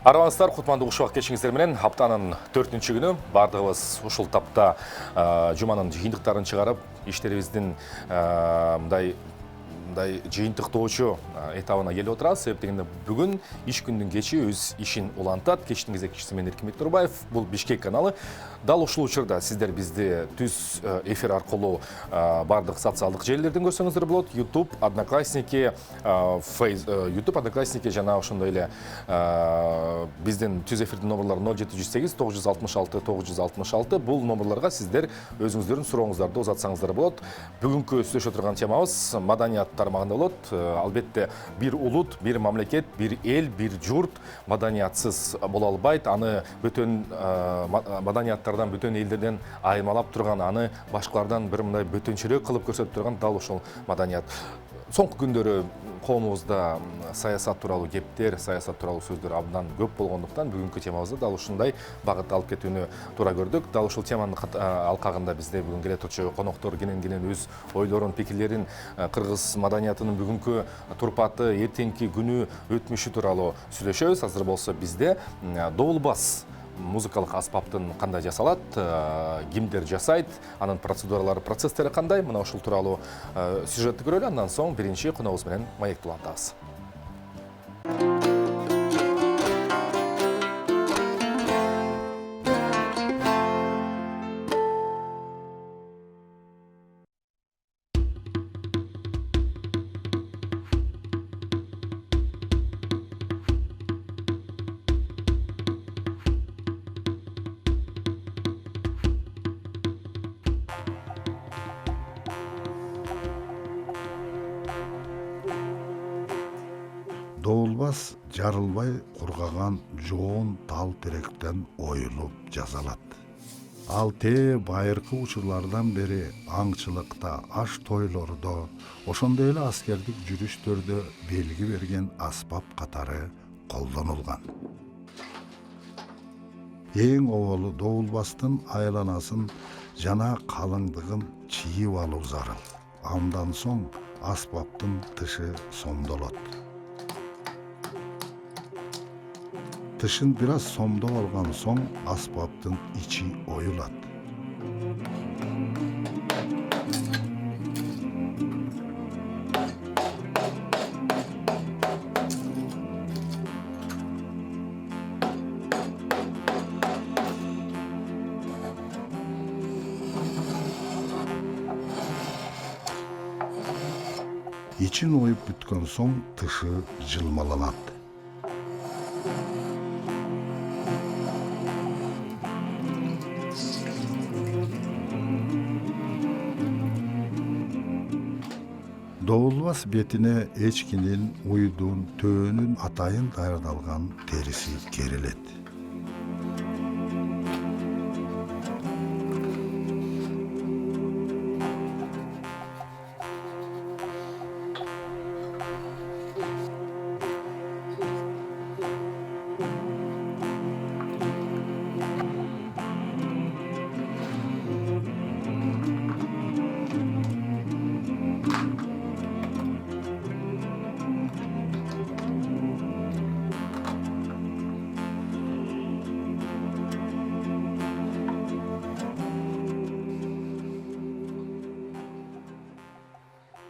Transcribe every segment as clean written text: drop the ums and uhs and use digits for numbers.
Арманыстар Кутмандуу ушак кечиңиздер менен аптанын 4-чү күнү бардыгыбыз ушул тапта жуманын жыйынтыктарын чыгарып, иштерибиздин мындай жыйынтыктоочу этабына келип отурабыз. Себеп дегенде бүгүн иш күндүн кечи өз ишин улантат. Кечтин кезекчиси мен Эркинбек Турбаев. Бул Бишкек каналы. Дал ушул учурда сиздер бизди түз эфир аркылуу бардык социалдык желилерден көрсөңүздөр болот. YouTube, Одноклассники, YouTube, Одноклассники жана ошондой эле биздин түз эфирдин номерлору 0708 966 966. Бул номерлорго сиздер өзүңүздөрдүн сурооңуздарды узатсаңыздар болот. Бүгүнкү сүйлөшө турган темабыз маданият тармагында болот. Албетте бир улут, бир мамлекет, бир эл, бир журт маданиятсыз боло албайт. Аны бүтөн маданияттардан, бүтөн элдерден айырмалап турган, аны башкалардан бир мындай бөтөнчөрөөк кылып көрсөтүп турган дал ошол маданият. Соңку күндөрү коомубузда саясат тууралуу кептер, саясат тууралуу сөздөр абдан көп болгондуктан бүгүнкү темабызды дал ушундай багытта алып кетүүнү туура көрдүк. Дал ушул теманын алкагында бизде бүгүн келе турчу коноктор кенен өз ойлорун, пикирлерин кыргыз маданиятынын бүгүнкү турпаты, эртеңки күнү, өтмүшү тууралуу сүйлөшөбүз. Азыр болсо бизде доолбас музыкалык аспаптын кандай жасалат, кимдер жасайт, анын процедуралары, процесстери кандай? Мына ушул тууралуу сюжетти көрөлү. Андан соң биринчи коногубуз менен маекти улантабыз. Доолбас жарылбай кургаган жоон тал теректен оюлуп жазалат. Ал байыркы учурлардан бери аңчылыкта, аш тойлордо, ошондой эле аскердик жүрүштөрдө белги берген аспап катары колдонулган. Эң оболу доолбастын айланасын жана калыңдыгын чийип алуу зарыл. Андан соң аспаптын тышы сомдолот. Тышын бир аз сомдоп алган соң аспаптын ичи оюлат. Ичин оюп бүткөн соң тышы жылмаланат. Доолбас бетине эчкинин, уйдун, төөнүн атайын даярдалган териси керилет.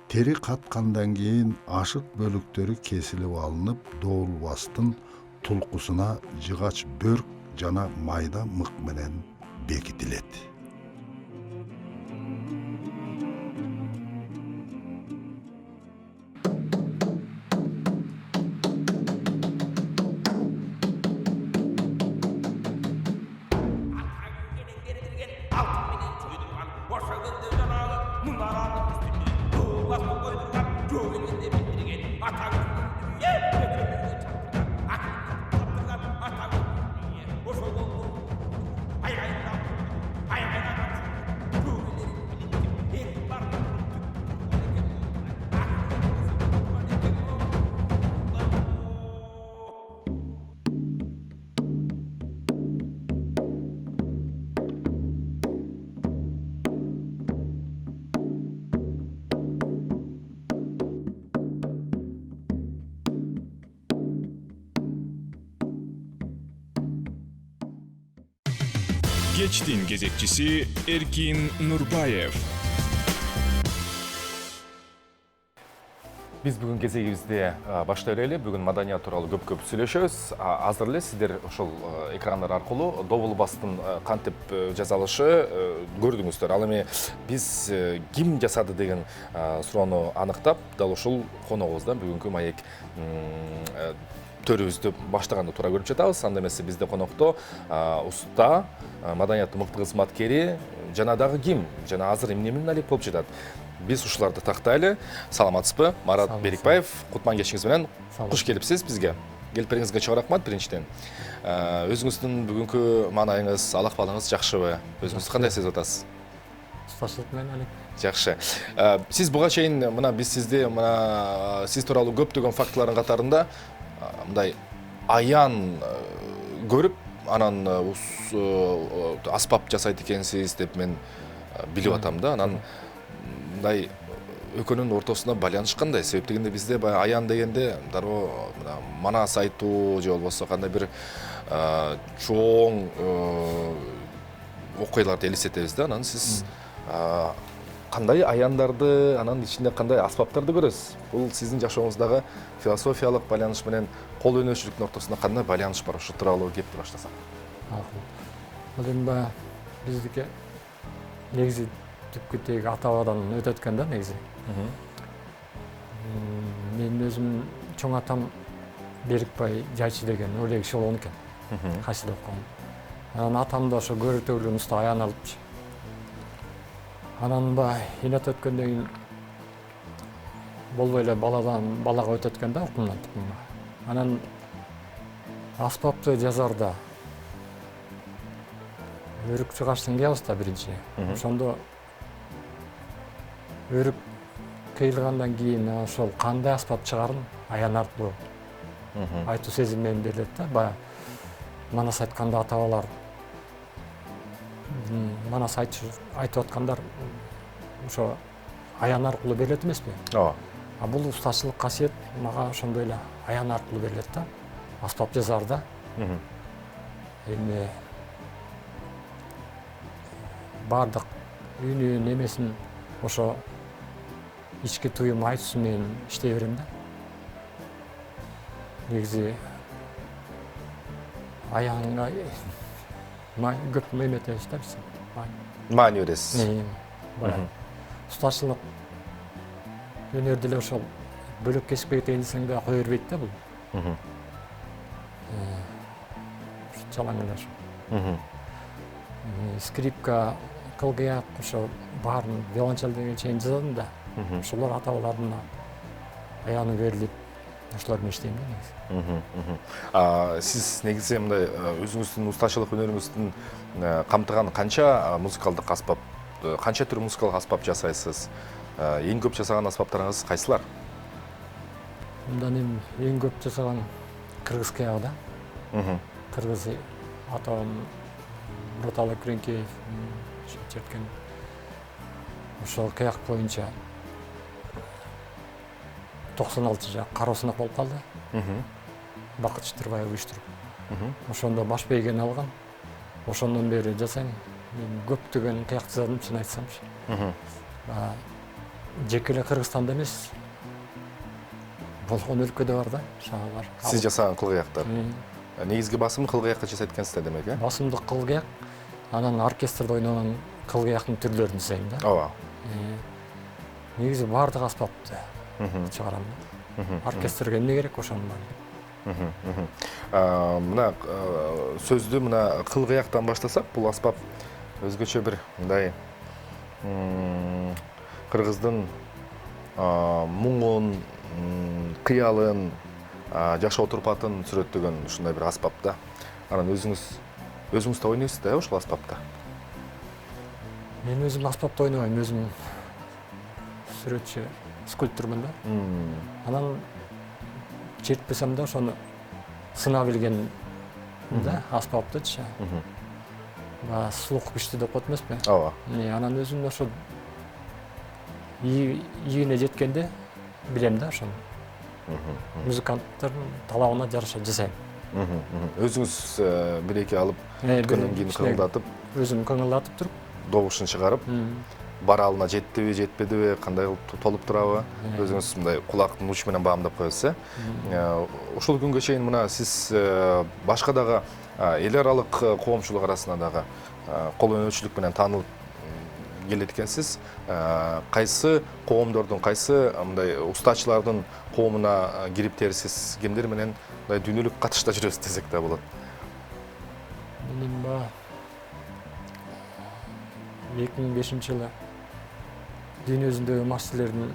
Тери каткандан кийин ашык бөлүктөрү кесилип алынып, доолбастын тулкусуна жыгач бөрк жана майда мык менен бекитилет. Кечтин кезекчиси Эркин Нурбаев. Биз бүгүн кезегибизди баштай эле. Бүгүн маданият тууралуу көп сүйлөшөбүз. Азыр эле сиздер ошол экрандар аркылуу Добул бастын кантип жасалышы көрдүңүздөр. Ал эми биз ким жасады деген суроону аныктап, дал ушул коногубуздан бүгүнкү маек төрүбүздү баштаганды туура көрүп жатабыз. Анда эмесе бизде конокто уста, маданияттын мыкты кызматкери жана дагы ким, жана азыр эмне менен алек болуп жатат. Биз ушуларды тактайлы. Саламатсызбы? Марат Берикбаев, кутман кечиңиз менен куш келипсиз бизге. Келип бериңизге чоң рахмат биринчиден. Өзүңүздүн бүгүнкү маанайыңыз, ал акыбалыңыз жакшыбы? Өзүңүздү кандай сезип атасыз? Усташылык менен алек. Жакшы. Сиз буга чейин биз сизди сиз тууралуу көптөгөн фактылардын катарында мындай аян көрүп, анан аспап жасайт экенсиз деп мен билип атам да. Анан мындай экөөнүн ортосуна байланыш кандай? Себеп дегенде бизде баягы аян дегенде дароо манас айтуу же болбосо кандай бир чоң окуяларды элестетебиз да. Анан сиз кандай аяндарды, анан ичинде кандай аспаптарды көрөсүз? Бул сиздин жашооңуздагы философиялык байланыш менен кол өнөрчүлүктүн ортосунда кандай байланыш бар? Ошол тууралуу кепти баштасак. Бул эми биздики негизи түпкү теги ата бабадан өтүп өткөн да негизи. Мен өзүм чоң атам Берикбай Жайчы деген өлег киши болгон экен. Кайсыда окуган. Анан атам да ошо көрөтөлүү уста аян алыпчы. Анан эне ата өткөндөн кийин болбой эле баладан балага өтүп өткөн да окумдан. Анан аспапты жазарда өрүк чыгаштын кыябыз да биринчи. Ошондо өрүк кыйылгандан кийин ошол кандай аспап чыгарын аян аркылуу айтуу сезим менен берилет да. Баягы манас айтканда ата бабалар манас айтып аткандар ошо аян аркылуу берилет эмеспи? Ооба. Бул устачылык касиет мага ошондой эле аян аркылуу берилет да. Аспап жазарда. Эми бардык үнүн эмесин ошо ички туюм айтуусу менен иштей берем да. Негизи аянга көп эметебиз да биз. Маани бересиз. Устачылык өнөрдө эле ошол бөлөк кесипке кетейин десең да кое бербейт да бул. Жалаң эле ошо. Скрипка, кылгыяк ошо баарын виолончелден чейин жаздым да. Ошолор ата бабалардын аяны берилип, ошолор менен иштейм да негизи. Сиз негизи мындай өзүңүздүн устачылык өнөрүңүздүн камтыган канча музыкалдык аспап, канча түр музыкалык аспап жасайсыз? Эң көп жасаган аспаптарыңыз кайсылар? Мындан эми эң көп жасаган кыргыз кыягы да. Кыргыз атам Мурат Кренкеев черткен. Ошол кыяк боюнча 96 жак кароосунак болуп калды. Бакыт Чытырбаев уюштуруп. Ошондо баш бейгени алган. Ошондон бери жасайм. Мен көптөгөн кыяк жаздым, чын айтсамчы. Жеке эле Кыргызстанда эмес, болгон өлкөдө бар да, шагалар. Сиз жасаган кылгыяктар. Негизги басым кылгыякка жасайт экенсиз демек, э? Басымдык кылгыяк, анан оркестрде ойногон кылгыяктын түрлөрүн жасайм да. Ооба. Негизи бардык аспапты чыгарам да. Оркестрге эмне керек ошонун баары. Мына сөздү мына кылгыяктан баштасак, бул аспап өзгөчө бир мындай кыргыздын муңун, кыялын, жашоо турпатын сүрөттөгөн ушундай бир аспап да. Анан өзүңүз да ойнойсуз да ошол аспапта? Мен өзүм аспапта ойнобойм, өзүм сүрөтчү, скульптурмун да. Анан чертпесем да ошону сына билген да аспаптычы. Слух күчтүү деп коет эмеспи? Ооба. Анан өзүм ошо ийине жеткенде билем да ошону. Музыканттардын талабына жараша жасайм. Өзүңүз бир эки алып өткөндөн кийин кырылдатып өзүм көңүл туруп. добушун чыгарып, бара алына жеттиби, жетпедиби, кандай кылып толуп турабы, өзүңүз мындай кулактын учу менен баамдап коесуз. Ушул күнгө чейин мына сиз башка дагы эл аралык коомчулук арасында дагы кол өнөөчүлүк менен таанылып келет экенсиз. Кайсы коомдордун, кайсы мындай устачылардын коомуна кирип терсиз, кимдер менен мындай дүйнөлүк катышта жүрөсүз десек да болот. Менин 2005-жылы дүйнө жүзүндөгү маршчилердин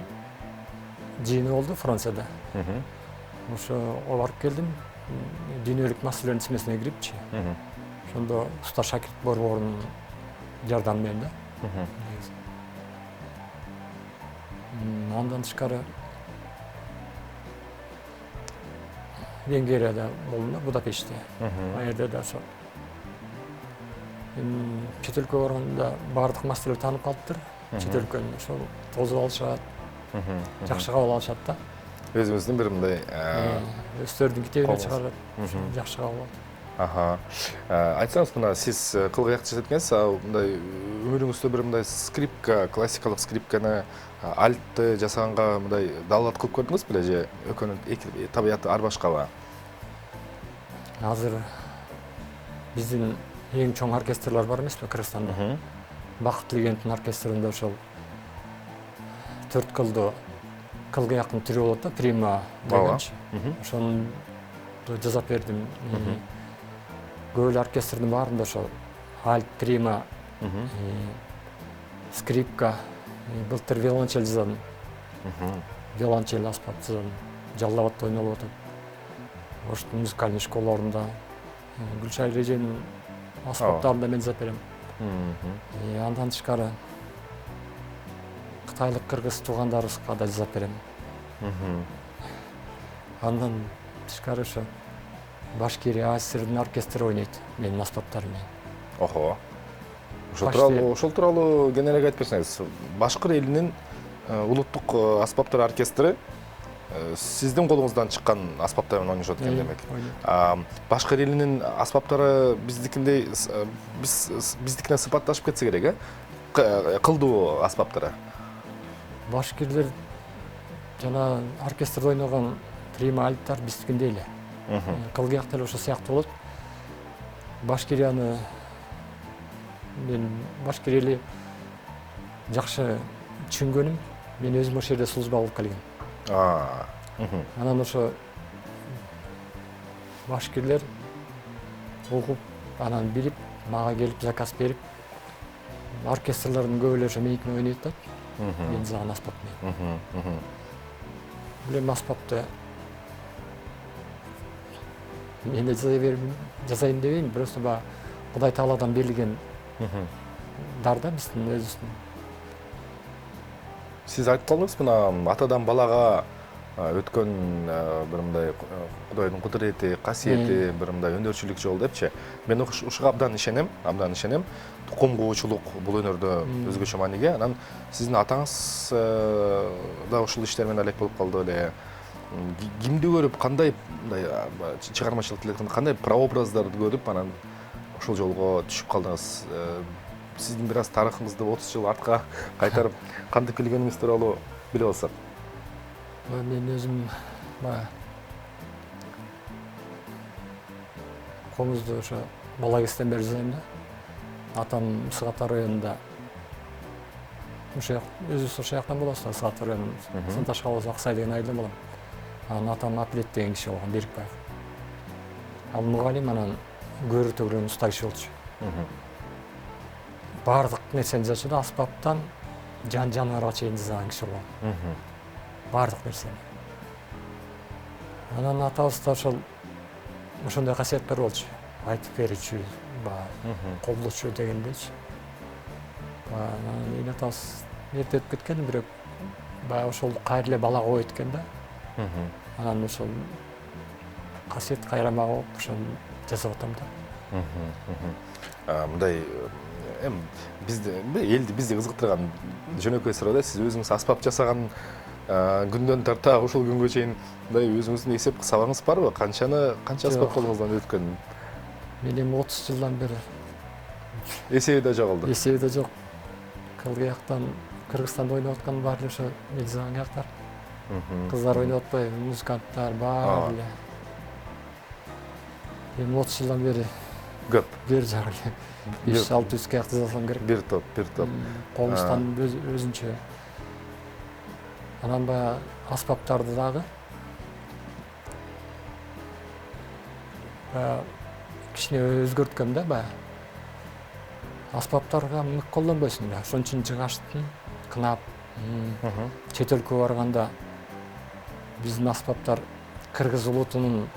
жыйыны болду Францияда. Ошо барып келдим. Дүйнөлүк маршчилердин тизмесине кирипчи. Ошондо уста Шакирт борборунун жардамы менен да. Андан тышкары Венгрияда болдум, Будапештте. Ал жерде да ошо чет өлкөгө барганда баардык маршчилер таанып калыптыр. Чет өлкөнү ошол тосуп алышат, жакшы кабыл алышат да. Өзүңүздүн бир мындай өздөрүнүн китебине чыгарат, жакшы кабыл алат. Айтсаңыз, мына сиз кыл кыяк жасайт экенсиз, мындай өмүрүңүздө бир мындай скрипка, классикалык скрипканы, альтты жасаганга мындай даалат кылып көрдүңүз беле же экөөнүн табияты ар башкабы? Азыр биздин эң чоң оркестрлар бар эмеспи Кыргызстанда? Бакыт Легендин оркестринде ошол 4 кылдуу кыл кыяктын түрү болот да, прима дегенчи. Ошону жасап бердим. Көп эле оркестрдин баарында ошол альт, прима, скрипка, былтыр виолончель жасадым. Виолончель аспап жасадым. Жалал абадта ойнолуп атат. Оштун музыкальный школаларында Гүлшара Эреженин аспаптарында мен жасап берем. Андан тышкары кытайлык, кыргыз туугандарыбызга да жасап берем. Андан тышкары ошо Башкирия АССРдин оркестри ойнойт менин аспаптарым менен. Охо. Ошол тууралуу кененирээк айтып берсеңиз. Башкыр элинин улуттук аспаптар оркестри сиздин колуңуздан чыккан аспаптар менен ойношот экен демек. Башкыр элинин аспаптары биздикиндей биздикинен сыпатташып кетсе керек, кылдуу аспаптары. Башкирлер жана оркестрде ойногон прима, альттар биздикиндей эле. Кыл кыяк деле ошо сыяктуу болот. Башкирияны мен башкир эли жакшы түшүнгөнүм, мен өзүм ошол жерде служба кылып келгем. Анан ошо башкирлер угуп, анан билип, мага келип заказ берип, оркестрлардын көбү ошо меникине ойнойт да. Мен жасаган аспап менен. Бул аспапты мен де жасайын дебейм, просто Кудай Тааладан берилген дар да биздин өзүбүздүн. Сиз айтып калдыңыз, мына атадан балага өткөн бир мындай Кудайдын кудурети, касиети, бир мындай өнөрчүлүк жол депчи. Мен ушуга абдан ишенем. Тукум куучулук бул өнөрдө өзгөчө мааниге. Анан сиздин атаңыз да ушул иштер менен алек болуп калды эле. Кимди көрүп, кандай мындай чыгармачылык эле, кандай прообраздарды көрүп, анан ушул жолго түшүп калдыңыз? Сиздин бир аз тарыхыңызды 30 жыл артка кайтарып, кантип келгениңиз тууралуу биле алсак. Мен өзүм комузду ошо бала кезден бери жасайм да. Атам Сыгата районунда өзүбүз ошол жактан болобуз, Сыгата районунун Санташ каласы Аксай деген айылдан болом. Анан атам Аплет деген киши болгон, Берикбаев. Ал мугалим, анан көрүү төгүлгөн уста киши болчу. Баардык нерсени жасады, аспаптан жаныбарга чейин жасаган киши болгон. Баардык нерсени. Анан атабыз да ошондой касиеттер болчу. Айтып берүүчү, колдоочу дегендейчи. Анан эл атабыз эрте өтүп кеткен, бирок ошол кайра эле балага коет экен да. Анан ошол касиет кайрама болуп, ошону жасап атам да. Мындай бизди кызыктырган жөнөкөй суроо да, сиз өзүңүз аспап жасаган күндөн тарта ушул күнгө чейин мындай өзүңүздүн эсеп сабагыңыз барбы? Канча аспап колуңуздан өткөн? Мен эми 30 жылдан бери Эсеби да жоголду. Эсеби да жок. Кылгыяктан Кыргызстанда ойноп аткан баары эле ошо негизген кыяктар. Кыздар ойноп атпайбы, музыканттар баары эле. Эми 30 жылдан бери Көп. бер жагы 500-600 кыяк жасасам керек. Бир топ. Колумстан өзүнчө. Анан баягы аспаптарды дагы кичине өзгөрткөм да баягы. Аспаптарга мык колдонбойсуң да. Ошон үчүн жыгаштын кынап, чет өлкөгө барганда биздин аспаптар кыргыз улутунун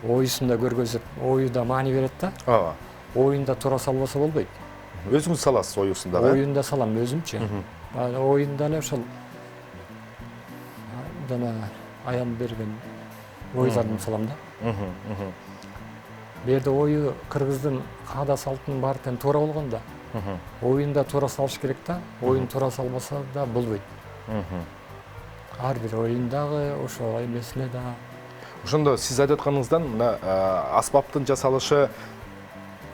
оюсунда көргөзүп, оюда маани берет да. Ооба. Оюнда туура салбаса болбойт. Өзүңүз саласыз оюсунда. Оюнда салам өзүмчү. Оюнда эле ошол жана аян берген оюлардын салам да. Бу жерде ою кыргыздын каада салтынын баары тең туура болгондо оюнда туура салыш керек да. Оюн туура салбаса да болбойт. Ар бир оюндагы ошо эмесине да. Ошондо сиз айтып атканыңыздан мына аспаптын жасалышы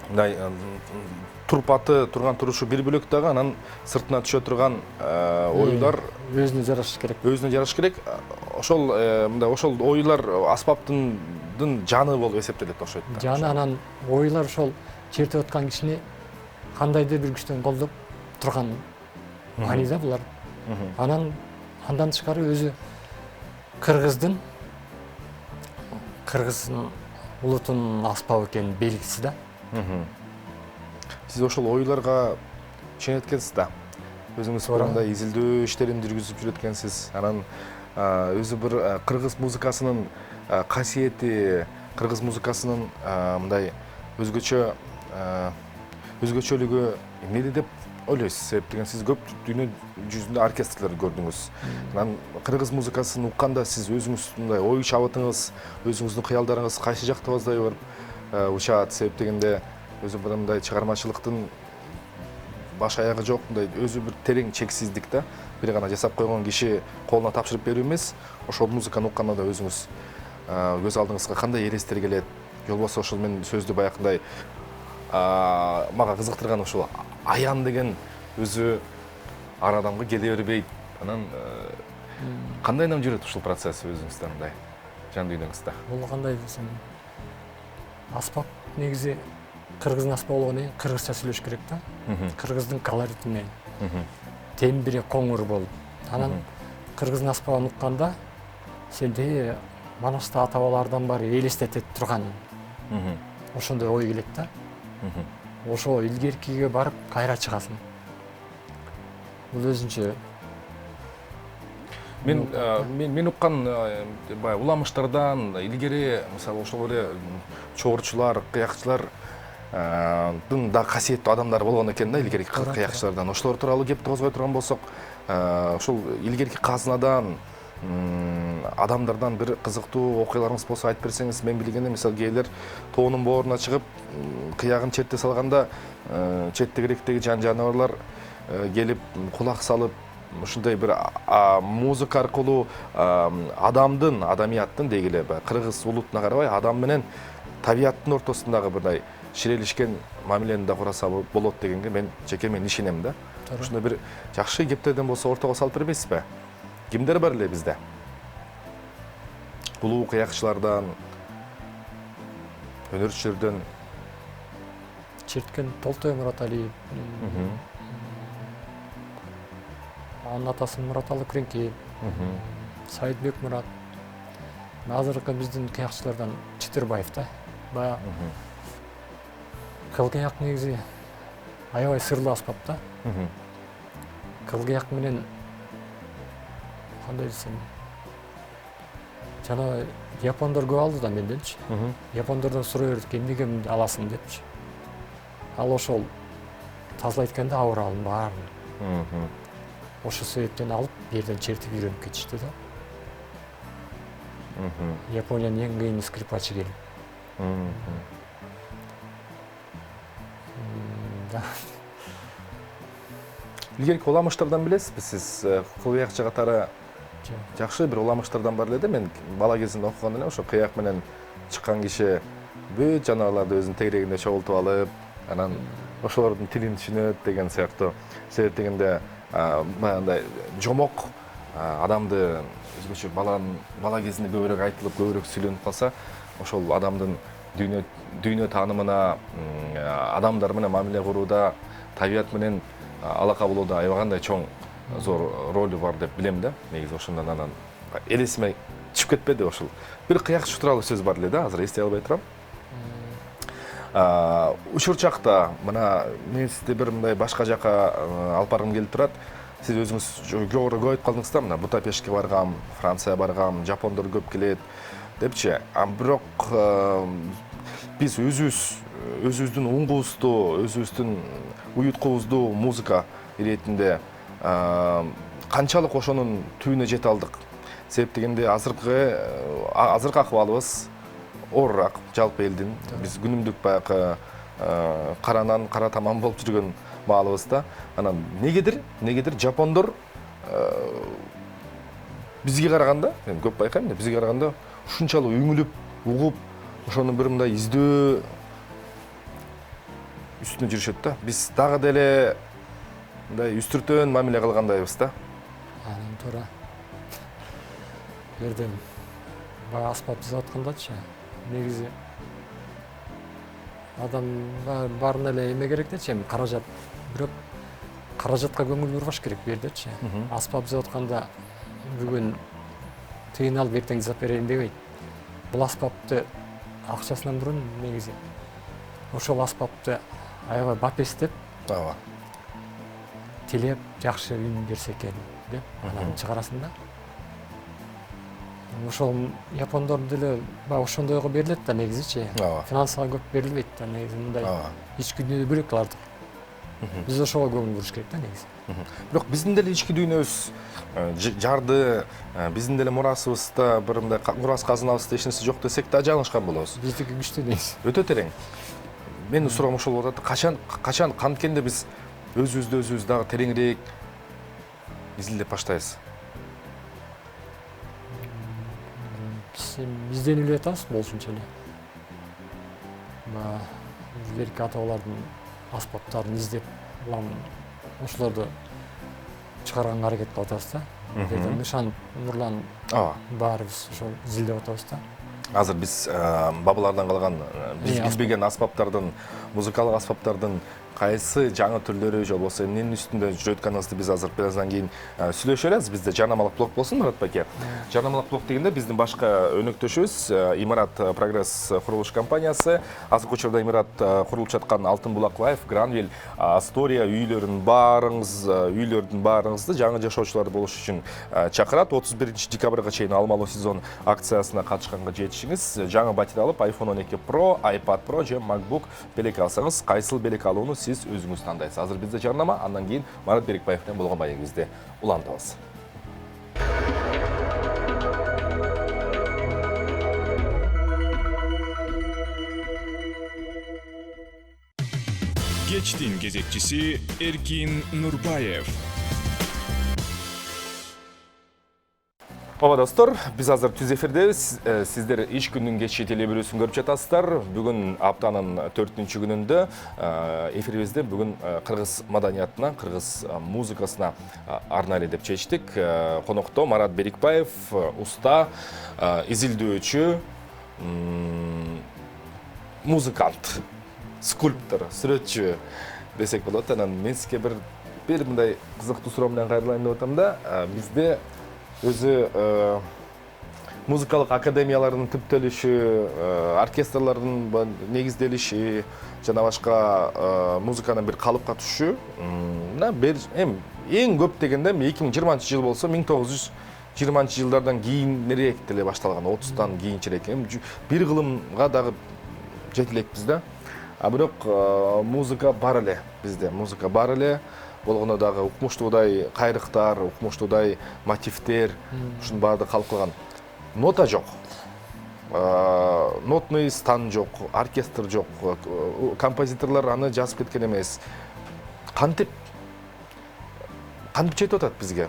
мындай турпаты турган турушу бир бөлөк дагы, анан сыртына түшө турган оюлар өзүнө жарашы керек. Өзүнө жараш керек. Ошол мындай ошол оюлар аспаптын жаны болуп эсептелет окшойт да. Жаны анан оюлар ошол чертип аткан кишини кандайдыр бир күчтөн колдоп турган маани да булар. Андан тышкары өзү кыргыздын улутунун аспабы экенин белгиси да. Сиз ошол оюларга ишенет экенсиз да. Өзүңүз мындай изилдөө иштерин жүргүзүп жүрөт экенсиз. Анан өзү бир кыргыз музыкасынын касиети, кыргыз музыкасынын мындай өзгөчөлүгү эмнеде деп ойлойсуз? Себеп деген сиз көп дүйнө жүзүндө оркестрлер көрдүңүз. Анан кыргыз музыкасын укканда сиз өзүңүз мындай ой чабытыңыз, өзүңүздүн кыялдарыңыз кайсы жакта баздай барып учат? Себеп дегенде өзү бир мындай чыгармачылыктын баш аягы жок, мындай өзү бир терең чексиздик да. Бир гана жасап койгон киши колуна тапшырып берүү эмес, ошол музыканы укканда да өзүңүз көз алдыңызга кандай элестер келет? Же болбосо ошол мен сөздү баягындай мага кызыктырган ушул аян деген өзү ар адамга келе бербейт. Анан кандайдан жүрөт ушул процесс өзүңүздө мындай жан дүйнөңүздө? Бул кандай десем, аспап негизи кыргыздын аспабы болгондон кийин кыргызча сүйлөш керек да. Кыргыздын колорити менен. Тембри коңур болуп. Анан кыргыздын аспабын укканда сенде манашта ата-бабалардан баары элестете турган ошондой ой келет да. Ошо илгеркиге барып кайра чыгасың. Бул өзүнчө мен уккан баягы уламыштардан илгери мисалы ошол эле чогурчулар, кыякчылар да касиеттүү адамдар болгон экен да, илгерки кыякчылардан. Ошолор тууралуу кеп козгой турган болсок, ошол илгерки казынадан адамдардан бир кызыктуу окуяларыңыз болсо айтып берсеңиз. Мен билгенде мисалы кээдер тоонун бооруна чыгып кыягын черте салганда четтегирээктеги жаныбарлар келип кулак салып ушундай бир музыка аркылуу адамияттын дегиле кыргыз улутуна карабай адам менен табияттын ортосундагы мындай ширелишкен мамилени да кураса болот дегенге мен ишенем да. Ушундай бир жакшы кептерден болсо ортого салып бербейсизби? Кимдер бар эле бизде? Улуу кыякчылардан, өнөрчүлөрдөн черткен Толтой Мураталиев, анын атасы Мураталы Күреңкеев, Сайытбек Мурат. Азыркы биздин кыякчылардан Чытырбаев да. Баягы кылгыяк негизи аябай сырлуу аспап да. Кылгыяк менен кандай десем, жана япондор көп алды да менденчи. Япондордон суроо бердик, эмнеге аласың депчи. Ал ошол тазалайт экен да ауыралын баарын. Ошол себептен алып, бу жерден чертип үйрөнүп кетишти да. Япониянын эң кыйын скрипачы келип. Илгерки уламыштардан билесизби сиз? Кыяк катары жакшы бир уламыштардан бар эле да. Мен бала кезимде окуганда эле ошо кыяк менен чыккан киши бүт жаныбарларды өзүнүн тегерегинде чогултуп алып, анан ошолордун тилин түшүнөт деген сыяктуу. Себеп дегенде баягындай жомок адамды өзгөчө бала кезинде көбүрөөк айтылып, көбүрөөк сүйлөнүп калса, ошол адамдын дүйнө таанымына, адамдар менен мамиле курууда, табият менен алака болууда аябагандай чоң зор ролу бар деп билем да. Негизи ошондон анан элесиме түшүп кетпеди ошол. Бир кыякчы тууралуу сөз бар эле да, азыр эстей албай турам. Учур чакта мына мен сизди бир мындай башка жака алып баргым келип турат. Сиз өзүңүз жогору көп айткып калдыңыз да, мына Будапештке баргам, Францияга баргам, жапондор көп келет депчи. Бирок биз өзүбүздүн уңгубузду, өзүбүздүн уюткубузду музыка иретинде канчалык ошонун түбүнө жете алдык. Себеп дегенде азыркы акыбалыбыз оорураак жалпы элдин. Биз күнүмдүк баягы каранан кара таман болуп жүргөн маалыбызда. Анан негедир жапондор бизге караганда, мен көп байкайм да, бизге караганда ушунчалык үңүлүп, угуп, ошону бир мындай издөө үстүнө жүрүшөт да. Биз дагы деле мындай үстүртөн мамиле кылгандайбыз да. Анын туура. Бердем баягы аспап жасап аткандачы, негизи адам баарына эле эме керек дечи, эми каражат. Бирок каражатка көңүл бурбаш керек бу жердечи. Аспап жасап атканда бүгүн тыйын алып эртең жасап берейин дебейт. Бул аспапты акчасынан мурун негизи ошол аспапты аябай бапестеп, тилеп жакшы үн берсе экен деп анан чыгарасын да. Ошол япондор деле баягы ошондойго берилет да негизичи. Финансыга көп берилбейт да негизи, мындай ички дүйнөдө бөлөк алардык. Биз ошого көңүл буруш керек да негизи. Бирок биздин деле ички дүйнөбүз жарды, биздин деле мурасыбызда бир мындай мурас казынабызда эч нерсе жок десек да жаңылышкан болобуз. Биздики күчтүү негизи. Өтө терең. Менин суроом ошол болот. Качан канткенде биз өзүбүздү дагы тереңирээк изилдеп баштайбыз? Изденип эле атабыз болушунча эле. Илгерки ата-бабалардын аспаптарын издеп, ошолорду чыгарганга аракет кылып атабыз да. Нышан, Нурлан баарыбыз ошол изилдеп атабыз да. Азыр биз бабалардан калган биз билбеген аспаптардын, музыкалык аспаптардын кайсы жаңы түрлөрү же болбосо эмненин үстүндө жүрүп атканыңызды биз азыр бир аздан кийин сүйлөшөбүз. Бизде жарнамалык блок болсун, Марат байке. Жарнамалык блок дегенде биздин башка өнөктөшүбүз Имарат Прогресс курулуш компаниясы, азыркы учурда Имарат курулуп жаткан Алтын булак Лайф, Гранвиль, Астория үйлөрүнүн баарыңызды жаңы жашоочулар болуш үчүн чакырат. 31 декабрга чейин алмалуу сезон акциясына катышканга жетишиңиз. Жаңы батарея алып iPhone 12 Pro, iPad Pro же MacBook белек алсаңыз, кайсыл белек алууну сиз өзүңүз тандайсыз. Азыр бизде жарнама, андан кийин Марат Берикбаев менен болгон маегибизди улантабыз. Кечтин кезекчиси Эркин Нурбаев. Ооба достор, биз азыр түз эфирдебиз. Сиздер иш күндүн кечки телебирүүсүн көрүп жатасыздар. Бүгүн аптанын 4-күнүндө эфирибизде бүгүн кыргыз маданиятына, кыргыз музыкасына арнайлы деп чечтик. Конокто Марат Берикбаев, уста, изилдөөчү, музыкант, скульптор, сүрөтчү десек болот. Анан мен сизге бир мындай кызыктуу суроо менен кайрылайын деп атам да. Бизде өзү музыкалык академиялардын түптөлүшү, оркестрлардын негизделиши, жана башка музыканын бир калыпка түшүшү, эң көп дегенде 2020 жыл болсо 1920 жылдардан кийинирээк деле башталган, 30-тан кийинчерээк. Бир кылымга дагы жете элекпиз да. Бирок музыка бар эле, бизде музыка бар эле. Болгондо дагы укмуштуудай кайрыктар, укмуштуудай мотивдер, ушунун баардыгы калып калган. Нота жок. Нотный стан жок, оркестр жок. Композиторлор аны жазып кеткен эмес. Кантип жетип атат бизге?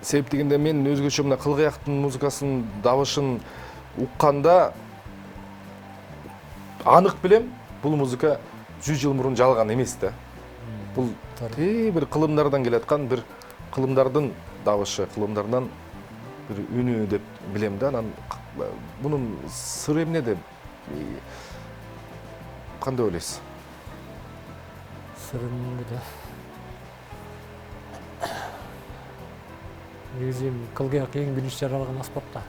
Себеп дегенде мен өзгөчө мына кылгыяктын музыкасынын дабышын укканда анык билем, бул музыка 100 жыл мурун жалган эмес да. Бул бир кылымдардан келаткан бир кылымдардын дабышы, кылымдардан бир үнү деп билем да. Анан бунун сыры эмнеде? Кандай ойлойсуз? Сыры эмнеде? Негизи кылгыяк эң биринчи жаралган аспап да.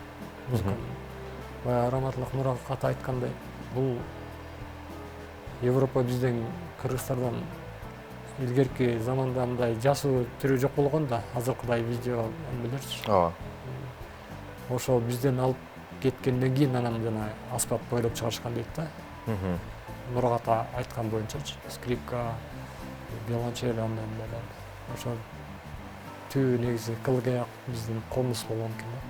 Баягы Раматылык Нуралык ата айткандай, бул Европа бизден Кыргызстандан илгерки заманда мындай жасуу түрү жок болгон да, азыркыдай видео эмелерчи. Ооба. Ошол бизден алып кеткенден кийин анан жана аспап ойлоп чыгарышкан дейт да. Нуралык ата айткан боюнчачы, скрипка, виолончель андай эмелер. Ошол түбү негизи кылгыяк биздин комуз болгон экен да.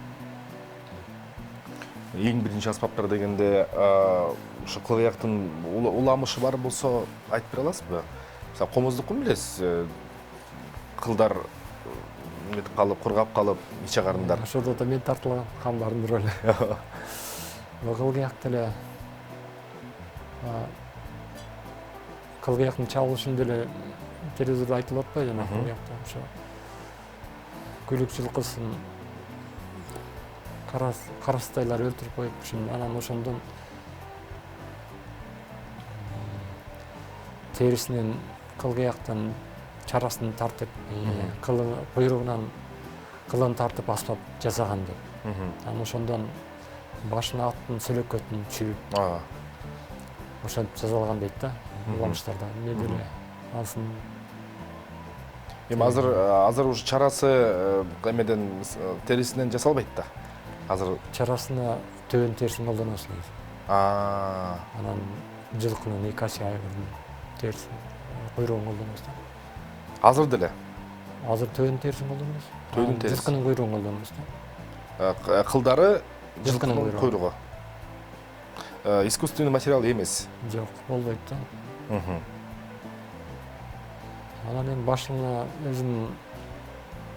Эң биринчи аспаптар дегенде ушу кылгыяктын уламышы бар болсо айтып бере аласызбы? Мисалы комуздукун билесиз, кылдар эметип калып, кургап калып, ич агарындар. Ошодо да мен тартылган камбардын ролу. Кылгыяк деле кылгыяктын чабылышын деле телевизордо айтылып атпайбы жана кылгыякта ошо күлүк жылкысын карастайлар өлтүрүп коюп ушун анан ошондон терисинен кылгыяктын чарасын тартып, куйругунан кылын тартып аспап жасаган деп. Анан ошондон башына аттын сөлөкөтүн чүйүп, ошентип жасалган дейт да, уламыштарда. Мен деле асын Эми азыр ушу чарасы эмеден терисинен жасалбайт да. Азыр чарасына төбөн терисин колдоносуз негизи. Анан жылкынын икаси айгырдын терисин, куйругун колдоносуз да. азыр деле Азыр төбөн терисин колдонобуз. Төбөнүн терisi. Жылкынын куйругун колдонобуз да. кылдары Жылкынын жылкынын куйругу. Искусственный материал эмес. Жок, болбойт да. Анан эми башына өзүнүн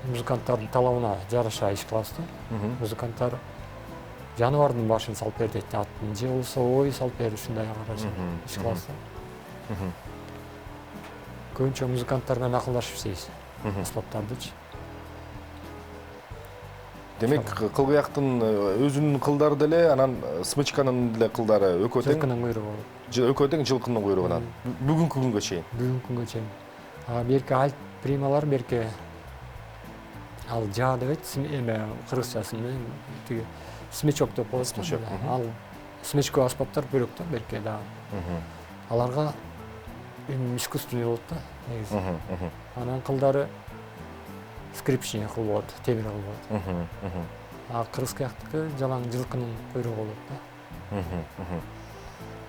музыканттардын талабына жараша иш кылабыз да. Музыканттар жаныбардын башын салып бер дейт, аттын же болбосо ой салып бер, ушундай караша иш кылабыз да. Көбүнчө музыканттар менен акылдашып иштейбиз, аспаптардычы. Демек, кылгыяктын өзүнүн кылдары деле, анан смычканын деле кылдары экөө тең. Жылкынын куйругу. Экөө тең жылкынын куйругунан. Бүгүнкү күнгө чейин. Бүгүнкү күнгө чейин. Берки альт прималар, берки ал жаа дебейт, эме кыргызчасы менен тиги смычок деп коет. Смычок. Ал смычко аспаптар бөлөк да, берки да. Аларга искусственный болот да, негизи. Анан кылдары скрипичный кыл болот, темир кыл болот. Кыргыз кыяктыкы жалаң жылкынын куйругу болот да.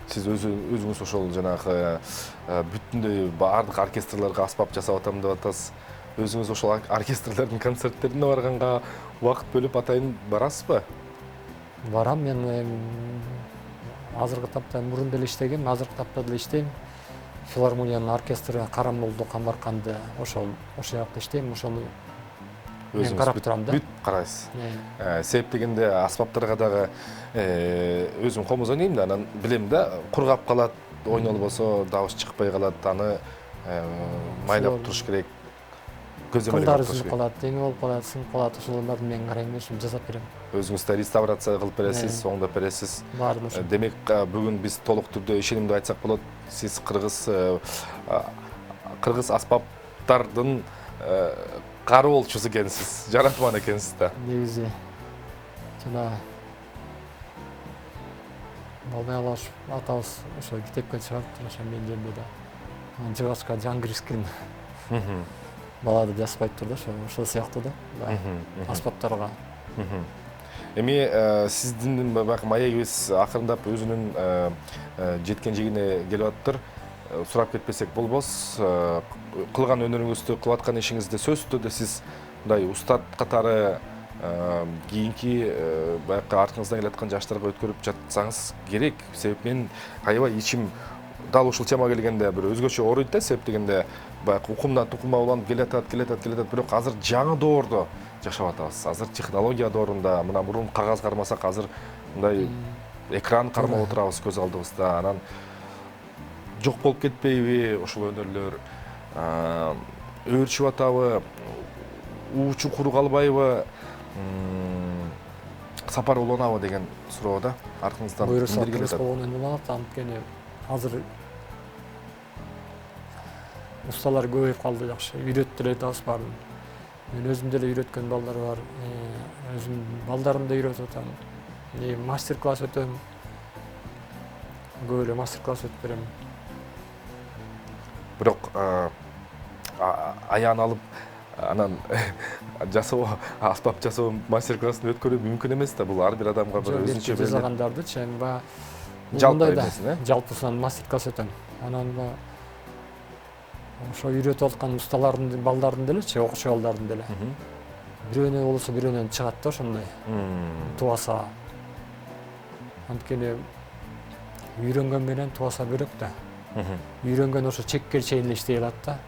Сиз өзүңүз ошол жанагы бүтүндөй баардык оркестрларга аспап жасап атам деп атасыз. Өзүңүз ошол оркестрлардын концерттерине барганга убакыт бөлүп атайын барасызбы? Барам, мен азыркы тапта мурун деле иштегем, азыркы тапта деле иштейм. Филармониянын оркестры Карамолду, Камбарканды ошол жакта иштейм, ошону мен карап турам да. Бүт карайсыз. Себеп дегенде аспаптарга дагы өзүм комуз ойнойм да, анан билем да, кургап калат, ойнолбосо дабыш чыкпай калат, аны майлап туруш керек. Кылдары сүзүп калат, эме болуп калат, сынып калат, ошолорду мен карайм, ошону жасап берем. Өзүңүз да реставрация кылып бересиз, оңдоп бересиз. Баарын ошо. Демек, бүгүн биз толук түрдө ишенимдүү айтсак болот, сиз кыргыз аспаптардын кароолчусу экенсиз, жаратман экенсиз да. Негизи жана Балбай Алаш атабыз ошо китепке чыгарыптыр, ошо мен жерде да. Жыгачка Жангирскин балады жазбайт тур да, ошол сыяктуу да. Аспаптарга. Эми сиздин баягы маегибиз акырындап өзүнүн жеткен жегине келип атыптыр. Сурап кетпесек болбос. Кылган өнөрүңүздү, кылып аткан ишиңизди сөзсүз түрдө сиз мындай устат катары кийинки баягы артыңыздан келаткан жаштарга өткөрүп жатсаңыз керек. Себеп мен аябай ичим дал ушул тема келгенде бир өзгөчө ооруйт да, себеп дегенде баягы укумдан тукумга уланып келатат, бирок азыр жаңы доордо жашап атабыз. Азыр технология доорунда, мына мурун кагаз кармасак, азыр мындай экран кармап отурабыз көз алдыбызда. Анан жок болуп кетпейби ошол өнөрлөр? Өөрчүп атабы, уучу куру калбайбы, сапар уланабы деген суроо да. Артыңыздан Буюрса эмнелер кыргыз келет? болгонун уланат, анткени азыр усталар көбөйүп калды, жакшы. Үйрөтүп деле атабыз баарын. Мен өзүм деле үйрөткөн балдар бар. Өзүм балдарымды үйрөтүп атам. Мастер-класс өтөм. Көп эле мастер-класс өтүп берем. Бирок аян алып анан жасоо, аспап жасоо мастер-классын өткөрүү мүмкүн эмес да. Бул ар бир адамга бир өзүнчө бир жасагандардычы, эми баягы жалпы эмесин, жалпысынан мастер-класс өтөм. Анан ошо үйрөтүп аткан усталардын, балдардын делечи, окуучу балдардын деле. Бирөөнө болсо бирөөнөн чыгат да ошондой. Тубаса. Анткени үйрөнгөн менен тубаса бөлөк да. Үйрөнгөн ошо чекке чейин эле иштей алат да.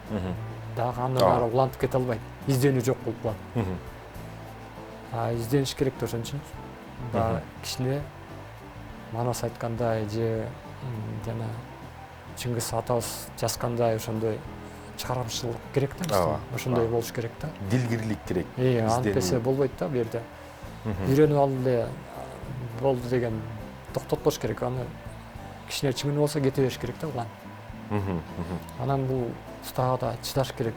Дагы андан ары улантып кете албайт. Изденүү жок болуп калат. Издениш керек да ошон үчүн. Кичине Манас айткандай же жана Чыңгыз атабыз жазгандай ошондой чыгарымчылык керек да. Ошондой болуш керек да. Дилгирлик керек. Антпесе болбойт да бу жерде. Үйрөнүп алды эле болду деген токтотпош керек. Аны кичине чыңгын болсо кете бериш керек да улан. Анан бул устага да чыдаш керек.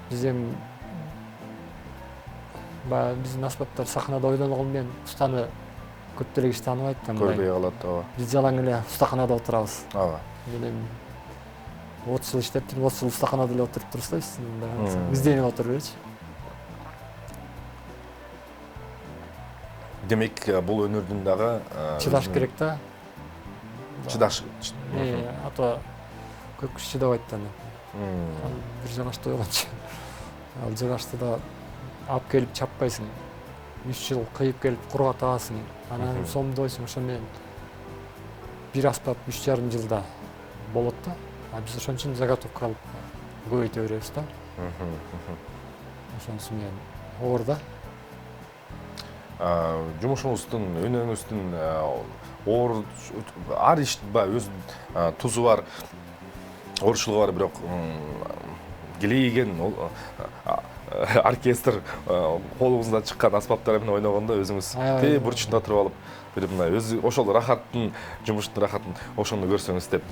Биз эми баягы биздин аспаптар сахнада ойнолгон менен устаны көп деле киши тааныбайт да. Көрбөй калат, Биз жалаң эле устаканада отурабыз. Ооба. Мен эми 30 жыл иштеп, 30 жыл устаканада эле отуруп турсайбыз. Изденип отуруп элечи. Демек, бул өнөрдүн дагы Чыдаш керек да. Чыдаш. Ата көп киши чыдабайт да. Бир жагашта ойгончу. Ал жагашта да алып келип чаппайсың. 3 жыл кыйып келип кургатасың. Анан сомдойсуң, ошо менен бир аспап 3,5 жылда болот да. Биз ошон үчүн заготовка алып көбөйтө беребиз да. Ошонусу менен оор да. Жумушуңуздун, өнөрүңүздүн оор ар иш өз тузу бар, оорчулугу бар, бирок келейген оркестр колуңуздан чыккан аспаптар менен ойногондо өзүңүз бурчунда туруп алып бир мына өзү ошол рахаттын, жумуштун рахатын ошону көрсөңүз деп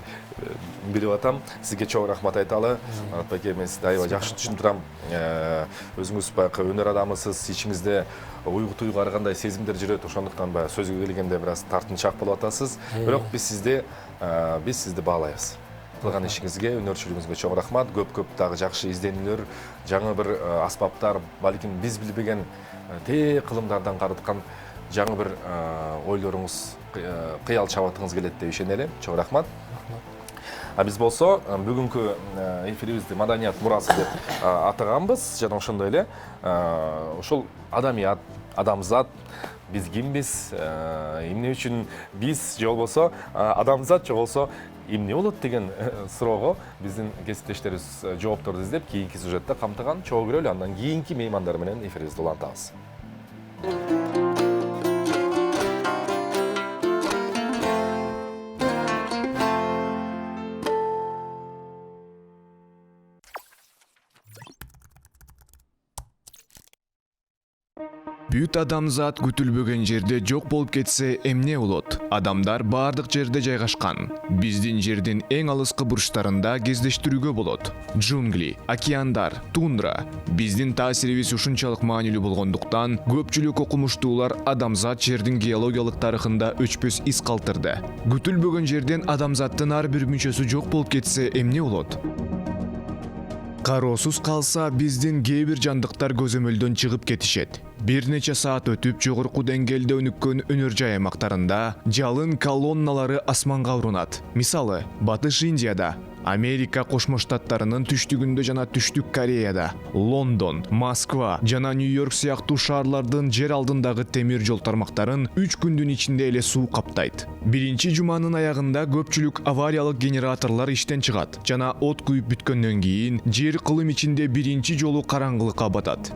билип атам. Сизге чоң рахмат айталы. Манат байке, мен сизди аябай жакшы түшүнүп турам. Өзүңүз баягы өнөр адамысыз, ичиңизде уйгу-туйгу ар кандай сезимдер жүрөт. Ошондуктан баягы сөзгө келгенде бир аз тартынчаак болуп атасыз. Бирок биз сизди баалайбыз. Кылган ишиңизге, өнөрчүлүгүңүзгө чоң рахмат. Көп дагы жакшы изденүүлөр, жаңы бир аспаптар, балким биз билбеген тээ кылымдардан карыткан жаңы бир ойлоруңуз, кыял чабатыңыз келет деп ишенели. Чоң рахмат. Биз болсо бүгүнкү эфирибизди маданият мурасы деп атаганбыз. Жана ошондой эле ошол адамият, адамзат, биз кимбиз, эмне үчүн биз, же болбосо адамзат, же болбосо эмне болот деген суроого биздин кесиптештерибиз жоопторду издеп, кийинки сюжетте камтыган. Чогуу көрөлү, андан кийинки меймандар менен эфирибизди улантабыз. Бүт адамзат күтүлбөгөн жерде жок болуп кетсе эмне болот? Адамдар бардык жерде жайгашкан. Биздин жердин эң алыскы бурчтарында кездештирүүгө болот. Джунгли, океандар, тундра. Биздин таасирибиз ушунчалык маанилүү болгондуктан, көпчүлүк окумуштуулар адамзат жердин геологиялык тарыхында өчпөс из калтырды. Күтүлбөгөн жерден адамзаттын ар бир мүчөсү жок болуп кетсе эмне болот? Кароосуз калса биздин кээ бир жандыктар көзөмөлдөн чыгып кетишет. Бир нече саат өтүп жогорку деңгээлде өнүккөн өнөр жай аймактарында жалын колонналары асманга урунат. Мисалы, Батыш Индияда, Америка Кошмо Штаттарынын түштүгүндө жана Түштүк Кореяда, Лондон, Москва жана Нью-Йорк сыяктуу шаарлардын жер алдындагы темир жол тармактарын 3 күндүн ичинде эле суу каптайт. Биринчи жуманын аягында көпчүлүк авариялык генераторлор иштен чыгат жана от күйүп бүткөндөн кийин жер кылым ичинде биринчи жолу караңгылыкка батат.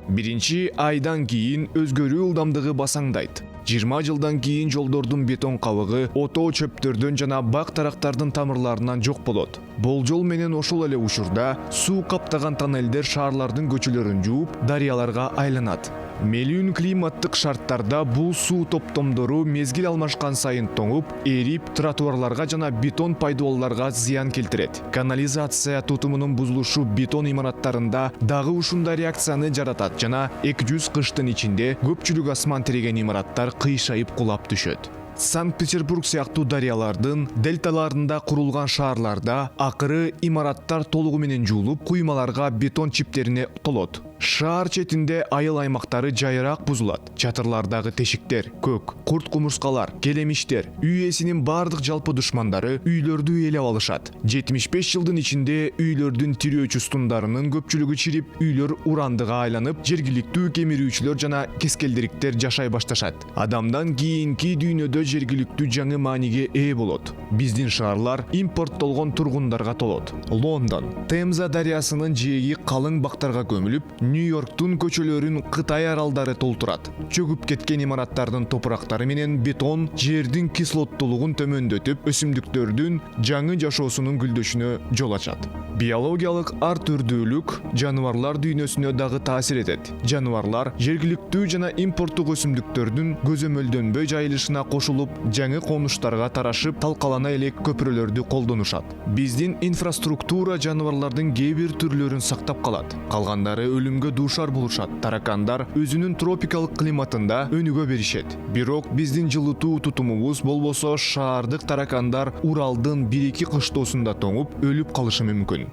Биринчи айдан кийин өзгөрүү ылдамдыгы басаңдайт. 20 жылдан кийин жолдордун бетон кабыгы отоо чөптөрдөн жана бак тарактардын тамырларынан жок болот. Болжол менен ошол эле учурда суу каптаган тоннелдер шаарлардын көчөлөрүн жууп, дарыяларга айланат. Мелүүн климаттык шарттарда бул суу топтомдору мезгил алмашкан сайын тоңуп, эрип, тротуарларга жана бетон пайдалууларга зыян келтирет. Канализация тутумунун бузулушу бетон имараттарында дагы ушундай реакцияны жаратат жана 200 кыштын ичинде көпчүлүк асман тиреген имараттар кыйшайып кулап түшөт. Санкт-Петербург сыяктуу дарыялардын дельталарында курулган шаарларда акыры имараттар толугу менен жуулуп, куймаларга бетон чиптерине толот. Шаар четинде айыл аймактары жайыраак бузулат. Чатырлардагы тешиктер, көк, курт кумурскалар, келемиштер, үй ээсинин бардык жалпы душмандары үйлөрдү ээлеп алышат. 75 жылдын ичинде үйлөрдүн тирөөчү стундарынын көпчүлүгү чирип, үйлөр урандыга айланып, жергиликтүү кемирүүчүлөр жана кескелдириктер жашай башташат. Адамдан кийинки дүйнөдө жергиликтүү жаңы мааниге ээ болот. Биздин шаарлар импорттолгон тургундарга толот. Лондон, Темза дарыясынын жээги калың бактарга көмүлүп, Нью-Йорктун көчөлөрүн Кытай аралдары толтурат. Чөгүп кеткен имараттардын топурактары менен бетон жердин кислоттуулугун төмөндөтүп, өсүмдүктөрдүн жаңы жашоосунун гүлдөшүнө жол ачат. Биологиялык ар түрдүүлүк жаныбарлар дүйнөсүнө дагы таасир этет. Жаныбарлар жергиликтүү жана импорттук өсүмдүктөрдүн көзөмөлдөнбөй жайылышына кошулуп, жаңы конуштарга тарашып, талкалана элек көпүрөлөрдү колдонушат. Биздин инфраструктура жаныбарлардын кээ бир түрлөрүн сактап калат. Калгандары өлүмгө дуушар болушат. Таракандар өзүнүн тропикалык климатында өнүгө беришет. Бирок биздин жылытуу тутумубуз болбосо шаардык таракандар Уралдын 1-2 кыштоосунда тоңуп, өлүп калышы мүмкүн.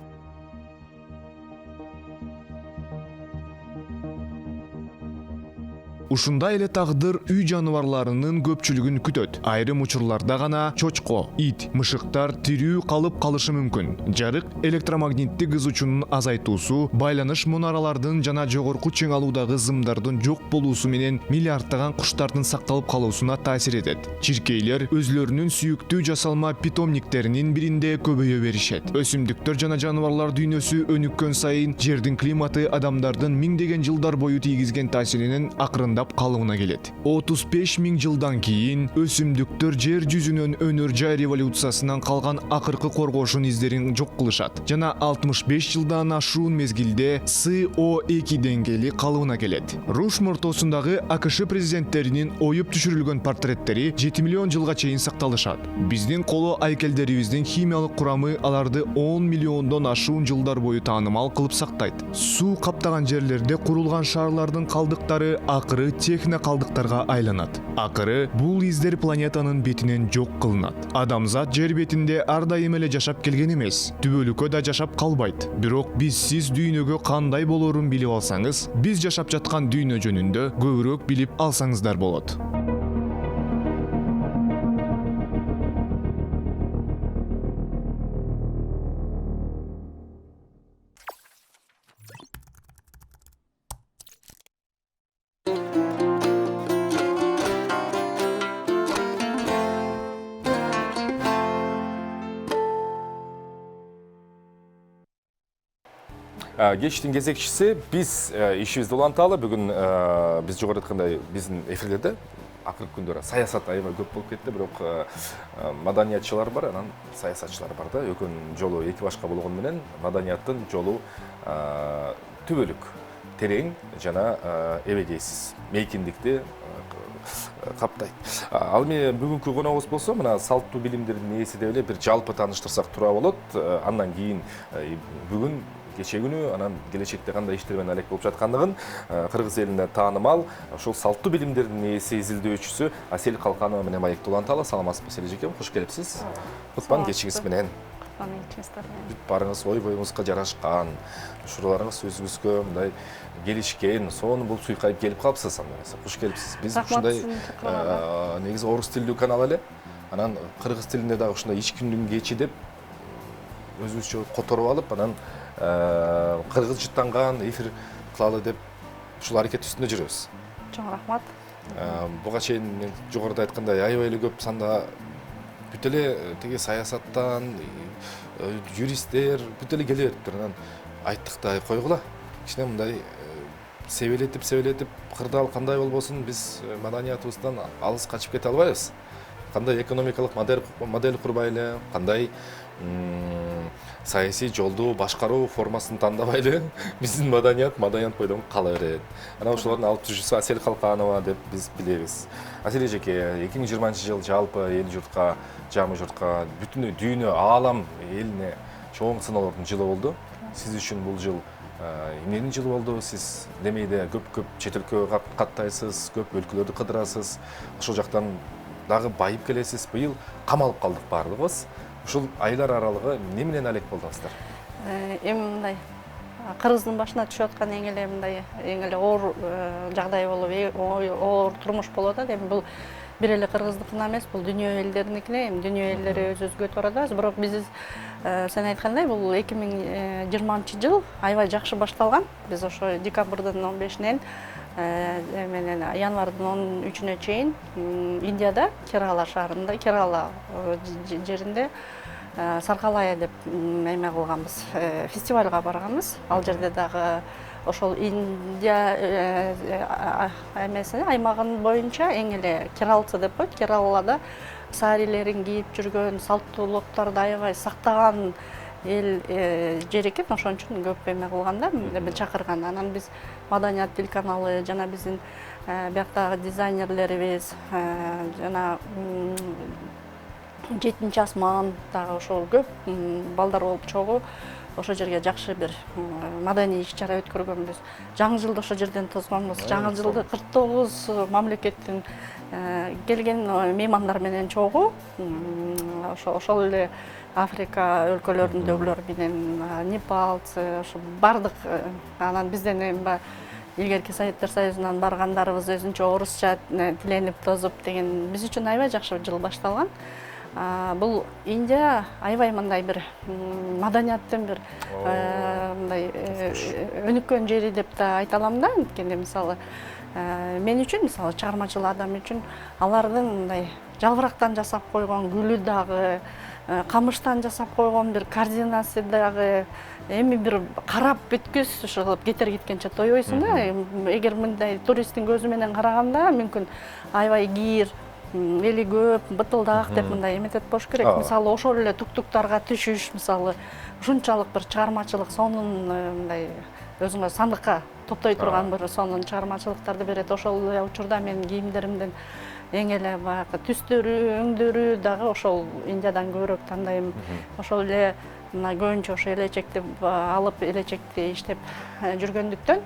Ушундай эле тагдыр үй жаныбарларынын көпчүлүгүн күтөт. Айрым учурларда гана чочко, ит, мышыктар тирүү калып калышы мүмкүн. Жарык электромагниттик ызычуунун азайтуусу, байланыш мунаралардын жана жогорку чың алуудагы зымдардын жок болуусу менен миллиарддаган куштардын сакталып калуусуна таасир этет. Чиркейлер өзлөрүнүн сүйүктүү жасалма питомниктеринин биринде көбөйө беришет. Өсүмдүктөр жана жаныбарлар дүйнөсү өнүккөн сайын жердин климаты адамдардын миңдеген жылдар бою тийгизген таасиринин акырындап калыбына келет. 35 000 жылдан кийин өсүмдүктөр жер жүзүнөн өнөр жай революциясынан калган акыркы коргоошун издерин жок кылышат. Жана 65 жылдан ашуун мезгилде CO2 деңгээли калыбына келет. Рушмор тоосундагы АКШ президенттеринин оюп түшүрүлгөн портреттери 7 миллион жылга чейин сакталышат. Биздин коло айкелдерибиздин химиялык курамы аларды 10 миллиондон ашуун жылдар бою таанымал кылып сактайт. Суу каптаган жерлерде курулган шаарлардын калдыктары акыры техно калдыктарга айланат. Акыры бул издер планетанын бетинен жок кылынат. Адамзат жер бетинде ар дайым эле жашап келген эмес. Түбөлүккө да жашап калбайт. Бирок биз сиз дүйнөгө кандай болорун билип алсаңыз, биз жашап жаткан дүйнө жөнүндө көбүрөөк билип алсаңыздар болот. Кечтин кезекчиси биз ишибизди уланталы. Бүгүн биз жогору айткандай биздин эфирлерде акыркы күндөрү саясат аябай көп болуп кетти, бирок маданиятчылар бар, анан саясатчылар бар да. Экөөнүн жолу эки башка болгону менен маданияттын жолу түбөлүк, терең жана эбегейсиз, мейкиндикти каптайт. Ал эми бүгүнкү коногубуз болсо, мына салттуу билимдердин ээси деп эле бир жалпы тааныштырсак туура болот. Андан кийин бүгүн кече күнү, анан келечекте кандай иштер менен алек болуп жаткандыгын кыргыз элине таанымал ошол салттуу билимдердин ээси, изилдөөчүсү Асель Калканова менен маекти уланталы. Саламатсызбы Асель эжекем, кош келипсиз. Кутман кечиңиз менен. Бүт барыңыз ой боюңузга жарашкан, учурларыңыз өзүңүзгө мындай келишкен, сонун бул суйкайып келип калыпсыз. Кош келипсиз. Биз ушундай негизи орус тилдүү канал эле. Анан кыргыз тилинде дагы ушундай ич күндүн кечи деп өзүбүзчө которуп алып, анан кыргыз жыттанган эфир кылалы деп ушул аракет үстүндө жүрөбүз. Чоң рахмат. Буга чейин мен жогоруда айткандай аябай эле көп санда бүт эле тиги саясаттан юристтер бүт эле келе бериптир. Анан айттык да койгула. Кичине мындай себелетип кырдаал кандай болбосун биз маданиятыбыздан алыс качып кете албайбыз. Кандай экономикалык модель курбайлы, кандай саясий жолду башкаруу формасын тандабайлы биздин маданият бойдон кала берет. Анан ошолордун алып жүрүүчүсү Асель Калканова деп биз билебиз. Асель эжеке, 2020 жыл жалпы эл журтка, жамы журтка, бүтүн дүйнө, аалам элине чоң сыноолордун жылы болду. Сиз үчүн бул жыл эмненин жылы болду? Сиз демейде көп чет өлкөгө каттайсыз, көп өлкөлөрдү кыдырасыз. Ошол жактан дагы байып келесиз. Быйыл камалып калдык баардыгыбыз. Ушул айлар аралыгы эмне менен алек болдуңуздар? Эми мындай кыргыздын башына түшүп аткан эң эле оор жагдай болуп, оор турмуш болуп атат. Эми бул бир эле кыргыздыкына эмес, бул дүйнө элдериникине, эми дүйнө элдери өзүбүзгө өтүп баратабыз. Бирок биз сен айткандай бул 2020 жыл аябай жакшы башталган. Биз ошо декабрдын 15-нен менен январдын 13-үнө чейин Индияда, Керала шаарында, Керала жеринде Саркалая деп эме кылганбыз, фестивалга барганбыз. Ал жерде дагы ошол Индия эмесин аймагын боюнча эң эле кералцы деп коет. Кералада сарилерин кийип жүргөн, салттуулуктарды аябай сактаган эл жер экен, ошон үчүн көп эме кылганда чакырган. Анан биз маданият телеканалы жана биздин бияктагы дизайнерлерибиз жана 7 асман дагы ошол көп балдар болуп чогуу ошол жерге жакшы бир маданий иш-чара өткөргөнбүз. Жаңы жылды ошол жерден тозгонбуз. Жаңы жылды 49 мамлекеттин келген меймандар менен чогуу ошол эле Африка өлкөлөрүндөгүлөр менен Непалцы, ошо бардык. Анан бизден эми илгерки Советтер Союзунан баргандарыбыз өзүнчө орусча тиленип тозуп деген биз үчүн аябай жакшы жыл башталган. Бул Индия аябай мындай бир маданияттын бир мындай өнүккөн жери деп да айта алам да. Анткени мисалы мен үчүн, мисалы чыгармачыл адам үчүн алардын мындай жалбырактан жасап койгон гүлү дагы, камыштан жасап койгон бир корзинасы дагы, эми бир карап бүткүс ошо кетер кеткенче тойбойсуң да. Эгер мындай туристтин көзү менен караганда мүмкүн аябай кир, эли көп, бытылдак деп мындай эметет болуш керек. Мисалы ошол эле туктуктарга түшүш, мисалы ушунчалык бир чыгармачылык сонун мындай өзүңө сандыкка топтой турган бир сонун чыгармачылыктарды берет. Ошол эле учурда мен кийимдеримдин эң эле баягы түстөрү, өңдөрү дагы ошол Индиядан көбүрөөк тандайм. Ошол эле мына көбүнчө ошо элечекти алып, элечекти иштеп жүргөндүктөн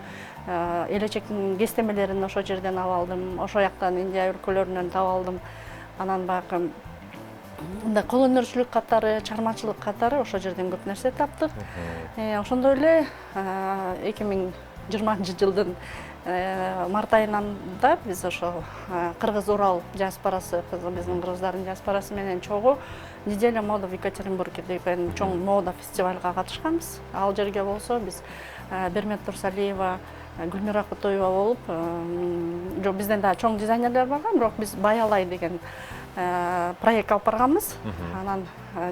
элечектин кестемелерин ошол жерден ала алдым. Ошол жактан Индия өлкөлөрүнөн таап алдым. Анан баягы мындай кол өнөрчүлүк катары, чыгармачылык катары ошол жерден көп нерсе таптык. Ошондой эле 2020 жылдын март айынан да биз ошо Кыргыз Урал диаспорасы, биздин кыргыздардын диаспорасы менен чогуу неделя моды в Екатеринбурге деген чоң мода фестивалга катышканбыз. Ал жерге болсо биз Бермет Турсалиева, Гүлмира Кутуева болуп, жок бизден да чоң дизайнерлер барган, бирок биз Баялай деген проект алып барганбыз. Анан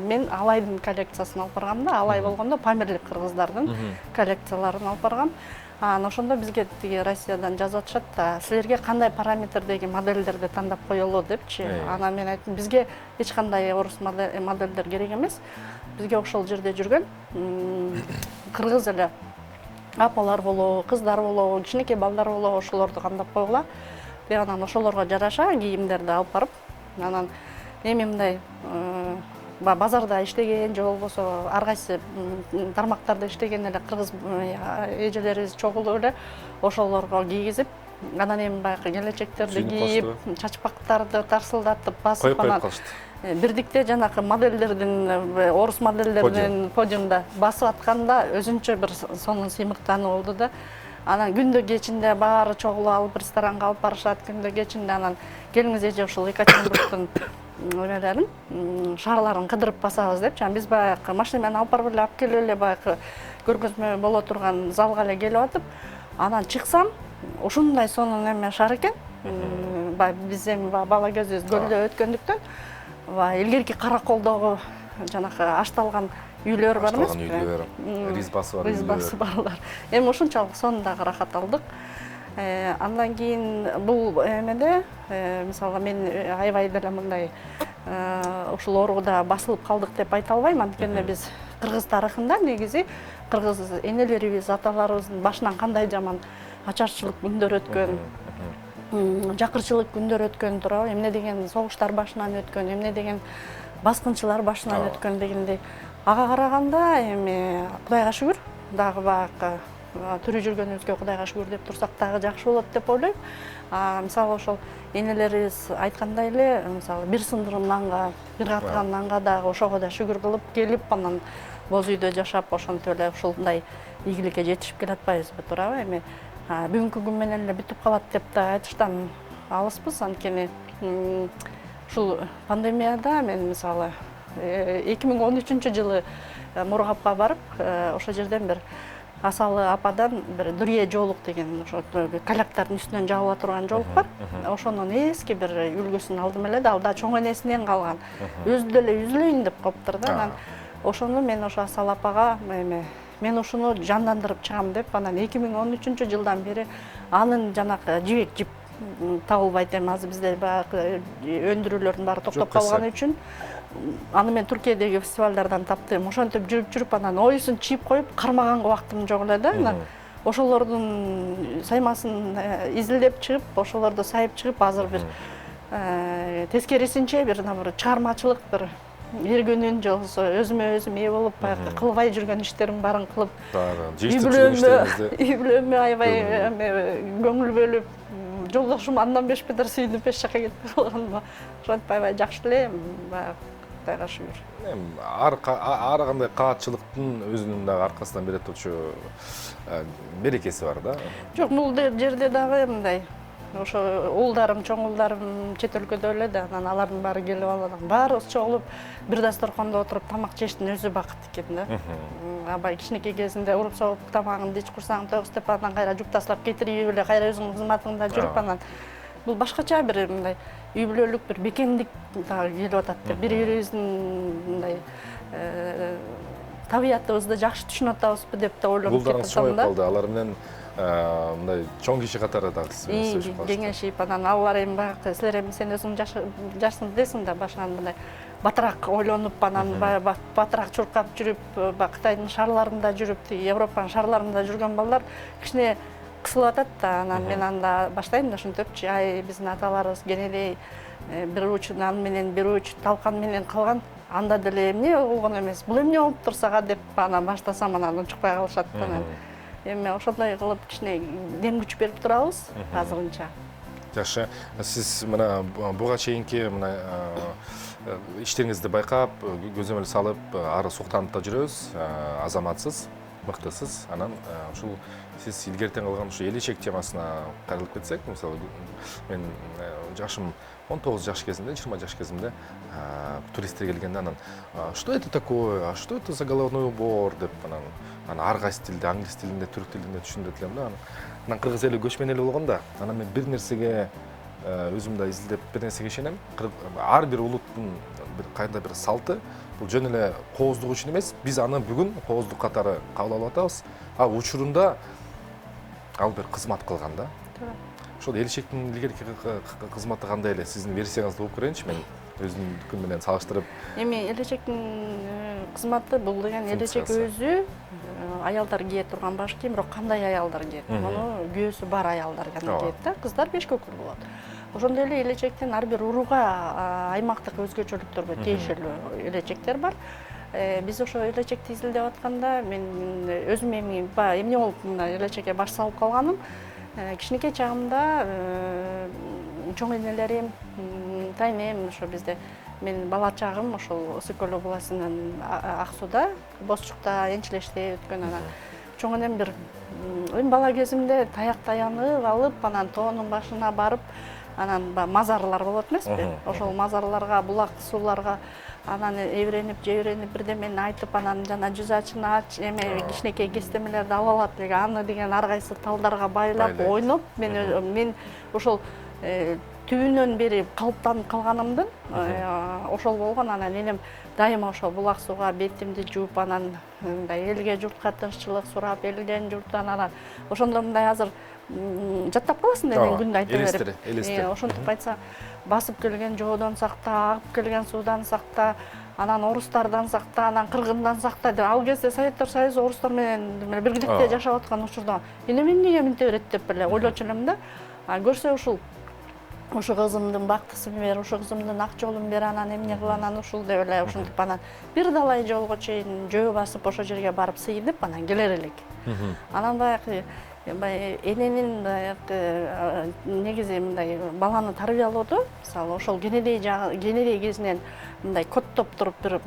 мен Алайдын коллекциясын алып баргам да, Алай болгондо Памирлик кыргыздардын коллекцияларын алып баргам. Анан ошондо бизге тиги Россиядан жазып атышат да, силерге кандай параметрдеги модельдерди тандап коелу депчи. Анан мен айттым, бизге эч кандай орус модельдер керек эмес. Бизге ошол жерде жүргөн кыргыз эле апалар болобу, кыздар болобу, кичинекей балдар болобу, ошолорду кандап койгула. Анан ошолорго жараша кийимдерди алып барып, анан эми мындай базарда иштеген же болбосо ар кайсы тармактарда иштеген эле кыргыз эжелерибиз чогулуп эле ошолорго кийгизип, анан эми баягы келечектерди кийип, чачпактарды тарсылдатып басып, анан бирдикте жанакы модельдердин, орус модельдердин подиумда басып атканда өзүнчө бир сонун сыймыктануу болду да. Анан күндө кечинде баары чогулуп алып ресторанга алып барышат, күндө кечинде анан келиңиз эже ушул Екатеринбургдун эмелерин, шаарларын кыдырып басабыз депчи. Биз баягы машина менен алып барып эле алып келип эле баягы көргөзмө боло турган залга эле келип атып, анан чыксам ушундай сонун эме шаар экен. Биз эми бала кезибиз көлдө өткөндүктөн илгерки Караколдогу жанакы ашталган үйлөр бар эмес. Ашталган үйлөр, ризбасы бар үйлөр. Ризбасы барлар. Эми ушунчалык сонундагы ырахат алдык. Андан кийин бул эмеде мисалга мен аябай деле мындай ушул ооруда басылып калдык деп айта албайм. Анткени биз кыргыз тарыхында негизи кыргыз энелерибиз, аталарыбыздын башынан кандай жаман ачарчылык күндөр өткөн, жакырчылык күндөр өткөн туурабы, эмне деген согуштар башынан өткөн, эмне деген баскынчылар башынан өткөн дегендей. Ага караганда эми Кудайга шүгүр, дагы баягы тирүү жүргөнүбүзгө Кудайга шүгүр деп турсак дагы жакшы болот деп ойлойм. Мисалы ошол энелерибиз айткандай эле, мисалы бир сындырым нанга, бир катган нанга дагы ошого да шүгүр кылып келип, анан боз үйдө жашап, ошентип эле ушундай ийгиликке жетишип келатпайбызбы, туурабы? Эми бүгүнкү күн менен эле бүтүп калат деп да айтыштан алыспыз. Анткени ушул пандемияда мен мисалы 2013 жылы Мургапка барып, ошол жерден бир Асалы ападан бир Дүрие жолук деген ошо каляктардын үстүнөн жабыла турган жолук бар. Ошонун эски бир үлгүсүн алдым эле да, ал да чоң энесинен калган. Өзү деле үзүлөйүн деп коюптур да. Анан ошону мен ошо Асал апага мен ушуну жандандырып чыгам деп, анан 2013 жылдан бери анын жанагы жибек жип табылбайт эми азыр бизде баягы өндүрүүлөрдүн баары токтоп калган үчүн аны мен Түркиядеги фестивалдардан таптым. Ошентип жүрүп анан оюсун чийип коюп кармаганга убактым жок эле да. Анан ошолордун саймасын изилдеп чыгып, ошолорду сайып чыгып, азыр бир тескерисинче бир чыгармачылык бир эргөнүн же болбосо өзүмө өзүм ээ болуп, баягы кылбай жүргөн иштерим барын кылып, үй бүлөмө аябай көңүл бөлүп, жолдошум андан бешпедер сүйүнүп эч жака кетпей калганына ошентип аябай жакшы элем. Кудайга шүгүр. Ар кандай каатчылыктын өзүнүн дагы аркасынан берет турчу берекеси бар да. Жок, бул жерде дагы мындай ошо уулдарым, чоң уулдарым чет өлкөдө эле да, анан алардын баары келип алып, баарыбыз чогулуп бир дасторкондо отуруп тамак жештин өзү бакыт экен да. Абай кичинекей кезинде уруп согуп тамагыңды ич, курсагың тойгуз деп анан кайра жуптаслап кетирип эле кайра өзүңүн кызматыңда жүрүп, анан бул башкача бир мындай үй бүлөлүк бир бекемдик дагы келип атат деп, бири-бирибиздин мындай табиятыбызды жакшы түшүнүп атабызбы деп да ойлонуп кетип атам да. Булдарың чоңоюп калды, алар менен мындай чоң киши катары дагы сүйлөшүп калдык. Кеңешип, анан алар эми баягы силер эми сен өзүң жашсың десиң да, башынан мындай батыраак ойлонуп, анан батыраак чуркап жүрүп, Кытайдын шаарларында жүрүп, Европанын шаарларында жүргөн балдар кичине кысылып атат да. Анан мен анда баштайм да ошентипчи, ай биздин аталарыбыз кенедей бир уч нан менен, бир уч талкан менен калган, анда деле эмне болгон эмес, бул эмне болуп турсага деп анан баштасам, анан унчукпай калышат да. Анан эми ошондой кылып кичине дем күч берип турабыз азырынча. Жакшы, сиз мына буга чейинки мына иштериңизди байкап, көзөмөл салып, ары суктанып да жүрөбүз, азаматсыз, мыктысыз. Анан ушул сиз илгертен калган ушу элечек темасына кайрылып кетсек, мисалы мен жашым 19 жаш кезинде, 20 жаш кезимде туристтер келгенде анан что это такое, что это за головной убор деп анан ар кайсы тилде, англис тилинде, түрк тилинде түшүндүрүп элем да. Анан кыргыз эли көчмөн эл болгондо, анан мен бир нерсеге өзүм да изилдеп бир нерсеге ишенем. Ар бир улуттун кайда бир салты, бул жөн эле кооздук үчүн эмес, биз аны бүгүн кооздук катары кабыл алып атабыз. А учурунда ал бир кызмат кылган да. Ошол элчектин илгерки кызматы кандай эле? Сиздин версияңызды угуп көрөйүнчү, мен өзүмдүкү менен салыштырып. Эми элечектин кызматы бул деген элечек өзү аялдар кие турган баш кийим, бирок кандай аялдар кийет? Муну күйөөсү бар аялдар гана кийет да, кыздар бешкөкүр болот. Ошондой эле элечектин ар бир урууга аймактык өзгөчөлүктөргө тиешелүү элечектер бар. Биз ошо элечекти изилдеп атканда мен өзүм эмне болуп мына элечекке баш салып калганым, кичинекей чагымда чоң энелерим, тайнем ошо бизде мен бала чагым ошол Ысык-Көл областынын Ак сууда, Бозчукта энчилеште өткөн. Анан чоң энем бир бала кезимде таяк таянып алып, анан тоонун башына барып, анан мазарлар болот эмеспи? Ошол мазарларга, булак сууларга анан эбиренип бирдемени айтып, анан жана жүз ачына эме кичинекей кестемелерди алып алат эле, аны деген ар кайсы талдарга байлап, ойноп, мен ошол түбүнөн бери калыптанып калганымдын ошол болгон. Анан энем дайыма ошо булак сууга бетимди жууп, анан мындай элге журтка тынччылык сурап, элден журттан, анан ошондо мындай азыр жаттап каласың да мен күндү айта берип. Элестери. Ошентип айтса, басып келген жоодон сакта, агып келген суудан сакта, анан орустардан сакта, анан кыргындан сакта деп. Ал кезде Советтер Союзу орустар менен биргеликте жашап аткан учурда эне мен эмне минте берет деп эле ойлочу элем да. Көрсө ушул ошо кызымдын бактысын бер, ошо кызымдын ак жолун бер, анан эмне кыл, анан ушул деп эле ушинтип анан бир далай жолго чейин жөө басып ошо жерге барып сыйынып анан келер элек. Анан баягы эненин негизи мындай баланы тарбиялоодо, мисалы ошол кенедей кезинен мындай коттоп туруп, бир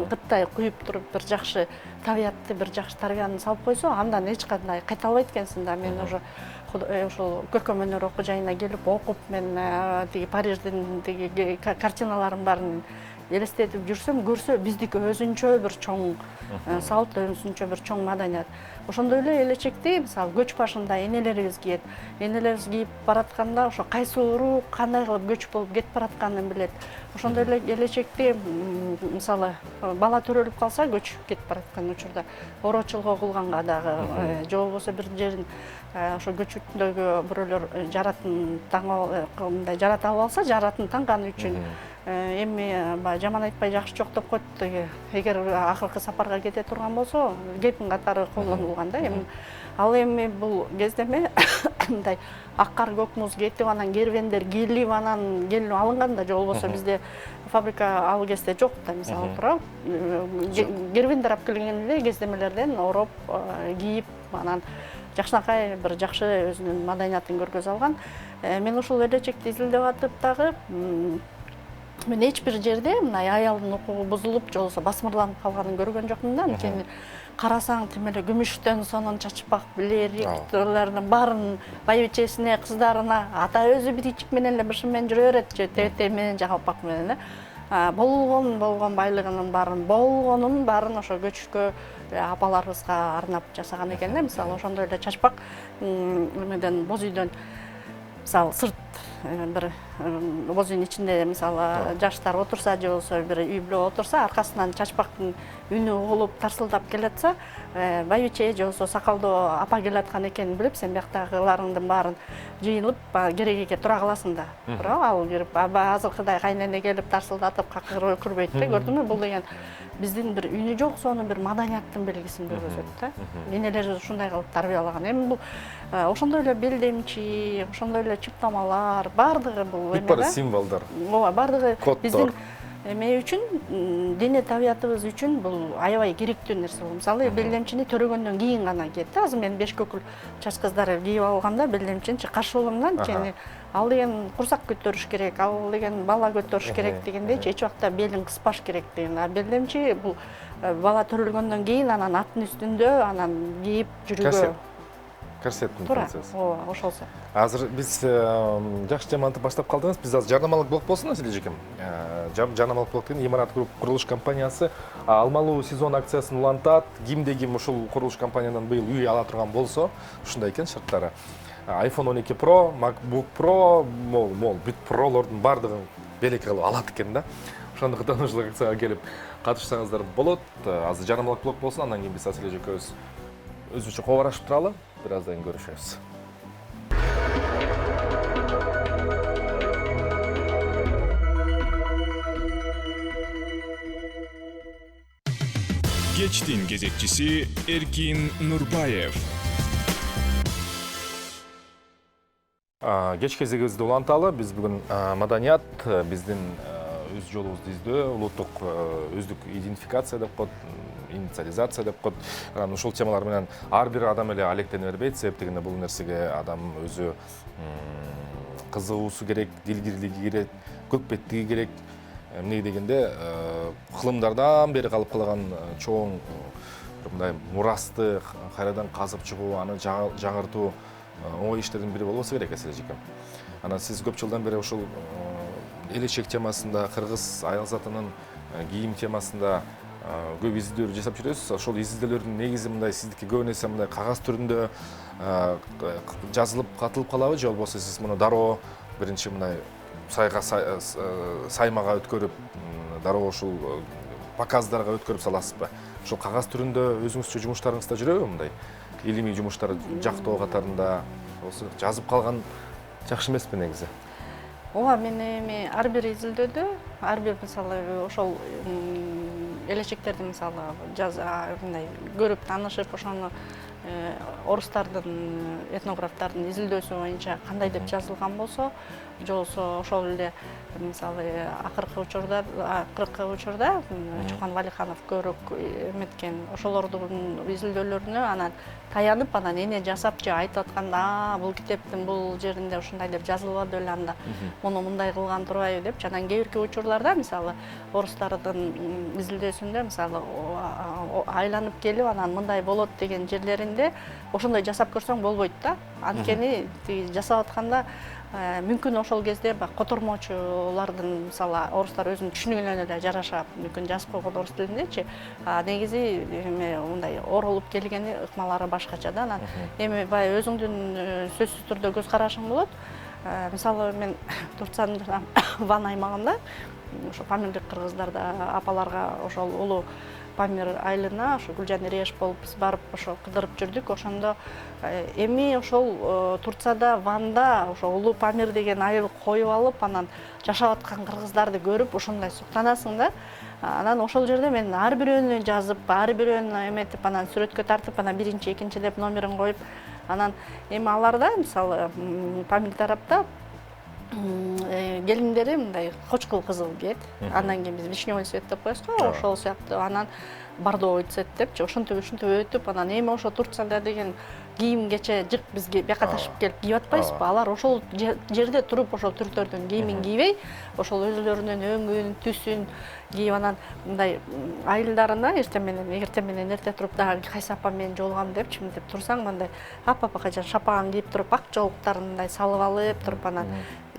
кыттай куюп туруп, бир жакшы табиятты, бир жакшы тарбияны салып койсо, андан эч кандай кайталбайт экенсиң да. Мен уже ошол көркөм өнөр окуу жайына келип окуп, мен тиги Париждин тиги картиналарын баарын элестетип жүрсөм, көрсө биздики өзүнчө бир чоң салт, өзүнчө бир чоң маданият. Ошондой эле элечекти, мисалы көч башында энелерибиз кийет. Энелерибиз кийип баратканда ошо кайсы уруу кандай кылып көч болуп кетип баратканын билет. Ошондой эле элечекти, мисалы бала төрөлүп калса, көчүп кетип бараткан учурда ороочулук огулганга дагы же болбосо бир жерин ошо көчүттөгү бирөөлөр мындай жарата алса, жаратын танганы үчүн эми жаман айтпай жакшы жок деп коет. Эгер акыркы сапарга кете турган болсо, кепин катары колдонулган да. Эми бул кездеме мындай ак кар көк муз кетип, анан кервендер келип, анан келип алынган да. Же болбосо бизде фабрика ал кезде жок да, мисалы туурабы. Кервендер алып келгенде кездемелерден ороп, кийип, анан жакшынакай бир жакшы өзүнүн маданиятын көргөзө алган. Мен ушул элечекти изилдеп атып дагы мен эч бир жерде мындай аялдын укугу бузулуп, же болбосо басмырланып калганын көргөн жокмун да. Анткени карасаң тим эле күмүштөн сонун чачпак, билериктөрдүн баарын байбичесине, кыздарына, ата өзү биричик менен эле бышым менен жүрө берет, же тете менен, же калпак менен. Болгон байлыгынын болгонун баарын ошо көчкө апаларыбызга арнап жасаган экен да. Мисалы ошондой эле чачпак эмеден, боз үйдөн, мисалы сырт бир боз үйдүн ичинде мисалы жаштар отурса, же болбосо бир үй бүлө отурса, аркасынан чачпактын үнү угулуп тарсылдап келатса, байбиче же болбосо сакалдуу апа келаткан экенин билип, сен бияктагыларыңдын баарын жыйылып керегеге тура каласың да. Туурабы? Ал кирип азыркыдай кайнене келип тарсылдатып какыр көрбөйт да. Көрдүңбү? Бул деген биздин бир үнү жок, сонун бир маданияттын белгисин көргөзөт да. Энелерибиз ушундай кылып тарбиялаган. Эми бул ошондой эле белдемчи, ошондой эле чыптамалар, бардыгы бул эме да. Символдор. Ооба, бардыгы биздин эме үчүн, дене табиятыбыз үчүн бул аябай керектүү нерсе бул. Мисалы, белдемчини төрөгөндөн кийин гана кийет да. Азыр мен бешкөкүл чач кыздар кийип алганда белдемчини каршы болом да. Анткени ал деген курсак көтөрүш керек, ал деген бала көтөрүш керек дегендейчи, эч убакта белин кыспаш керек деген. А белдемчи бул бала төрөлгөндөн кийин анан аттын үстүндө анан кийип жүрүүгө корсеттин функциясы. Ооба, ошол. Азыр биз жакшы жаманды баштап калдыңыз. Биз азыр жарнамалык блок болсун, Сележекем. Жарнамалык блок деген Имарат Групп курулуш компаниясы алмалуу сезон акциясын улантат. Кимде ким ушул курулуш компаниядан быйыл үй ала турган болсо, ушундай экен шарттары. iPhone 12 Pro, MacBook Pro, бүт Pro'лордун бардыгын белек кылып алат экен да. Ошондуктан ушул акцияга келип катышсаңыздар болот. Азыр жарнамалык блок болсун, андан кийин биз Сележекебиз өзүнчө кобарашып туралы. Birazdan görüşürüz. Geçtin gezekçisi Erkin Nurbayev. Geç кезегибизди уланталы. Биз бүгүн маданият, биздин өз жолубузду издөө, улуттук өздүк идентификация деп коет, инициализация деп коет. Ушул темалар менен ар бир адам эле алектене бербейт, себеп дегенде бул нерсеге адам өзү кызыгуусу керек, дилгирлиги керек, көкпеттиги керек. Эмне дегенде кылымдардан бери калып калган чоң мындай мурасты кайрадан казып чыгуу, аны жаңыртуу оңой иштердин бири болбосо керек Сележекем. Анан сиз көп жылдан бери ушул элечек темасында, кыргыз аял затынын кийим темасында көп изилдөөлөр жасап жүрөсүз. Ошол изилдөөлөрдүн негизи мындай сиздики көп нерсе мындай кагаз түрүндө жазылып катылып калабы, же болбосо сиз муну дароо биринчи мындай саймага өткөрүп, дароо ушул показдарга өткөрүп саласызбы? Ошол кагаз түрүндө өзүңүзчө жумуштарыңызда жүрөбү мындай? Илимий жумуштар жактоо катарында болсо жазып калган жакшы эмеспи негизи? ооба, мен эми ар бир изилдөөдө, ар бир мисалы ошол келечектерди мисалы мындай көрүп таанышып, ошону орустардын, этнографтардын изилдөөсү боюнча кандай деп жазылган болсо, же болбосо ошол эле мисалы акыркы учурда Чукан Валиханов көрөк эметкен ошолордун изилдөөлөрүнө анан таянып, анан эне жасап же айтып атканда, бул китептин бул жеринде ушундай деп жазылбады беле, анда муну мындай кылган турбайбы деп. Анан кээ бирки учурларда мисалы орустардын изилдөөсүндө мисалы айланып келип, анан мындай болот деген жерлеринде ошондой жасап көрсөң болбойт да. Анткени жасап атканда мүмкүн ошол кезде котормочулардын мисалы орустар өзүнүн түшүнүгүнө эле жараша мүмкүн жазып койгон орус тилиндечи, негизи мындай оролуп келгени ыкмалары башкача да. Анан эми баягы өзүңдүн сөзсүз түрдө көз карашың болот. Мисалы мен Турциянын Ван аймагында ошо памирлик кыргыздарда апаларга ошол улуу Памир айылына ошо Гүлжан Ириеш болуп биз барып ошо кыдырып жүрдүк. Ошондо эми ошол Турцияда Ванда ошо улуу Памир деген айыл коюп алып, анан жашап аткан кыргыздарды көрүп ошондой суктанасың да. Анан ошол жерде мен ар бирөөнү жазып, ар бирөөнү эметип, анан сүрөткө тартып, анан биринчи, экинчи деп номерин коюп, анан эми аларда мисалы Памир тарапта келиндери мындай кочкул кызыл кийет. Андан кийин биз вишневый цвет деп коебуз го, ошол сыяктуу. Анан бордовый цвет депчи, ошентип өтүп, анан эми ошо Турцияда деген кийимгече жык бизге бияка ташып келип кийип атпайбызбы? Алар ошол жерде туруп ошол түрктөрдүн кийимин кийбей, ошол өзүлөрүнүн өңүн, түсүн кийип, анан мындай айылдарына эртең менен эрте туруп дагы кайсы апа менен жолугам депчи, деп турсаң, мындай апа-апакача шапаган кийип туруп, ак жоолуктарын мындай салып алып туруп, анан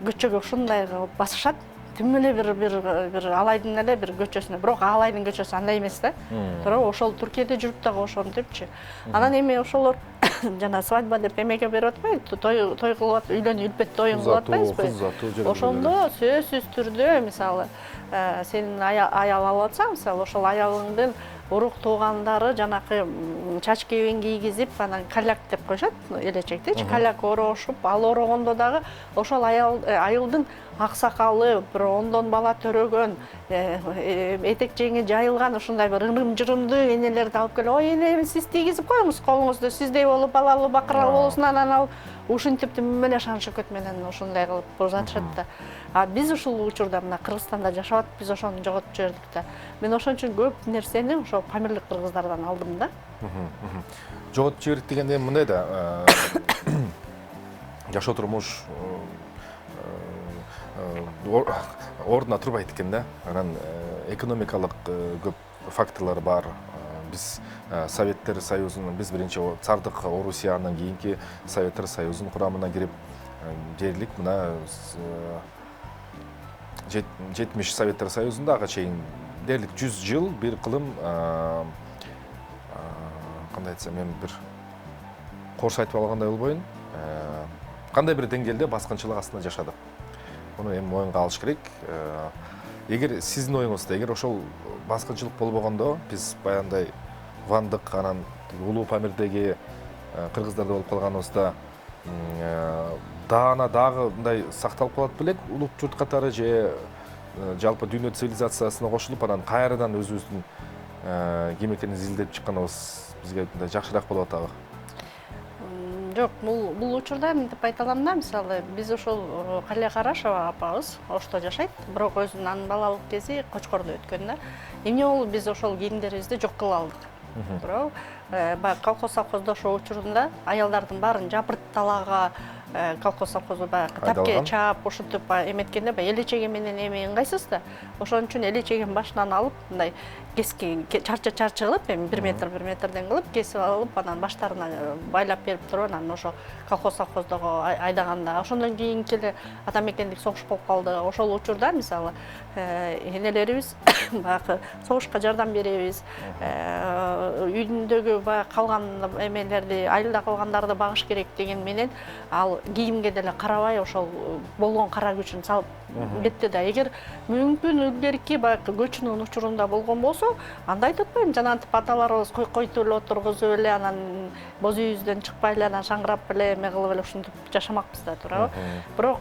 көчөгө ушундай кылып басышат. Тим эле бир Алайдын эле бир көчөсүнө, бирок Алайдын көчөсү андай эмес да. Бирок ошол Түркияда жүрүп дагы ошентипчи. Анан эми ошолор жана свадьба деп эмеге берип атпайбы, той кылып, үйлөнүү үлпөт тоюн кылып атпайбызбы? Ошондо сөзсүз түрдө мисалы сенин аял алып атсаң, мисалы ошол аялыңдын урук туугандары жанакы чач кебин кийгизип, анан каляк деп коюшат, элечектечи, каляк ороошуп, ал орогондо дагы ошол айылдын аксакалы, бир 10 бала төрөгөн, этек жеңи жайылган ушундай бир ырым-жырымдуу энелерди алып келип, ой эне сиз тийгизип коюңуз колуңузду, сиздей болуп балалуу бакыралуу болсун, анан ал ушинтип тим эле шан шөкөт менен ушундай кылып узатышат да. А биз ушул учурда мына Кыргызстанда жашап атып, биз ошону жоготуп жибердик да. Мен ошон үчүн көп нерсени ошо памирлик кыргыздардан алдым да. Жоготуп жибердик дегенде мындай да, жашоо турмуш ордуна турбайт экен да. Анан экономикалык көп факторлор бар. Биз Советтер Союзунун, биз биринчи Цардык Орусия, андан кийинки Советтер Союзунун курамына кирип, дээрлик мына 70 Советтер Союзундагы чейин дээрлик 100 жыл бир кылым, кандай айтсам, мен бир корс айтып алгандай болбойн, кандай бир деңгээлде баскынчылык астында жашадык. Муну эми моюнга алыш керек. Эгер сиздин оюңузда, эгер ошол баскынчылык болбогондо, биз баягындай Вандык, анан улуу Памирдеги кыргыздарда болуп калганыбызда дагы мындай сакталып калат белек, улут журт катары же жалпы дүйнө цивилизациясына кошулуп, анан кайрадан өзүбүздүн ким экенин изилдеп чыкканыбыз бизге мындай жакшыраак болуп атабы? Жок, бул учурда мынтип айта алам да, мисалы биз ошол Калия Карашева апабыз Ошто жашайт, бирок өзүнүн анын балалык кези Кочкордо өткөн да. Эмне болуп биз ошол кийимдерибизди жок кыла алдык. Бирок баягы колхоз совхоздо ошол учурунда аялдардын баарын жапырт талаага колхоз совхозу баягы тапке чаап ушинтип эметкенде баягы элечеге менен эми ыңгайсыз да. Ошон үчүн элечегин башынан алып, мындай кескен чарчы кылып, эми 1 метрден кылып кесип алып, анан баштарына байлап берип туруп, анан ошо колхоз совхоздогу айдаганда, ошондон кийинки эле ата мекендик согуш болуп калды. Ошол учурда мисалы энелерибиз баягы согушка жардам беребиз, үйдүндөгү баягы калган эмелерди, айылда калгандарды багыш керек деген менен ал кийимге деле карабай ошол болгон кара күчүн салып кетти да. Эгер мүмкүн илгерки баягы көчүнүн учурунда болгон болсо, анда айтып атпайбы, жанагынтип аталарыбыз койкойтуп эле отургузуп эле, анан боз үйүбүздөн чыкпай эле, анан шаңырап эле, эме кылып эле ушинтип жашамакпыз да, туурабы? Бирок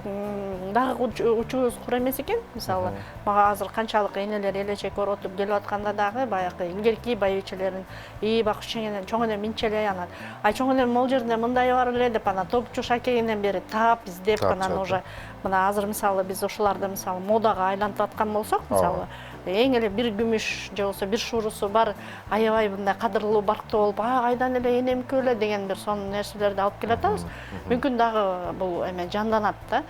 дагы учубуз кур эмес экен. Мисалы, мага азыр канчалык энелер элечек оротуп келип атканда дагы баягы илгерки байбичелердин бак чоң эне минчелей, анан ай чоң эне могул жерде мындай бар эле деп, анан топчу шакегинен бери таап издеп, анан уже мына азыр мисалы биз ошоларды мисалы модага айлантып аткан болсок, мисалы эң эле бир күмүш же болбосо бир шуурусу бар, аябай мындай кадырлуу барктуу болуп, кайдан эле энемки эле деген бир сонун нерселерди алып келе атабыз. Мүмкүн дагы бул эме жанданат да.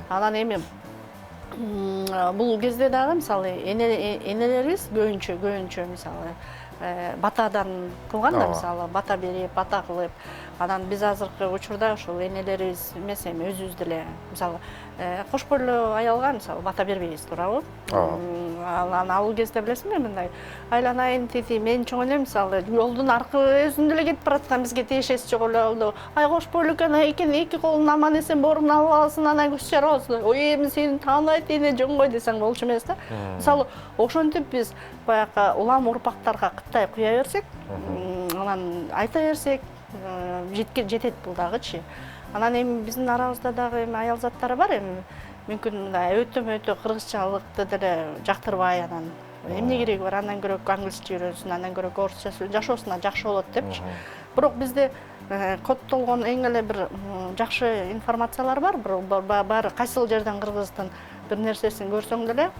Анан эми бул кезде дагы мисалы энелерибиз көбүнчө мисалы батадан кылган да, мисалы бата берип, бата кылып, анан биз азыркы учурда ошол энелерибиз эмес, эми өзүбүз деле мисалы кош бойлуу аялга мисалы бата бербейбиз, туурабы? Анан ал кезде билесиңби, мындай айланайын тити, мен чоң эне мисалы жолдун аркы өзүндө эле кетип бараткан, бизге тиешеси жок эле болду. Ай кош бойлуу экен, эки колун аман эсен боорун алып алсын, анан көз чарабыз. Ой, эми сени тааныбайт эне жоңгой десең болчу эмес да. Мисалы ошентип биз баягы улам урпактарга кыттай куя берсек, анан айта берсек, жетет бул дагычы. Анан эми биздин арабызда дагы эми аял заттары бар, эми мүмкүн мындай өтө кыргызчалыкты деле жактырбай, анан эмне кереги бар, андан көрөк англисче үйрөнсүн, андан көрөк орусча жашоосуна жакшы болот депчи. Бирок бизде кодтолгон эң эле бир жакшы информациялар бар, баары кайсыл жерден кыргыздын бир нерсесин көрсөң деле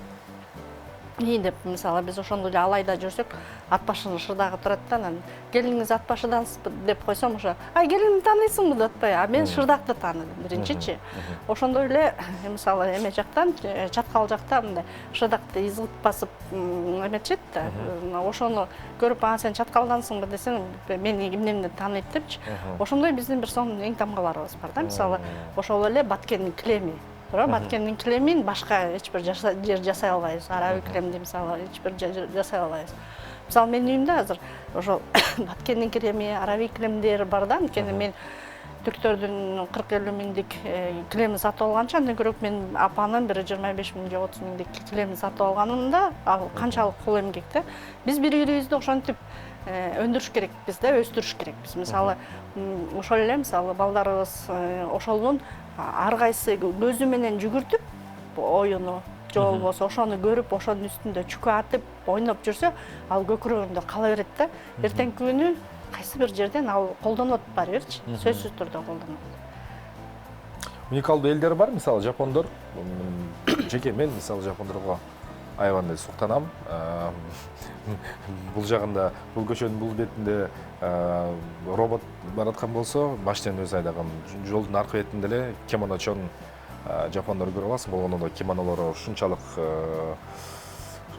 деп, мисалы биз ошондо эле алайда жүрсөк, ат башынын шырдагы турат да, анан келиңиз ат башыдансызбы деп койсом, ошо ай келиңди тааныйсыңбы деп атпайбы, а мен шырдакты тааныдым биринчичи. Ошондой эле мисалы эме жактан, чаткал жакта мындай шырдакты изгып басып эметишет да. Ошону көрүп, ага сен чаткалдансыңбы десең, мени эмнемден тааныйт депчи. Ошондой биздин бир сонун эң тамгаларыбыз бар да, мисалы ошол эле Баткендин килеми. Баткендин килемин башка эч бир жер жасай албайбыз. Араби килемди мисалы эч бир жер жасай албайбыз. Мисалы менин үйүмдө азыр ошол Баткендин килеми, араби килемдер бар да, анткени мен түрктөрдүн 40-50 миңдик килемин сатып алганча, андан көрөк мен апанын бир 25 миң же 30 миңдик килемин сатып алганымда, ал канчалык кол эмгек да. Биз бири-бирибизди ошентип өндүрүш керекпиз да, өстүрүш керекпиз. Мисалы ошол эле мисалы балдарыбыз ошолдун ар кайсы көзү менен жүгүртүп оюну же болбосо ошону көрүп, ошонун үстүндө чүкө атып ойноп жүрсө, ал көкүрөгүндө кала берет да. Эртеңки күнү кайсы бир жерден ал колдонот барбырчы, сөзсүз түрдө колдонот. Уникалдуу элдер бар, мисалы жапондор. Жеке мен мисалы жапондорго аябандай суктанам. Бул жагында, бул көчөнүн бул бетинде робот бараткан болсо, баштан өзү айдаган жолдун аркы бетинде эле кимоночон жапондор көрүп аласың, болгондо да кимонолору ушунчалык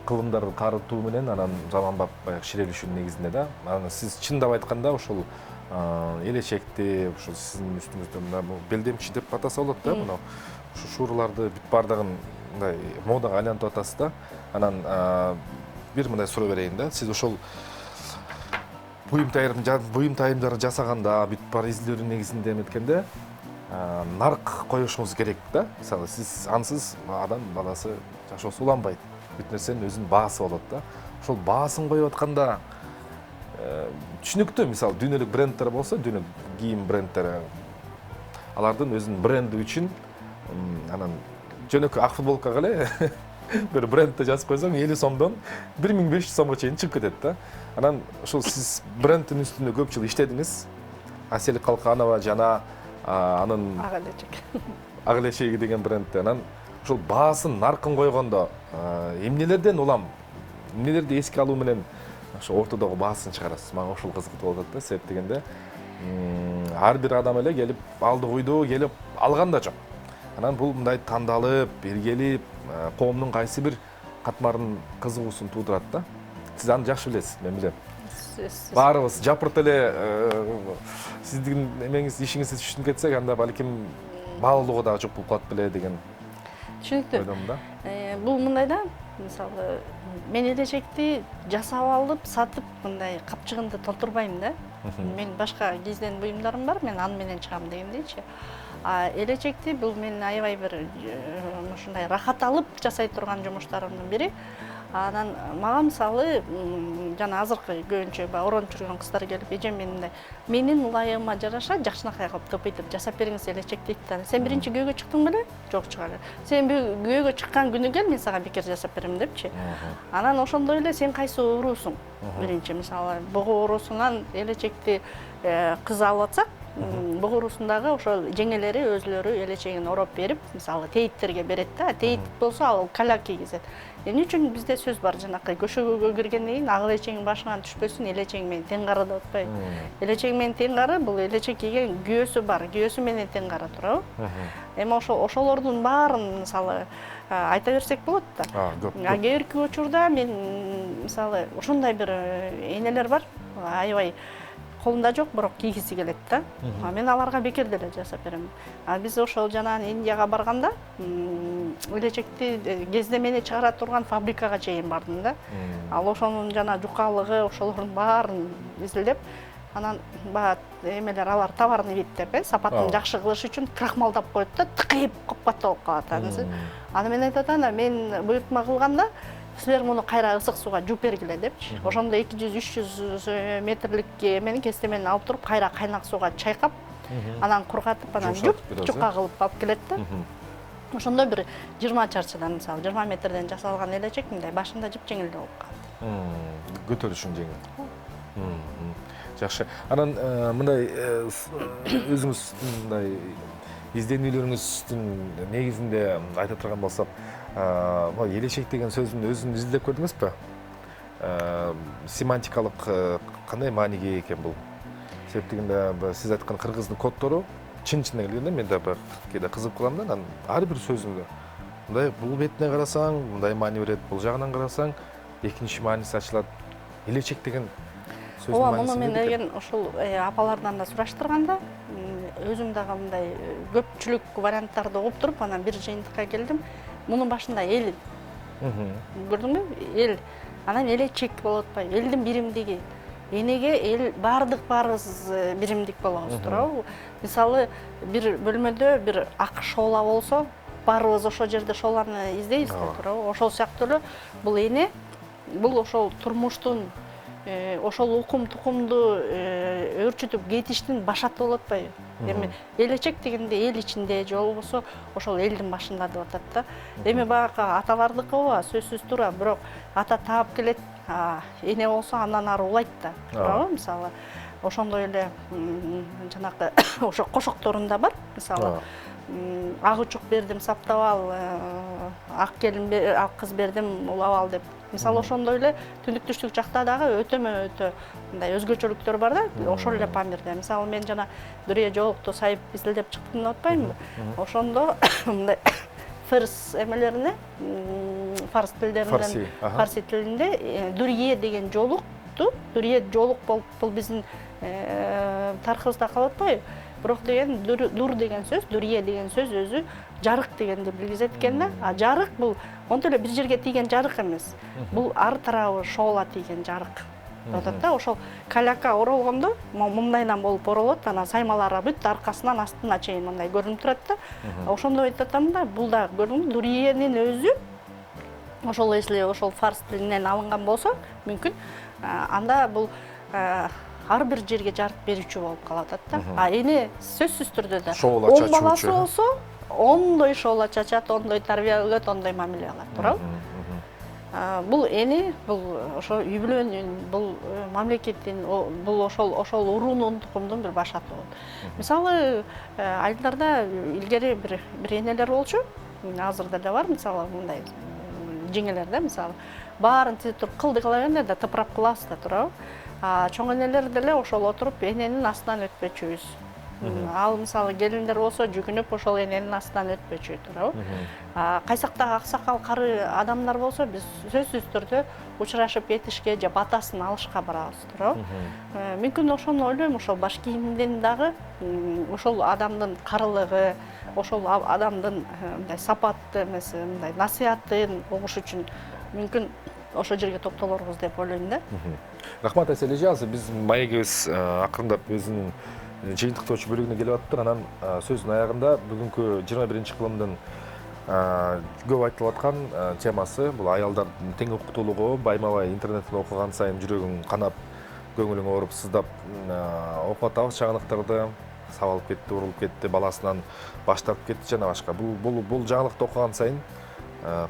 кылымдар карытуу менен, анан заманбап баягы ширелишүүнүн негизинде да. Анан сиз чындап айтканда ошол элечекти, ошол сиздин үстүңүздө белдемчи деп атаса болот да, мына ушу шууруларды бүт бардыгын мындай модага айлантып атасыз да. Анан бир мындай суроо берейин да. Сиз ошол буюм тайымдарды жасаганда, бүт бар изилдөөнүн негизинде эметкенде, нарк коюшуңуз керек да. Мисалы сиз ансыз адам баласы жашоосу уланбайт. Бүт нерсенин өзүнүн баасы болот да. Ошол баасын коюп атканда түшүнүктүү, мисалы дүйнөлүк бренддер болсо, дүйнөлүк кийим бренддери, алардын өзүнүн бренди үчүн анан жөнөкөй ак футболкага эле bir brendde жазып койсоң 50 сомдон 1500 сомго чейин чыгып кетет да. Анан ошол сиз брендтин үстүндө көп жыл иштедиңиз. Асель Калканова жана анын Ак элечеги деген брендте. Анан ошол баасын, наркын койгондо эмнелерден улам, эмнелерди эске алуу менен ошо ортодогу баасын чыгарасыз. Мага ошол кызыктуу болот да, себеп дегенде ар бир адам эле келип алды куйду келип алган да жок. Анан бул мындай тандалып, биргелип, коомдун кайсы бир катмарын кызыгуусун туудурат да. Сиз аны жакшы билесиз, мен билем. Баарыбыз жапырт эле сиздин эмеңиз, ишиңизди түшүнүп кетсек, анда балким баалуулугу дагы жок болуп калат беле деген. Түшүнүктүү. Бул мындай да, мисалы мен элечекти жасап алып, сатып мындай капчыгынды толтурбайм да. Мен башка кийген буюмдарым бар, мен аны менен чыгам дегендейчи. Элечекти бул менин аябай бир ушундай рахат алып жасай турган жумуштарымдын бири. Анан мага мисалы жана азыркы көбүнчө ороонуп жүргөн кыздар келип, эжем менин ылайыгыма жараша жакшынакай кылып топойтуп жасап бериңиз элечек дейт да. Сен биринчи күйөөгө чыктың беле? Жок чыга эле. Сен күйөөгө чыккан күнү кел, мен сага бекер жасап берем депчи. Анан ошондой эле сен кайсы уруусуң? Биринчи мисалы бугу уруусунан элечекти кыз алып атсак, бугу уруусундагы ошол жеңелери өзлөрү элечегин ороп берип, мисалы тейиттерге берет да. Тейит болсо ал каля кийгизет. Эмне үчүн бизде сөз бар, жанакы көшөгөгө киргенден кийин ак элечегиң башыңан түшпөсүн, элечегиң менен тең кара деп атпайбы? Элечег менен тең кара, бул элечек кийген күйөөсү бар, күйөөсү менен тең кара турабы? Эми ошолордун баарын мисалы айта берсек болот да. Кээ бирки учурда мен мисалы ушундай бир энелер бар, аябай колунда жок, бирок кийгиси келет да. Мен аларга бекер деле жасап берем. Биз ошол жанагы Индияга барганда элечекти кездемени чыгара турган фабрикага чейин бардым да. Ал ошонун жана жукалыгы, ошолордун баарын изилдеп, анан баягы эмелер алар товарный вид деп, сапатын жакшы кылыш үчүн крахмалдап коет да, тыкайып капкатта болуп калат анысы. Аны мен айтат ана, мен буйртма кылганда силер муну кайра ысык сууга жууп бергиле депчи. Ошондо 200-300 метрлик эмени кестемени алып туруп, кайра кайнак сууга чайкап, анан кургатып, анан жупка кылып алып келет да. Ошондо бир 20 чарчыдан, мисалы 20 метрден жасалган элечек мындай башында жип-жеңил болуп калат. Көтөрүшүң жеңил. Жакшы. Анан мындай өзүңүз мындай изденүүлөрүңүздүн негизинде айта турган болсок, элечек деген сөздүн өзүн изилдеп көрдүңүзбү? Семантикалык кандай мааниге экен бул? Себептигинде сиз айткан кыргыздын коддору чын-чынына келгенде мен да кээде кызыгып калам да, анан ар бир сөзүндө мындай бул бетине карасаң мындай маани берет, бул жагынан карасаң экинчи мааниси ачылат. Элечек деген ооба, муну мен деген ошол апалардан да сураштырганда, өзүм дагы мындай көпчүлүк варианттарды угуп туруп, анан бир жыйынтыкка келдим. Мунун башында эл. Көрдүңбү? Эл. Анан элечек болуп атпайбы? Элдин биримдиги. Энеге эл бардык биримдик болобуз туурабы? Мисалы, бир бөлмөдө бир ак шоола болсо, баарыбыз ошол жерде шооланы издейбиз да туурабы? Ошол сыяктуу эле бул эне, бул ошол турмуштун ошол укум-тукумду өөрчүтүп кетиштин башаты болуп атпайбы? Эми элечек дегенде эл ичинде же болбосо ошол элдин башында деп атат да. Эми баягы аталардыкы ооба, сөзсүз туура, бирок ата таап келет, эне болсо андан ары улайт да, туурабы? Мисалы, ошондой эле жанакы ошо кошокторунда бар, мисалы, ак учук бердим саптап ал, ак кыз бердим улап ал деп. Мисалы, ошондой эле түндүк түштүк жакта дагы өтө мындай өзгөчөлүктөр бар да, ошол эле Памирде. Мисалы, мен жана Дүрия жоолукту сайып изилдеп чыктым деп атпаймынбы? Ошондо мындай фарс эмелерине, фарс тилдеринен, фарси тилинде Дүрие деген жоолукту, Дүрие жоолук болуп бул биздин тарыхыбызда калып атпайбы? Бирок деген дур деген сөз, Дүрие деген сөз өзү жарык дегенди билгизет экен да. А жарык бул онто эле бир жерге тийген жарык эмес. Бул ар тарабы шоола тийген жарык. Атат да, ошол каляка оролгондо мындайдан болуп оролот, анан саймалары бүт аркасынан астына чейин мындай көрүнүп турат да. Ошондо айтып атам да, бул да көрдүңбү, Дүриенин өзү ошол эсли ошол фарс тилинен алынган болсо, мүмкүн анда бул ар бир жерге жарык берүүчү болуп калат да. А эне сөзсүз түрдө да 10 баласы болсо, ондой шоола чачат, ондой тарбия кылат, ондой мамиле кылат, туурабы? Бул эне, бул ошо үй бүлөнүн, бул мамлекеттин, бул ошол уруунун тукумдун бир башаты болот. Мисалы, айылдарда илгери бир энелер болчу, азыр деле бар, мисалы, мындай жеңелер да, мисалы, баарын тизип туруп кылды кыла бергенде да тыпырап кыласыз да, туурабы? Чоң энелер деле ошол отуруп эненин астынан өтпөчүбүз. Ал мисалы келиндер болсо жүгүнүп ошол эненин астынан өтпөчү, туурабы? Кайсактагы аксакал кары адамдар болсо биз сөзсүз түрдө учурашып кетишке же батасын алышка барабыз, туурабы? Мүмкүн ошону ойлойм, ошол баш кийимден дагы ошол адамдын карылыгы, ошол адамдын мындай сапатты эмеси, мындай насыятын угуш үчүн мүмкүн ошол жерге токтолорбуз деп ойлойм да. Рахмат Айсель эже, азыр биз маегибиз акырындап өзүнүн жыйынтыктоочу бөлүгүнө келип атыптыр. Анан сөздүн аягында бүгүнкү 21-кылымдын көп айтылып аткан темасы бул аялдардын тең укуктуулугу. Байма-бай интернеттен окуган сайын жүрөгүң канап, көңүлүң ооруп, сыздап окуп атабыз чагылыктарды. Сабалып кетти, урулуп кетти, баласынан баш тартып кетти жана башка. Бул жаңылыкты окуган сайын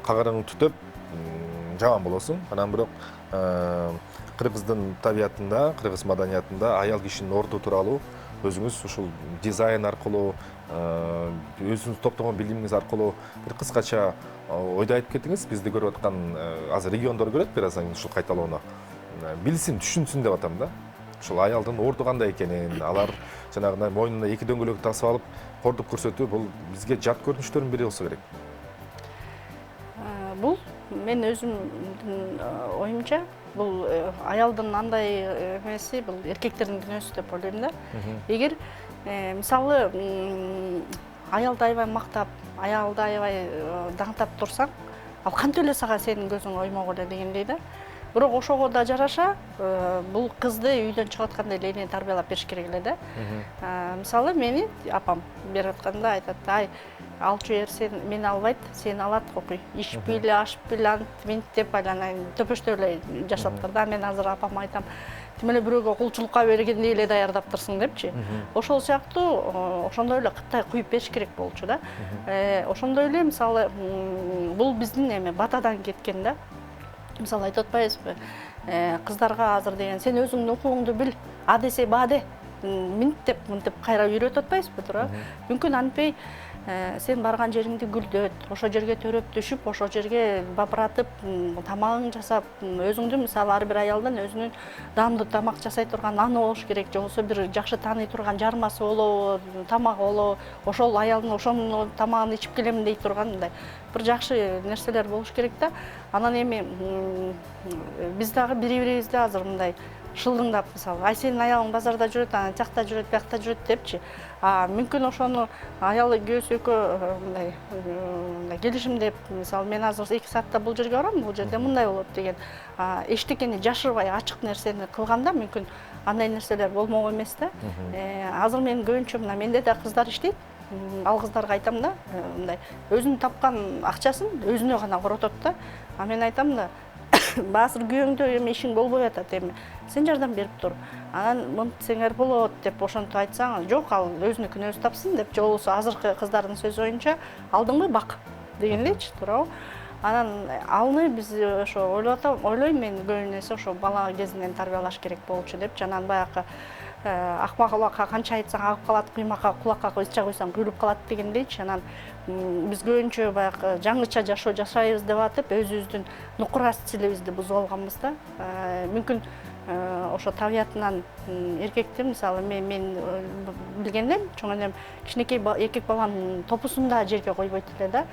кагарың түтүп жаман болосуң. Анан бирок кыргыздын табиятында, кыргыз маданиятында аял кишинин орду тууралуу өзүңүз ушул дизайн аркылуу, өзүңүз топтогон билимиңиз аркылуу бир кыскача ойду айтып кетиңиз. Бизди көрүп аткан азыр региондор көрөт бир аздан кийин ушул кайталоону. Билсин, түшүнсүн деп атам да. Ушул аялдын орду кандай экенин, алар жанагындай мойнуна эки дөңгөлөк тасып алып, кордуп көрсөтүү бул бизге жат көрүнүштөрдүн бири болсо керек. Бул мен өзүмдүн оюмча бул аялдын андай эмеси бул эркектердин күнөөсү деп ойлойм да. Эгер мисалы аялды аябай мактап, аялды аябай даңтап турсаң, ал кантип эле сага сенин көзүң оймок эле дегендей да. Бирок ошого да жараша бул кызды үйдөн чыгып атканда эле эне тарбиялап бериш керек эле да. Мисалы мени апам берип атканда айтат: "Ай, алчу эр мени албайт, сени алат кокуй. Ичпей эле, ашпай эле, антип деп айланайын, төпөштөп эле жашап аткар да. Мен азыр апама айтам, тим эле бирөөгө кулчулукка бергендей эле даярдаптырсың депчи. Ошол сыяктуу ошондой эле кыттай куюп бериш керек болчу да. Ошондой эле мисалы бул биздин эме батадан кеткен да. Мисалы айтып атпайбызбы, кыздарга азыр деген сен өзүңдүн укугуңду бил, а десе ба де, мынтип мынтип кайра үйрөтүп атпайбызбы туура? Мүмкүн антпей сен барган жериңди гүлдөт, ошол жерге төрөп түшүп, ошол жерге бапыратып, тамагың жасап, өзүңдүн мисалы ар бир аялдын өзүнүн даамдуу тамак жасай турган наны болуш керек, же болбосо бир жакшы тааный турган жармасы болобу, тамагы болобу, ошол аялдын ошонун тамагын ичип келемин дей турган мындай бир жакшы нерселер болуш керек да. Анан эми биз дагы бири-бирибизди азыр мындай шылдыңдап, мисалы, ай сенин аялың базарда жүрөт, анан тиякта жүрөт, биякта жүрөт депчи. Мүмкүн ошону аялы күйөөсү экөө мындай келишимдеп, мисалы, мен азыр 2 саатта бул жерге барам, бул жерде мындай болот деген эчтекени жашырбай ачык нерсени кылганда мүмкүн андай нерселер болмок эмес да. Азыр мен көбүнчө мына менде да кыздар иштейт. Ал кыздарга айтам да, мындай өзүнүн тапкан акчасын өзүнө гана коротот да. Мен айтам да, баазыр күйөөңдө эми ишиң болбой атат, эми сен жардам берип тур. Анан мынтсеңер болот деп ошентип айтсаң, жок, ал өзүнүкүн өзү тапсын деп, же болбосо азыркы кыздардын сөзү боюнча алдыңбы бак дегендейчи, туурабы? Анан алны биз ошо ойлойм мен көбүн эсе ошо бала кезинен тарбиялаш керек болчу деп, жанагы баягы акмак улакка канча айтсаң агып калат, куймакка кулакка ыча куйсаң куйлуп калат дегендейчи. Анан биз көбүнчө баягы жаңыча жашоо жашайбыз деп атып, өзүбүздүн нукура стилибизди бузуп алганбыз да. Мүмкүн ошо табиятынан эркекти, мисалы, мен билгенден чоң энем кичинекей эркек баланын топусун да жерге койбойт эле да.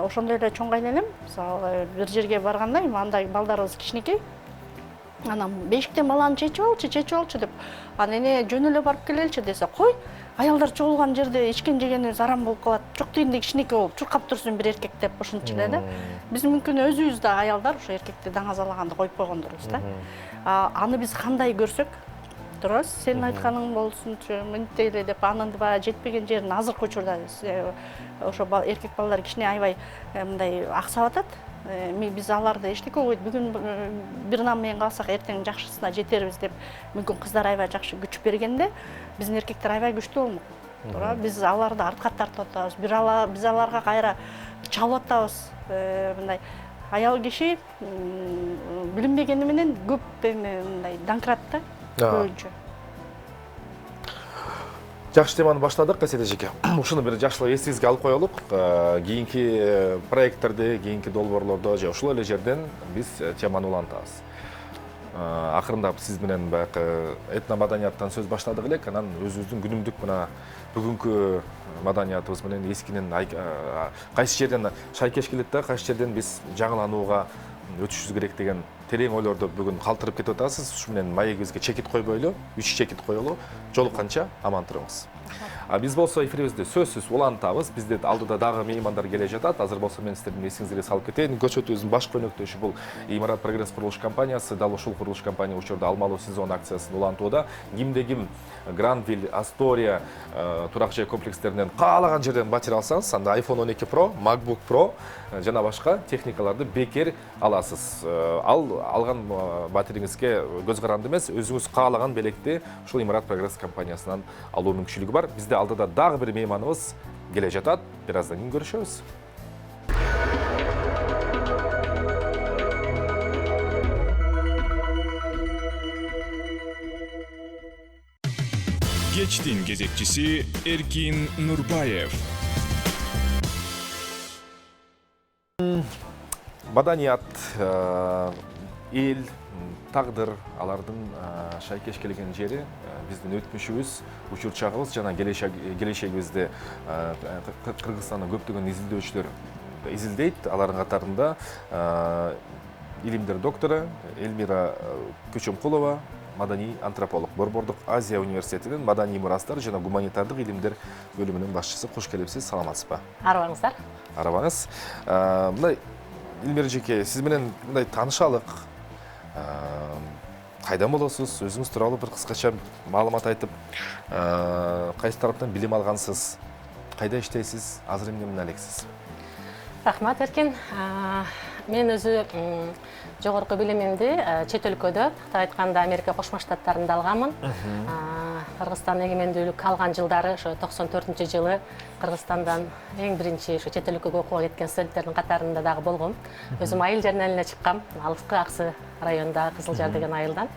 Ошондой эле чоң кайненем, мисалы, бир жерге барганда, андай балдарыбыз кичинекей, анан бешиктен баланы чечип алчы деп, анан эне жөн эле барып келеличи десе, кой, аялдар чогулган жерде ичкен жегенибиз арам болуп калат, жок дегенде кичинекей болуп чуркап турсун бир эркек деп ошентчи эле да. Биз мүмкүн өзүбүз да аялдар ошо эркекти даңазалаганды коюп койгондорбуз да. Аны биз кандай көрсөк, турабыз, сенин айтканың болсунчу, мынтей эле деп, анын баягы жетпеген жерин азыркы учурда ошо эркек балдар кичине аябай мындай аксап атат. Биз аларды эчтеке болбойт, бүгүн бир нам менен калсак эртең жакшысына жетербиз деп, мүмкүн кыздар аябай жакшы күч бергенде, биздин эркектер аябай күчтүү болмок. Туура, биз аларды артка тартып атабыз, биз аларга кайра чалып атабыз. Мындай аял киши билинбегени менен көп мындай даңкырат да көбүнчө. Жакшы теманы баштадык, Айсель эжеке. Ушуну бир жакшылап эсибизге алып коелук. Кийинки проекттерди, кийинки долбоорлордо же ушул эле жерден биз теманы улантабыз. Акырындап сиз менен баягы этномаданияттан сөз баштадык элек, анан өзүбүздүн күнүмдүк мына бүгүнкү маданиятыбыз менен эскинин кайсы жерден шайкеш келет да, кайсы жерден биз жаңыланууга өтүшүбүз керек деген терең ойлорду бүгүн калтырып кетип атасыз. Ушу менен маегибизге чекит койбойлу, 3 чекит коелу. Жолукканча аман туруңуз. Биз болсо эфирибизди сөзсүз улантабыз. Бизде алдыда дагы меймандар келе жатат. Азыр болсо мен сиздердин эсиңизге салып кетейин. Көчөтүбүздүн баш көнөктөшү бул Имарат Прогресс курулуш компаниясы. Дал ушул курулуш компания учурда алмалуу сезон акциясын улантууда. Кимде ким Гранвилл, Астория турак жай комплекстеринен каалаган жерден батир алсаңыз, анда iPhone 12 Pro, MacBook Pro жана башка техникаларды бекер аласыз. Алган батириңизге көз каранды эмес, өзүңүз каалаган белекти ушул Имарат Прогресс компаниясынан алуу мүмкүнчүлүгү бар. Бизде алдыда дагы бир мейманыбыз келе жатат. Бир аздан кийин көрүшөбүз. Кечтин кезекчиси Эркин Нурбаев. Маданият, эл, тагдыр, алардын шайкеш келген жери биздин өтмүшүбүз, учурчагыбыз жана келечегибизди Кыргызстандын көптөгөн изилдөөчүлөр изилдейт. Алардын катарында илимдер доктору Элмира Көчөмкулова, маданий антрополог, Борбордук Азия университетинин маданий мурастар жана гуманитардык илимдер бөлүмүнүн башчысы. Кош келипсиз, саламатсызбы? Арабаңыздар. Арабаңыз. Мындай Элмира жеке, сиз менен мындай таанышалык. Кайдан болосуз? Өзүңүз тууралуу бир кыскача маалымат айтып, кайсы тараптан билим алгансыз? Кайда иштейсиз? Азыр эмне элексиз? Рахмат, Эркин. Мен өзү жогорку билимимди чет өлкөдө, айтканда Америка Кошмо Штаттарында алганмын. Кыргызстан эгемендүүлүк алган жылдары, ошо 94-жылы Кыргызстандан эң биринчи ошо чет өлкөгө окууга кеткен студенттердин катарында дагы болгом. Өзүм айыл жерине чыккам, Алыскы Аксы районунда Кызыл Жар деген айылдан.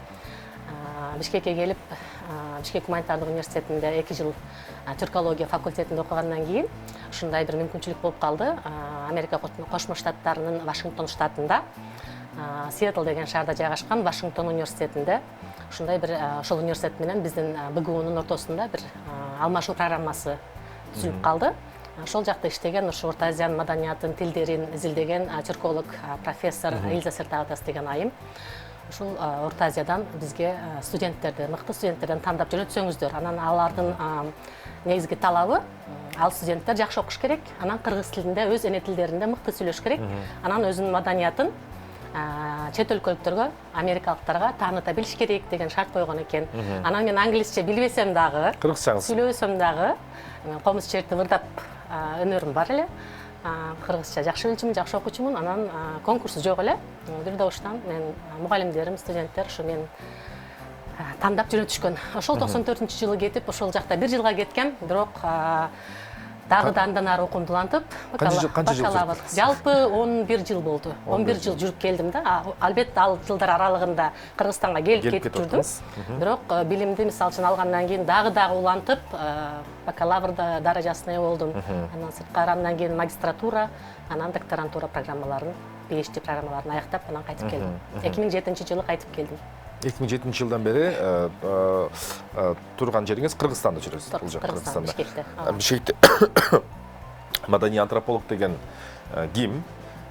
Бишкекке келип, Бишкек гуманитардык университетинде 2 жыл түркология факультетинде окугандан кийин ушундай бир мүмкүнчүлүк болуп калды. Америка Кошмо Штаттарынын Вашингтон штатында, Сиэтл деген шаарда жайгашкан Вашингтон университетинде ушундай бир ошол университет менен биздин БГУнун ортосунда бир алмашуу программасы түзүлүп калды. Ошол жакта иштеген, ушу Орто Азиянын маданиятын, тилдерин изилдеген түрколог профессор Илза Сертагатас деген айым. Ушул Орто Азиядан бизге студенттерди, мыкты студенттерден тандап жөнөтсөңүздөр. Анан алардын негизги талабы ал студенттер жакшы окуш керек, анан кыргыз тилинде, өз эне тилдеринде мыкты сүйлөш керек. Анан өзүнүн маданиятын чет өлкөлүктөргө, америкалыктарга тааныта билиш керек деген шарт койгон экен. Анан мен англисче билбесем дагы, Кыргызчаңыз сүйлөсөм дагы, комуз черти ырдап өнөрүм бар эле. Кыргызча жакшы билчүмүн, жакшы окуучумун. Анан конкурс жок эле. Бир добуштан мен мугалимдерим, студенттер ушу мен тандап жөнөтүшкөн. Ошол 94-жылы кетип, ошол жакта 1 жылга кеткем, бирок дагы да андан ары окуумду улантып, бакалавр. Жалпы 11 жыл болду. 11 жыл жүрүп келдим да. Албетте ал жылдар аралыгында Кыргызстанга келип кетип жүрдүм. Бирок билимди мисалы үчүн алгандан кийин дагы улантып, бакалаврда даражасына болдум. Анан сырткары андан кийин магистратура, анан докторантура программаларын, PhD программаларын аяктап, анан кайтып келдим. 2007-жылы кайтып келдим. 2007 жылдан бери турган жериңиз Кыргызстанда жүрөсүз. Кыргызстан, Бишкекте. Бишкекте. Маданий антрополог деген ким?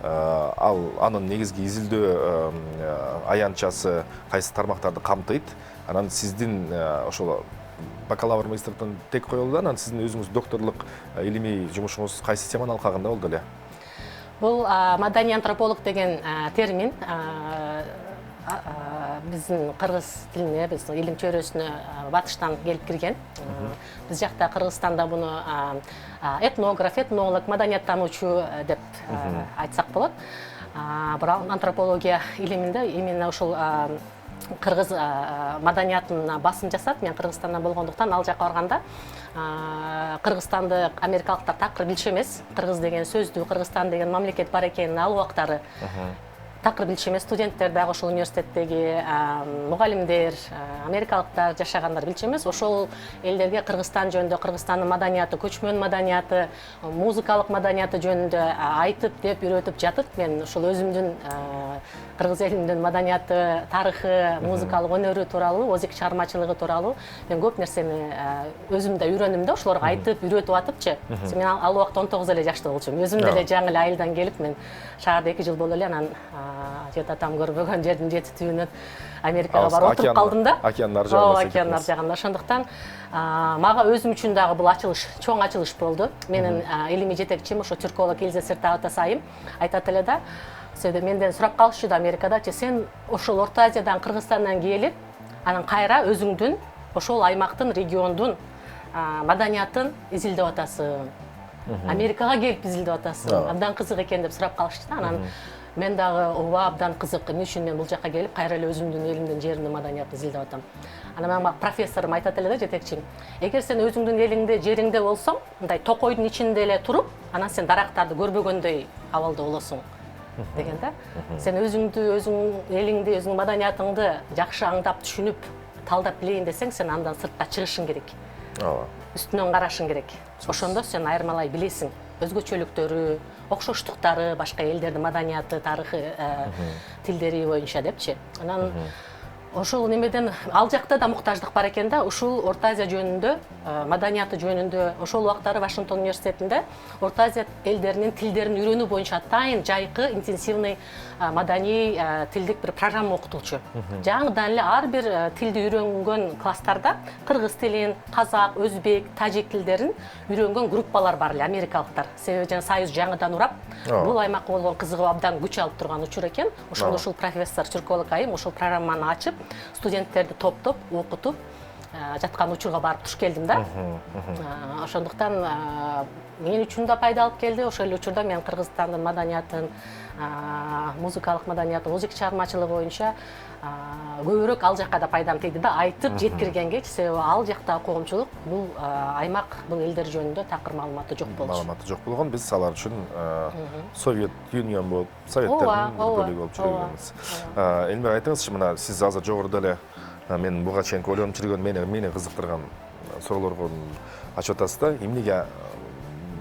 Ал анын негизги изилдөө аянтчасы кайсы тармактарды камтыйт? Анан сиздин ошол бакалавр магистратураны тек коелду, анан сиздин өзүңүз докторлук илимий жумушуңуз кайсы теманы алкагында болду эле? Бул маданий антрополог деген термин биздин кыргыз тилине, биздин илим чөйрөсүнө батыштан келип кирген. Биз жакта Кыргызстанда буну этнограф, этнолог, маданияттануучу деп айтсак болот. Бирок антропология илиминде именно ушул кыргыз маданиятына басым жасап, мен Кыргызстандан болгондуктан ал жака барганда Кыргызстанды америкалыктар такыр билчү эмес. Кыргыз деген сөздү, Кыргызстан деген мамлекет бар экенин ал убактары такыр билчү эмес. Студенттер дагы ошол университеттеги мугалимдер, америкалыктар жашагандар билчү эмес. Ошол элдерге Кыргызстан жөнүндө, Кыргызстандын маданияты, көчмөн маданияты, музыкалык маданияты жөнүндө айтып деп үйрөтүп жатып, мен ошол өзүмдүн кыргыз элимдин маданияты, тарыхы, музыкалык өнөрү тууралуу, озик чыгармачылыгы тууралуу мен көп нерсени өзүм да үйрөнүм да, ошолорго айтып, үйрөтүп атыпчы. Мен ал убакта 19 эле жашта болчумун. Өзүм деле жаңы эле айылдан келип, мен шаарда 2 жыл болуп эле, анан жет атам көрбөгөн жердин жети түбүнөн Америкага барып отуруп калдым да. Океандын ар жагында. Океандын ар жагында. Ошондуктан мага өзүм үчүн дагы бул ачылыш, чоң ачылыш болду. Менин илимий жетекчим ошо түрколог Илзе Сыртаевата айым айтат эле да, себеби менден сурап калышчу да Америкадачы, сен ошол Орто Азиядан, Кыргызстандан келип, анан кайра өзүңдүн ошол аймактын, региондун маданиятын изилдеп атасың. Америкага келип изилдеп атасың. Абдан кызык экен деп сурап калышты да. Анан мен дагы ооба абдан кызык, эмне үчүн мен бул жака келип кайра эле өзүмдүн элимдин, жеримдин маданиятын изилдеп атам. Анан мага профессорум айтат эле да, жетекчим. Эгер сен өзүңдүн элиңде, жериңде болсоң, мындай токойдун ичинде эле туруп, анан сен дарактарды көрбөгөндөй абалда болосуң деген да. Сен өзүңдү, өзүң элиңди, өзүң маданиятыңды жакшы аңдап, түшүнүп, талдап билейин десең, сен андан сыртка чыгышың керек. Үстүнөн карашың керек. Ошондо сен айырмалай билесиң. Өзгөчөлүктөрү, окшоштуктары, башка элдердин маданияты, тарыхы, тилдери боюнча депчи. Анан ошол немеден ал жакта да муктаждык бар экен да. Ушул Орто Азия жөнүндө, маданияты жөнүндө ошол убактары Вашингтон университетинде Орто Азия элдеринин тилдерин үйрөнүү боюнча атайын жайкы, интенсивный маданий тилдик бир программа окутулчу. Жаңыдан эле ар бир тилди үйрөнгөн класстарда кыргыз тилин, казак, өзбек, тажик тилдерин үйрөнгөн группалар бар эле, америкалыктар. Себеби Союз жаңыдан урап, бул аймакка болгон кызыгуу абдан күч алып турган учур экен. Ошондо ушул профессор, түрколог айым ошол программаны ачып, студенттерди топтоп, окутуп жаткан учурга барып туш келдим да. Ошондуктан мен үчүн да пайда алып келди. Ошол эле учурда мен Кыргызстандын маданиятын, музыкалык маданиятын, музыка чыгармачылыгы боюнча көбүрөөк ал жакка да пайдам тийди да, айтып жеткиргенге, себеби ал жакта коомчулук бул аймак, бул элдер жөнүндө такыр маалыматы жок болчу. Маалыматы жок болгон, биз алар үчүн Совет Юнион болуп, Советтердин бөлүгү болуп жүргөнбүз. Элмир, айтыңызчы, мына сиз азыр жогоруда эле мен буга чейин ойлонуп жүргөн, мени кызыктырган суроолорго ачып атасыз да. Эмнеге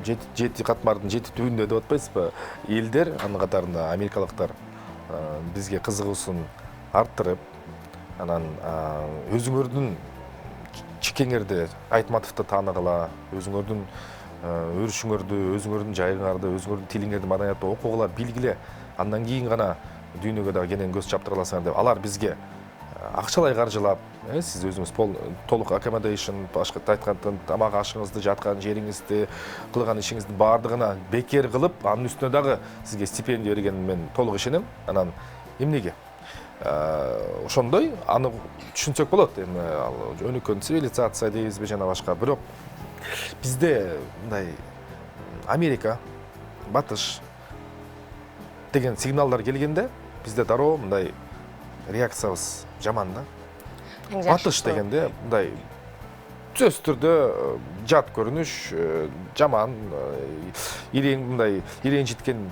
жети катмардын жети түбүндө деп атпайсызбы? Элдер, анын катарында америкалыктар бизге кызыгуусун арттырып, анан өзүңөрдүн Чикеңерди, Айтматовду тааныгыла, өзүңөрдүн өрүшүңөрдү, өзүңөрдүн жайыңарды, өзүңөрдүн тилиңерди, маданиятты окугула, билгиле, андан кийин гана дүйнөгө дагы кенен көз чаптыра аласыңар деп алар бизге акчалай каржылап, сиз өзүңүз толук accommodation, башка айтканда тамак ашыңызды, жаткан жериңизди, кылган ишиңиздин баардыгына бекер кылып, анын үстүнө дагы сизге стипендия бергенин мен толук ишенем. Анан эмнеге? Ошондой аны түшүнсөк болот. Эми ал өнүккөн цивилизация дейбизби жана башка. Бирок бизде мындай Америка, батыш деген сигналдар келгенде, бизде дароо мындай реакциябыз жаман да. Батыш дегенде мындай сөзсүз түрдө жат көрүнүш, жаман, мындай иренжиткен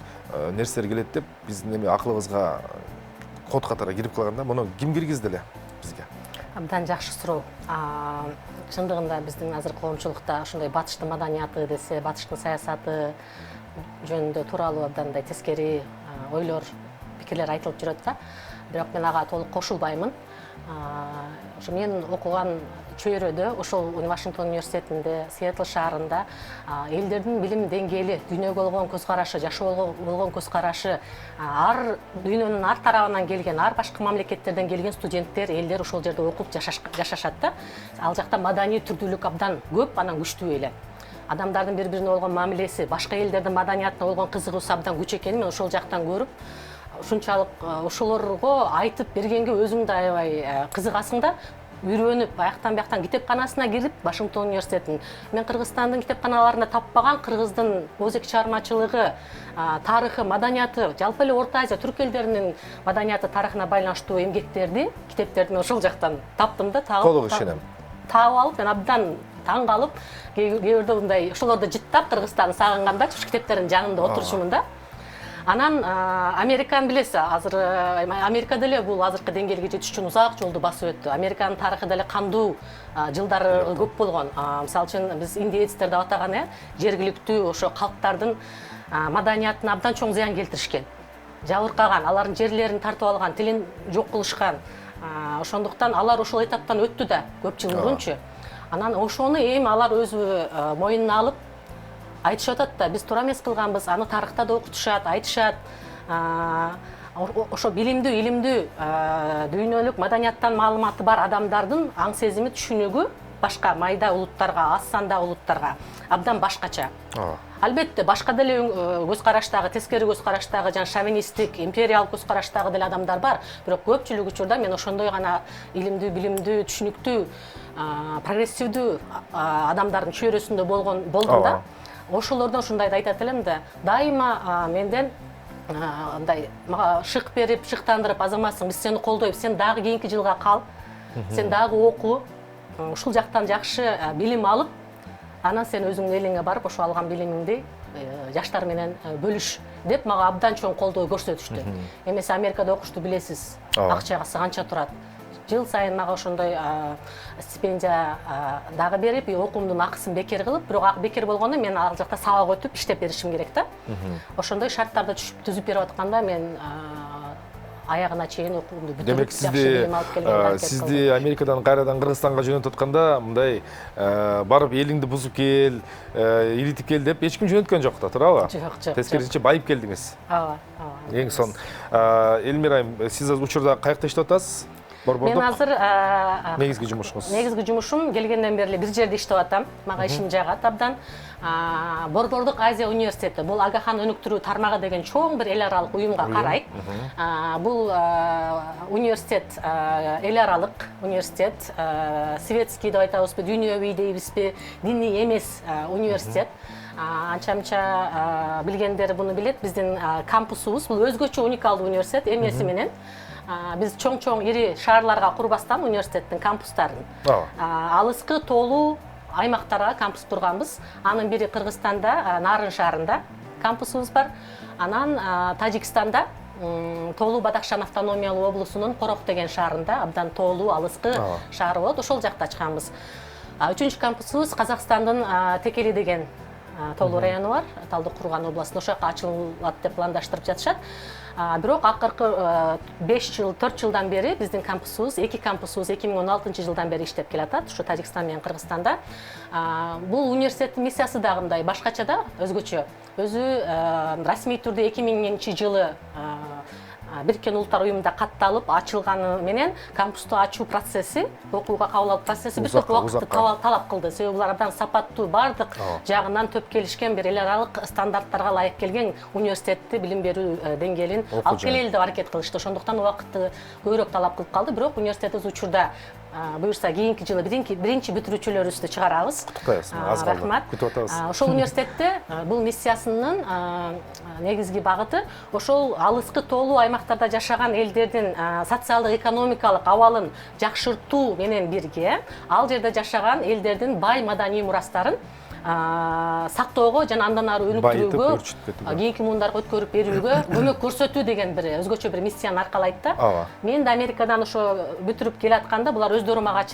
нерселер келет деп биздин эми акылыбызга код катары кирип калганда, муну ким киргизди эле бизге? Абдан жакшы суроо. Чындыгында биздин азыр коомчулукта ошондой батыштын маданияты десе, батыштын саясаты жөнүндө тууралуу абдан тескери ойлор, пикирлер айтылып жүрөт да. Бирок мен ага толук кошулбаймын. Ошо мен окуган чөйрөдө, ошол Вашингтон университетинде, Сиэтл шаарында элдердин билим деңгээли, дүйнөгө болгон көз карашы, жашоого болгон көз карашы, ар дүйнөнүн ар тарабынан келген, ар башка мамлекеттерден келген студенттер, элдер ошол жерде окуп жашашат да. Ал жакта маданий түрдүүлүк абдан көп, анан күчтүү эле. Адамдардын бири-бирине болгон мамилеси, башка элдердин маданиятына болгон кызыгуусу абдан күч экенин мен ошол жактан көрүп, ушунчалык ошолорго айтып бергенге өзүң да аябай кызыгасың да, үйрөнүп, аяктан бияктан китепканасына кирип, Вашингтон университетинин. Мен Кыргызстандын китепканаларында таппаган Кыргыздын музыка чыгармачылыгы, тарыхы, маданияты, жалпы эле Орто Азия, түрк элдеринин маданияты, тарыхына байланыштуу эмгектерди, китептерди ошол жактан таптым да, толук ишенем. Таап алып, мен абдан таң калып, кээ бирде мындай ошолорду жыттап Кыргызстанды сагынганда, ушу китептердин жанында отурушумун да. Анан Американы билесиз, азыр Америка деле бул азыркы деңгээлге жетиш үчүн узак жолду басып өттү. Американын тарыхы деле кандуу жылдары көп болгон. Мисалы үчүн биз индеецтер деп атаган, жергиликтүү ошо калктардын маданиятына абдан чоң зыян келтиришкен. Жабыркаган, алардын жерлерин тартып алган, тилин жок кылышкан. Ошондуктан алар ошол этаптан өттү да, көп жыл мурунчу. Анан ошону эми алар өзү мойнуна алып айтышып атат да, биз туура эмес кылганбыз, аны тарыхта да окутушат, айтышат. ошо билимдүү илимдүү дүйнөлүк маданияттан маалыматы бар адамдардын аң сезими түшүнүгү башка майда улуттарга, аз сандагы улуттарга абдан башкача. Албетте башка деле көз караштагы, тескери көз караштагы жана шовинисттик, империалдык көз караштагы деле адамдар бар, бирок көпчүлүк учурда мен ошондой гана илимдүү, билимдүү, түшүнүктүү, прогрессивдүү адамдардын чөйрөсүндө болдум да. Ошолордон ушундайды айтат элем да, дайыма менден андай мага шык берип, шыктандырып, азаматсың, биз сени колдойбуз, сен дагы кийинки жылга кал, сен дагы оку, ушул жактан жакшы билим алып, анан сен өзүңдүн элиңе барып, ошо алган билимиңди жаштар менен бөлүш деп мага абдан чоң колдоо көрсөтүштү. Эмесе Америкада окушту билесиз, акчасы канча турат. Жыл сайын мага ошондой стипендия дагы берип, окуумдун акысын бекер кылып, бирок бекер болгондо мен ал жакта сабак өтүп иштеп беришим керек да. Ошондой шарттарды түзүп берип атканда мен аягына чейин окуумду бүтүрүп, демек сизди Америкадан кайрадан Кыргызстанга жөнөтүп атканда мындай барып элиңди бузуп кел, иритип кел деп эч ким жөнөткөн жок да, туурабы? Жок. Тескерисинче байып келдиңиз. Ооба. Эң сон. Элмира айым, сиз учурда каякта иштеп атасыз? Мен азыр негизги жумушуңуз? Негизги жумушум келгенден бери бир жерде иштеп атам. Мага ишим жагат абдан. Борбордук Азия университети, бул Агахан өнүктүрүү тармагы деген чоң бир эл аралык уюмга карайт. Бул университет эл аралык университет, светский деп айтабызбы, дүйнөбүй дейбизби, диний эмес университет. Анча-мынча билгендер буну билет. Биздин кампусубуз бул өзгөчө уникалдуу университет эмеси менен. Биз чоң-чоң ири шаарларга курбастан университеттин кампустарын алыскы тоолуу аймактарга кампус курганбыз. Анын бири Кыргызстанда, Нарын шаарында кампусубуз бар. Анан Тажикстанда Тоолуу Бадахшан автономиялуу облусунун Корок деген шаарында абдан тоолуу алыскы шаар болот. Ошол жакта ачканбыз. Үчүнчү кампусубуз Казакстандын Текели деген тоолуу району бар, Талдык Курган областында. Ошол жака ачылат деп пландаштырып жатышат. Бирок акыркы 4 жылдан бери биздин кампусубуз, эки кампусубуз 2016 жылдан бери иштеп келатат, ушу Тажикстан менен Кыргызстанда. Бул университеттин миссиясы дагы мындай башкача да, өзгөчө. Өзү расмий түрдө 2000 жылы Бириккен Улуттар уюмунда катталып ачылганы менен кампусту ачуу процесси, окууга кабыл алуу процесси бир топ убакытты талап кылды. Себеби булар абдан сапаттуу, бардык жагынан төп келишкен бир эл аралык стандарттарга ылайык келген университетти билим берүү деңгээлин алып келели деп аракет кылышты. Ошондуктан убакытты көбүрөөк талап кылып калды. Бирок университетибиз учурда буюрса кийинки жылы биринчи бүтүрүүчүлөрүбүздү чыгарабыз. Рахмат. Күтүп атабыз. Ошол университетте бул миссиясынын негизги багыты ошол алыскы тоолуу аймактарда жашаган элдердин социалдык экономикалык абалын жакшыртуу менен бирге ал жерде жашаган элдердин бай маданий мурастарын сактоого жана андан ары өнүктүрүүгө, кийинки муундарга өткөрүп берүүгө көмөк көрсөтүү деген бир өзгөчө бир миссияны аркалайт да. Мен да Америкадан ошо бүтүрүп келатканда булар өздөрү мага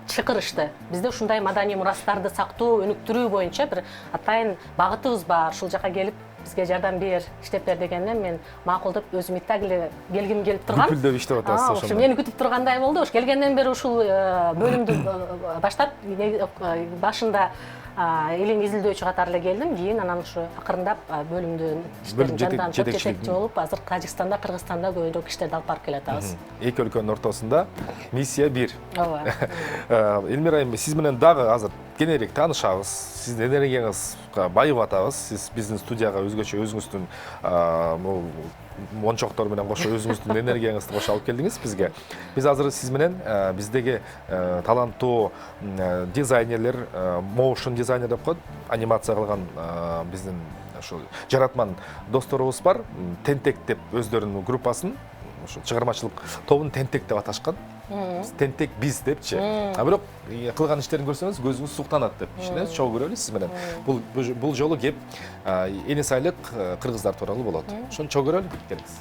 чакырышты. Бизде ушундай маданий мурастарды сактоо, өнүктүрүү боюнча бир атайын багытыбыз бар. Ушул жака келип бизге жардам бер, иштеп бер дегенден мен макулдап өзүм итагиле келгим келип турган. Бүкүлдөп иштеп атасыз ошондо. Мени күтүп тургандай болду. Ошо келгенден бери ушул бөлүмдү баштап башында элин изилдөөчү катары эле келдим. Кийин анан ушу акырындап бөлүмдүн иштерин жанданып жетекчи болуп, азыр Тажикстанда, Кыргызстанда көбүрөөк иштерди алып барып келатабыз. Эки өлкөнүн ортосунда миссия бир. Ооба. Элмира айым, сиз менен дагы азыр кененирээк таанышабыз. Сиздин энергияңызга байып атабыз. Сиз биздин студияга өзгөчө өзүңүздүн мончоктор менен кошо өзүңүздүн энергияңызды кошо алып келдиңиз бизге. Биз азыр сиз менен биздеги таланттуу дизайнерлер, моушн дизайнер деп коет, анимация кылган биздин ошо жаратман досторубуз бар. Тентек деп өздөрүнүн группасын, ошо чыгармачылык тобун Тентек деп аташкан. Тентек биз депчи. Бирок кылган иштерин көрсөңүз көзүңүз суктанат деп ишенебиз. Чогуу көрөлү сиз менен. Бул жолу кеп эне сайлык кыргыздар тууралуу болот. Ошону чогуу көрөлү. Келиңиз.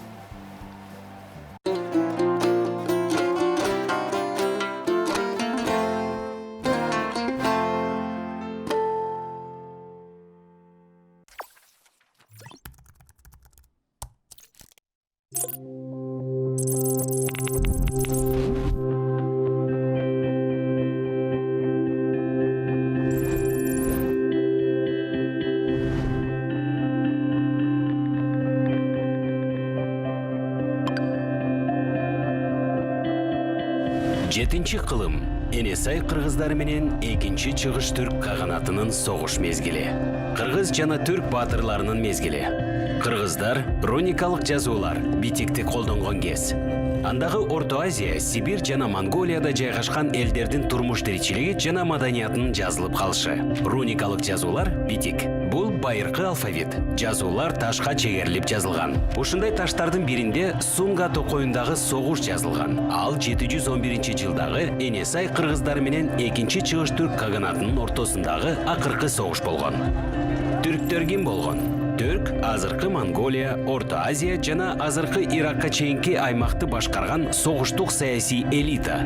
7 кылым Энесай кыргыздары менен 2 чыгыш түрк каганатынын согуш мезгили. Кыргыз жана түрк баатырларынын мезгили. Кыргыздар руникалык жазуулар битикти колдонгон кез. Андагы Орто Азия, Сибирь жана Монголияда жайгашкан элдердин турмуш тиричилиги жана маданиятынын жазылып калышы. Руникалык жазуулар битик. Бул байыркы алфавит. Жазуулар ташка чегерилип жазылган. Ушундай таштардын биринде Сунга токоюндагы согуш жазылган. Ал 711-жылдагы Энесай кыргыздары менен 2 чыгыш түрк каганатынын ортосундагы акыркы согуш болгон. Түрктөр ким болгон? Түрк азыркы Монголия, Орто Азия жана азыркы Иракка чейинки аймакты башкарган согуштук саясий элита.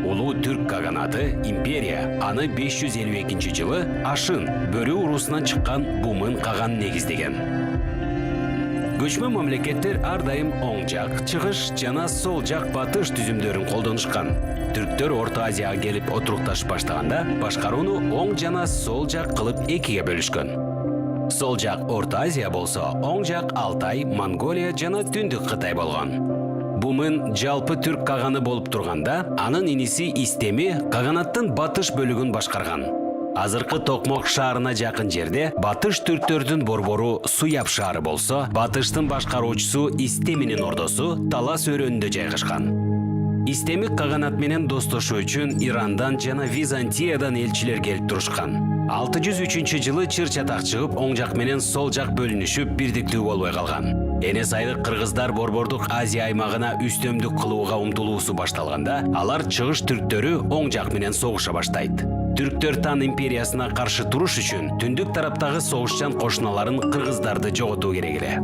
Улуу түрк каганаты империя аны 552-жылы Ашын, Бөрү урусунан чыккан Бумын каган негиздеген. Көчмө мамлекеттер ар дайым оң жак, чыгыш жана сол жак батыш түзүмдөрүн колдонушкан. Түрктөр Орто Азияга келип отурукташып баштаганда башкарууну оң жана сол жак кылып экиге бөлүшкөн. Сол жак Орто Азия болсо, оң жак Алтай, Монголия жана Түндүк Кытай болгон. Бумын жалпы түрк каганы болуп турганда, анын иниси Истеми каганаттын батыш бөлүгүн башкарган. Азыркы Токмок шаарына жакын жерде батыш түрктөрдүн борбору Суяб шаары болсо, батыштын башкаруучусу Истеминин ордосу Талас өрөөнүндө жайгашкан. Истеми каганат менен достошуу үчүн Ирандан жана Византиядан элчилер келип турушкан. 603-жылы чыр чатак чыгып, оң жак менен сол жак бөлүнүшүп, бирдиктүү болбой калган. Энесайдык кыргыздар Борбордук Азия аймагына үстөмдүк кылууга умтулуусу башталганда, алар чыгыш түрктөрү оң жак менен согуша баштайт. Түрктөр Тан империясына каршы туруш үчүн түндүк тараптагы согушчан кошуналарын кыргыздарды жоготуу керек эле.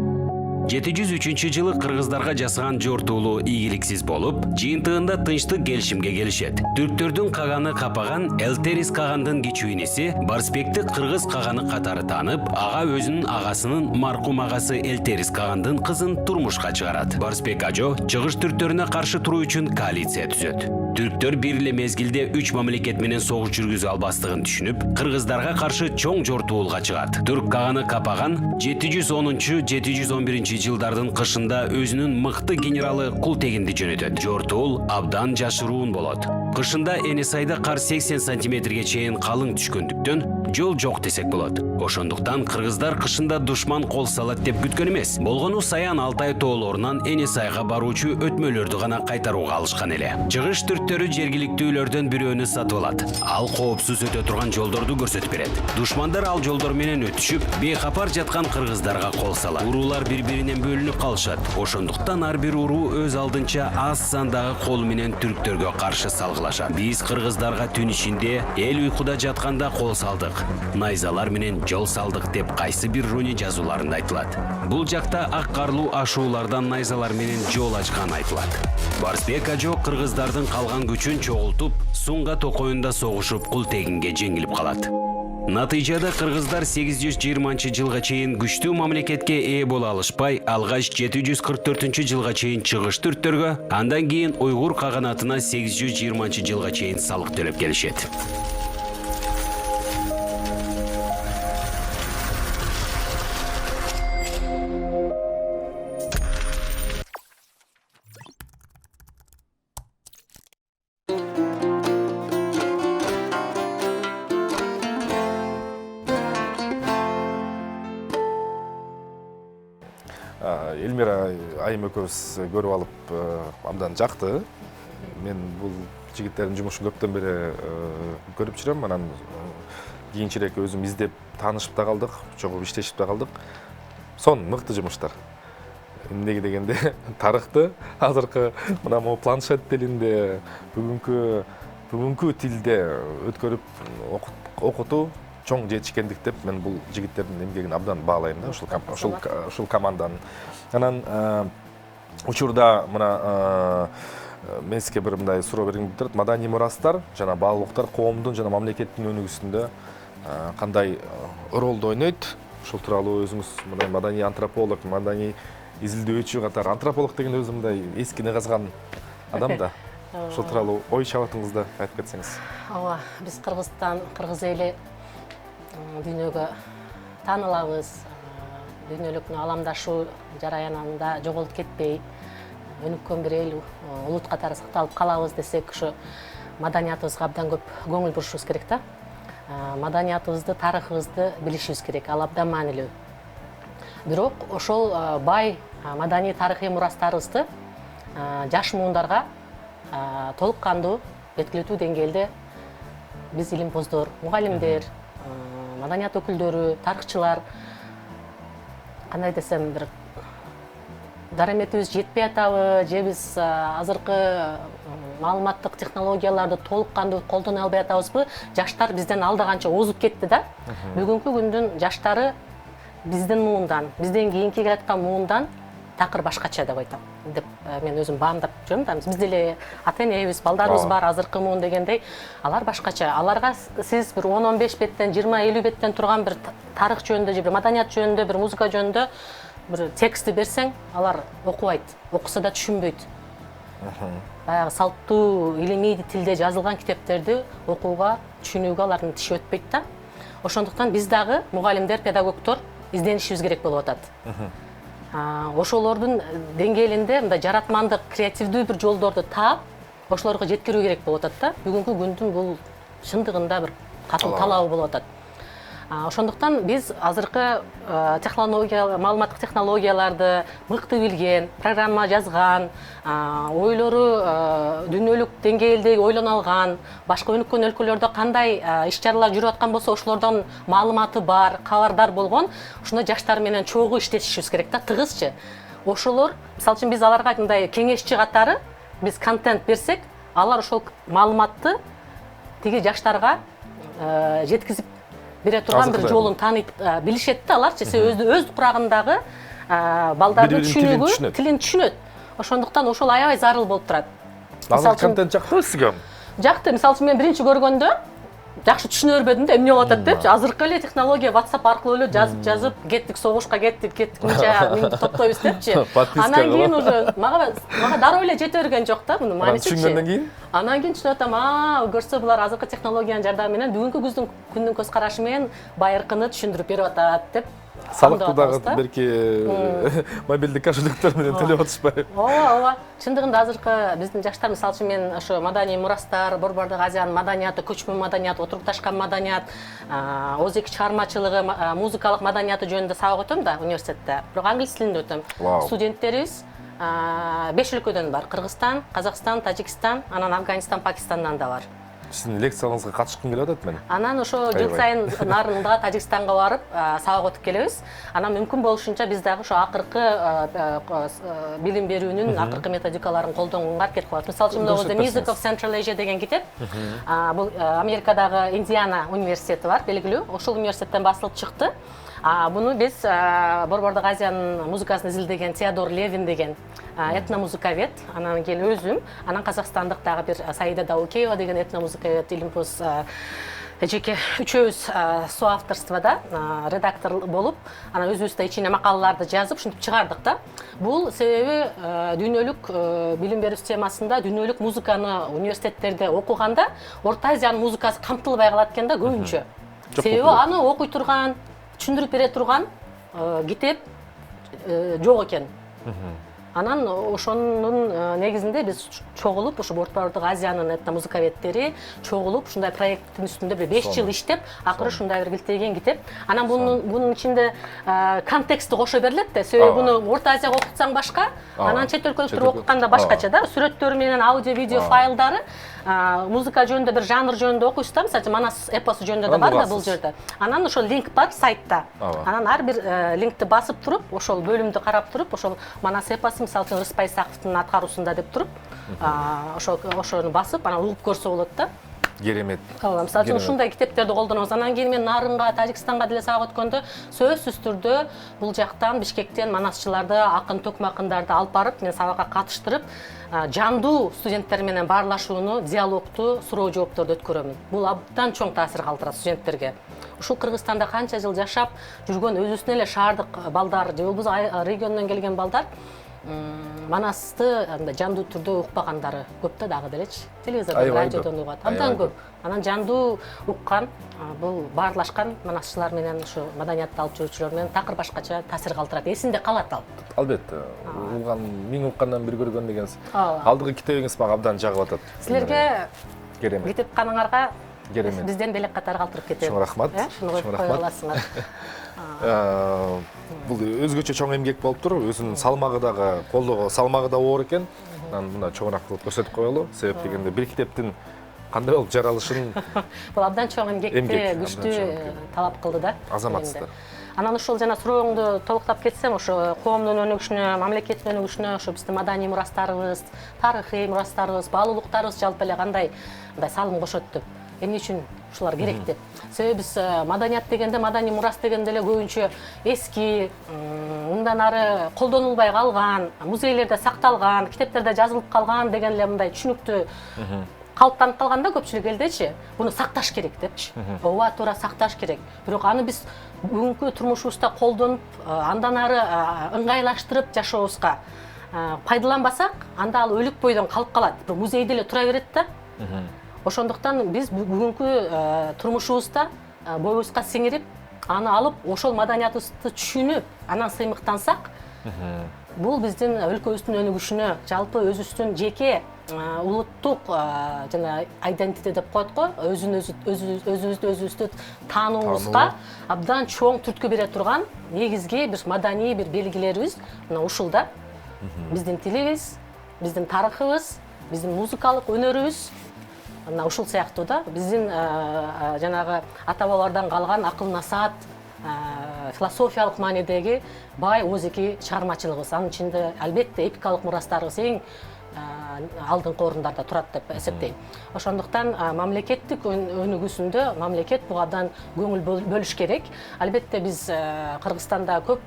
703-жылы кыргыздарга жасаган жортуулуу ийгиликсиз болуп, жыйынтыгында тынчтык келишимге келишет. Түрктөрдүн каганы капаган Элтерис кагандын кичүү иниси Барспекти кыргыз каганы катары таанып, ага өзүнүн агасынын маркум агасы Элтерис кагандын кызын турмушка чыгарат. Барспек ажо чыгыш түрктөрүнө каршы туруу үчүн коалиция түзөт. Түрктөр бир эле мезгилде 3 мамлекет менен согуш жүргүзө албастыгын түшүнүп, кыргыздарга каршы чоң жортуулга чыгат. Түрк каганы капаган 710-711 жылдардын кышында өзүнүн мыкты генералы Култегинди жөнөтөт. Жортуул абдан жашыруун болот. Кышында Энесайда кар 80 сантиметрге чейин калың түшкөндүктөн жол жок десек болот. Ошондуктан кыргыздар кышында душман кол салат деп күткөн эмес. Болгону Саян Алтай тоолорунан Энесайга баруучу өтмөлөрдү гана кайтарууга алышкан эле. Чыгыш түрктөрү жергиликтүүлөрдөн бирөөнү сатып алат. Ал коопсуз өтө турган жолдорду көрсөтүп берет. Душмандар ал жолдор менен өтүшүп, бейкапар жаткан кыргыздарга кол салат. Уруулар бири-биринен бөлүнүп калышат. Ошондуктан ар бир уруу өз алдынча аз сандагы кол менен түрктөргө каршы салгылашат. Биз кыргыздарга түн ичинде эл уйкуда жатканда кол салдык, найзалар менен жол салдык деп кайсы бир руни жазууларында айтылат. Бул жакта ак карлуу ашуулардан найзалар менен жол ачкан айтылат. Барспек ажо кыргыздардын калган күчүн чогултуп, Сунга токоюнда согушуп, Култегинге жеңилип калат. Натыйжада кыргыздар 820-жылга чейин күчтүү мамлекетке ээ боло алышпай, алгач 744-жылга чейин чыгыш түрктөргө, андан кийин уйгур каганатына 820-жылга чейин салык төлөп келишет. Элмира айым экөөбүз көрүп алып абдан жакты. Мен бул жигиттердин жумушун көптөн бери көрүп жүрөм. Анан кийинчерээк өзүм издеп таанышып да калдык, чогуу иштешип да калдык. Сон мыкты жумуштар. Эмнеге дегенде тарыхты азыркы мына могу планшет тилинде бүгүнкү тилде өткөрүп окутуу чоң жетишкендик деп мен бул жигиттердин эмгегин абдан баалайм да, ушул команданын. Анан учурда мына мен сизге бир мындай суроо бергим келип турат. Маданий мурастар жана баалуулуктар коомдун жана мамлекеттин өнүгүүсүндө кандай ролду ойнойт? Ушул тууралуу өзүңүз мындай маданий антрополог, маданий изилдөөчү катары, антрополог деген өзү мындай эскини казган адам да. Ушул тууралуу ой чабатыңызды айтып кетсеңиз. Ооба, биз Кыргызстан, кыргыз эли дүйнөгө таанылабыз. Дүйнөлүк аламдашуу жараянында жоголуп кетпей, өнүккөн бир эл улут катары сакталып калабыз десек, ушу маданиятыбызга абдан көп көңүл бурушубуз керек да. Маданиятыбызды, тарыхыбызды билишибиз керек, ал абдан маанилүү. Бирок ошол бай маданий тарыхый мурастарыбызды жаш муундарга толук кандуу жеткиликтүү деңгээлде биз илимпоздор, мугалимдер, маданият өкүлдөрү, тарыхчылар, кандай десем, бир дараметибиз жетпей атабы, же биз азыркы маалыматтык технологияларды толук кандуу колдоно албай атабызбы? Жаштар бизден алда канча озуп кетти да. Бүгүнкү күндүн жаштары биздин муундан, бизден кийинки келаткан муундан такыр башкача деп айтам. Деп мен өзүм баамдап жүрөм да. Биз деле ата-энебиз, балдарыбыз бар, азыркы муун дегендей, алар башкача. Аларга сиз бир 10-15 беттен, 20-50 беттен турган бир тарых жөнүндө, же бир маданият жөнүндө, бир музыка жөнүндө бир текстти берсең, алар окубайт, окуса да түшүнбөйт. Баягы салттуу илимий тилде жазылган китептерди окууга, түшүнүүгө алардын тиши өтпөйт да. Ошондуктан биз дагы мугалимдер, педагогдор изденишибиз керек болуп атат. Ошолордун деңгээлинде мындай жаратмандык, креативдүү бир жолдорду таап, ошолорго жеткирүү керек болуп атат да. Бүгүнкү күндүн бул чындыгында бир катуу талабы болуп атат. Ошондуктан биз азыркы маалыматтык технологияларды мыкты билген, программа жазган, ойлору дүйнөлүк деңгээлде ойлоно алган, башка өнүккөн өлкөлөрдө кандай иш-чаралар жүрүп аткан болсо, ошолордон маалыматы бар, кабардар болгон ушундай жаштар менен чогуу иштешибиз керек да, тыгызчы. Ошолор, мисалы үчүн биз аларга мындай кеңешчи катары биз контент берсек, алар ошол маалыматты тиги жаштарга жеткизип бере турган бир жолун тааныйт, билишет да аларчы, өз курагындагы балдардын түшүнүүгү, тилин түшүнөт. Ошондуктан ошол аябай зарыл болуп турат. Азыр контент жактыбы сизге? Жакты. Мисалы үчүн мен биринчи көргөндө жакшы түшүнө бербедим да, эмне болуп атат депчи. Азыркы эле технология WhatsApp аркылуу эле жазып, кеттик согушка, кеттик мынча минди топтойбуз депчи. Анан кийин уже мага дароо эле жете берген жок да, мунун маанисичи. Түшүнгөндөн кийин? Анан кийин түшүнүп атам, көрсө булар азыркы технологиянын жардамы менен бүгүнкү күндүн көз карашы менен байыркыны түшүндүрүп берип атат деп. Салыкты дагы берки мобилдик кошелектер менен төлөп атышпайбы? Ооба. Чындыгында азыркы биздин жаштар, мисалы үчүн мен ошо маданий мурастар, Борбордук Азиянын маданияты, көчмөн маданият, отурукташкан маданият, ооз-эки чыгармачылыгы, музыкалык маданияты жөнүндө сабак өтөм да университетте. Бирок англис тилинде өтөм. Студенттерибиз 5 өлкөдөн бар. Кыргызстан, Казакстан, Тажикстан, анан Афганистан, Пакистандан да бар. Сиздин лекцияларыңызга катышкым келип атат мен. Анан ошо жыл сайын нарында Тажикстанга барып, сабак өтүп келебиз. Анан мүмкүн болушунча биз дагы ошо акыркы билим берүүнүн акыркы методикаларын колдонгонго аракет кылабыз. Мисалы үчүн The Music of Central Asia деген китеп, бул Америкадагы Индиана университети бар, белгилүү. Ошол университеттен басылып чыкты. Буну биз Борбордук Азиянын музыкасын изилдеген Теодор Левин деген этномузыкавед, анан кийин өзүм, анан казакстандык дагы бир Саида Даукеева деген этномузыкавед, илимпоз жеке үчөөбүз соавторствода редактор болуп, анан өзүбүз ичине макалаларды жазып, ушинтип чыгардык да. Бул себеби дүйнөлүк билим берүү системасында дүйнөлүк музыканы университеттерде окуганда Орто Азиянын музыкасы камтылбай калат экен да көбүнчө. Себеби аны окуй турган, түшүндүрүп бере турган китеп жок экен. Анан ошонун негизинде биз чогулуп, ошо Борбордук Азиянын этномузыкаведтери чогулуп, ушундай проекттин үстүндө бир 5 жыл иштеп, акыры ушундай бир килтейген китеп. Анан бунун ичинде контексти кошо берилет да. Себеби буну Орто Азияга окутсаң башка, анан чет өлкөлүктөр окутканда башкача да. Сүрөттөрү менен аудио, видео файлдары, музыка жөнүндө бир жанр жөнүндө окуйсуз да, мисалы Манас эпосу жөнүндө да бар да бул жерде. Анан ошол линк бар сайтта. Анан ар бир линкти басып туруп, ошол бөлүмдү карап туруп, ошол Манас эпосу мисалы үчүн Рыспай Исаковдун аткаруусунда деп туруп, ошону басып, анан угуп көрсө болот да. Керемет. Мисалы үчүн ушундай китептерди колдонобуз. Анан кийин мен Нарынга, Тажикстанга деле сабак өткөндө сөзсүз түрдө бул жактан Бишкектен манасчыларды, акын төкмакындарды алып барып, мен сабакка катыштырып, жандуу студенттер менен баарлашууну, диалогту, суроо жоопторду өткөрөмүн. Бул абдан чоң таасир калтырат студенттерге. Ушул Кыргызстанда канча жыл жашап жүргөн өзүбүздүн эле шаардык балдар, же болбосо региондон келген балдар Манасты жандуу түрдө укпагандары көп да дагы делечи. Телевизордон, Аябай радиодон көп. угат. Абдан Аябай көп. Анан жандуу уккан, бул баарлашкан манасчылар менен ушу маданиятты алып жүрүүчүлөр менен такыр башкача таасир калтырат. Эсинде калат ал. Албетте. Уган миң уккандан бир көргөн дегенсиз. Ооба. Алдыгы китебиңиз мага абдан жагып атат. Силерге Керемет. китепканыңарга Керемет. бизден белек катары калтырып кетет. Чоң рахмат. Шуну Чоң кое рахмат. аласыңар. Бул өзгөчө чоң эмгек болуп тур. Өзүнүн салмагы дагы, колдогу салмагы да оор экен. Анан мына чоңураак кылып көрсөтүп коелу. Себеп дегенде бир китептин кандай болуп жаралышын Бул абдан чоң эмгекти Эмгек, абдан күчтүү чоң эмгек. талап кылды да. Азаматсыздар. Эми. Анан ушул жана сурооңду толуктап кетсем, ошо коомдун өнүгүшүнө, мамлекеттин өнүгүшүнө, ошо биздин маданий мурастарыбыз, тарыхый мурастарыбыз, баалуулуктарыбыз жалпы эле кандай салым кошот деп. Эмне үчүн ушулар керек деп. Себеби биз маданият дегенде, маданий мурас дегенде эле көбүнчө эски, мындан ары колдонулбай калган, музейлерде сакталган, китептерде жазылып калган деген эле мындай түшүнүктүү калыптанып калган да көпчүлүк элдечи. Буну сакташ керек депчи. Ооба, туура сакташ керек. Бирок аны биз бүгүнкү турмушубузда колдонуп, андан ары ыңгайлаштырып жашообузга пайдаланбасак, анда ал өлүк бойдон калып калат. Бир музейде эле тура берет да. Ошондуктан биз бүгүнкү турмушубузда боюбузга сиңирип, аны алып, ошол маданиятыбызды түшүнүп, анан сыймыктансак, бул биздин өлкөбүздүн өнүгүшүнө, жалпы өзүбүздүн жеке улуттук жана identity деп коет го, өзүбүздү таануубузга абдан чоң түрткү бере турган негизги бир маданий бир белгилерибиз мына ушул да. Биздин тилибиз, биздин тарыхыбыз, биздин музыкалык өнөрүбүз, мына ушул сыяктуу да. Биздин жанагы ата бабалардан калган акыл насаат, философиялык маанидеги бай озеки чыгармачылыгыбыз. Анын ичинде албетте эпикалык мурастарыбыз эң алдыңкы орундарда турат деп эсептейм. Ошондуктан мамлекеттик өнүгүүсүндө мамлекет буга абдан көңүл бөлүш керек. Албетте биз Кыргызстанда көп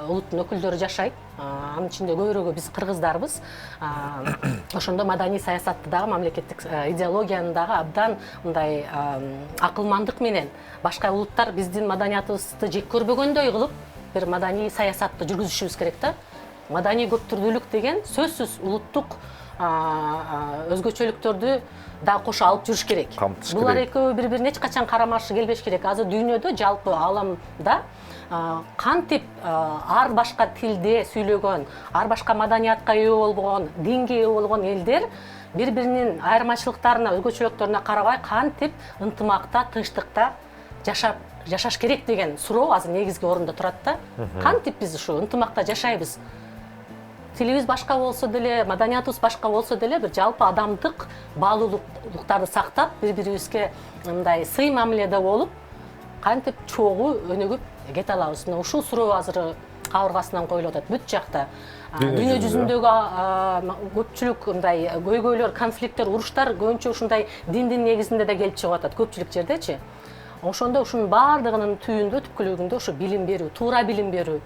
улуттун өкүлдөрү жашайт. Анын ичинде көбүрөөгү биз кыргыздарбыз. Ошондо маданий саясатты дагы, мамлекеттик идеологияны дагы абдан мындай акылмандык менен башка улуттар биздин маданиятыбызды жек көрбөгөндөй кылып бир маданий саясатты жүргүзүшүбүз керек да. Маданий көптүрдүүлүк деген сөзсүз улуттук өзгөчөлүктөрдү да кошо алып жүрүш керек. Булар экөө бири-бирине эч качан карама-каршы келбеш керек. Азыр дүйнөдө, жалпы ааламда кантип ар башка тилде сүйлөгөн, ар башка маданиятка ээ болгон, динге ээ болгон элдер бири-биринин айырмачылыктарына, өзгөчөлүктөрүнө карабай кантип ынтымакта, тынчтыкта жашаш керек деген суроо азыр негизги орунда турат да. Кантип биз ушу ынтымакта жашайбыз? Тилибиз башка болсо деле, маданиятыбыз башка болсо деле, бир жалпы адамдык баалуулуктарды сактап, бири-бирибизге мындай сый мамиледе болуп, кантип чогуу өнүгүп кете алабыз? Мына ушул суроо азыр кабыргасынан коюлуп атат бүт жакта. Дүйнө жүзүндөгү көпчүлүк мындай көйгөйлөр, конфликттер, уруштар көбүнчө ушундай диндин негизинде да келип чыгып атат көпчүлүк жердечи. Ошондо ушунун баардыгынын түйүндө, түпкүлүгүндө ушу билим берүү, туура билим берүү,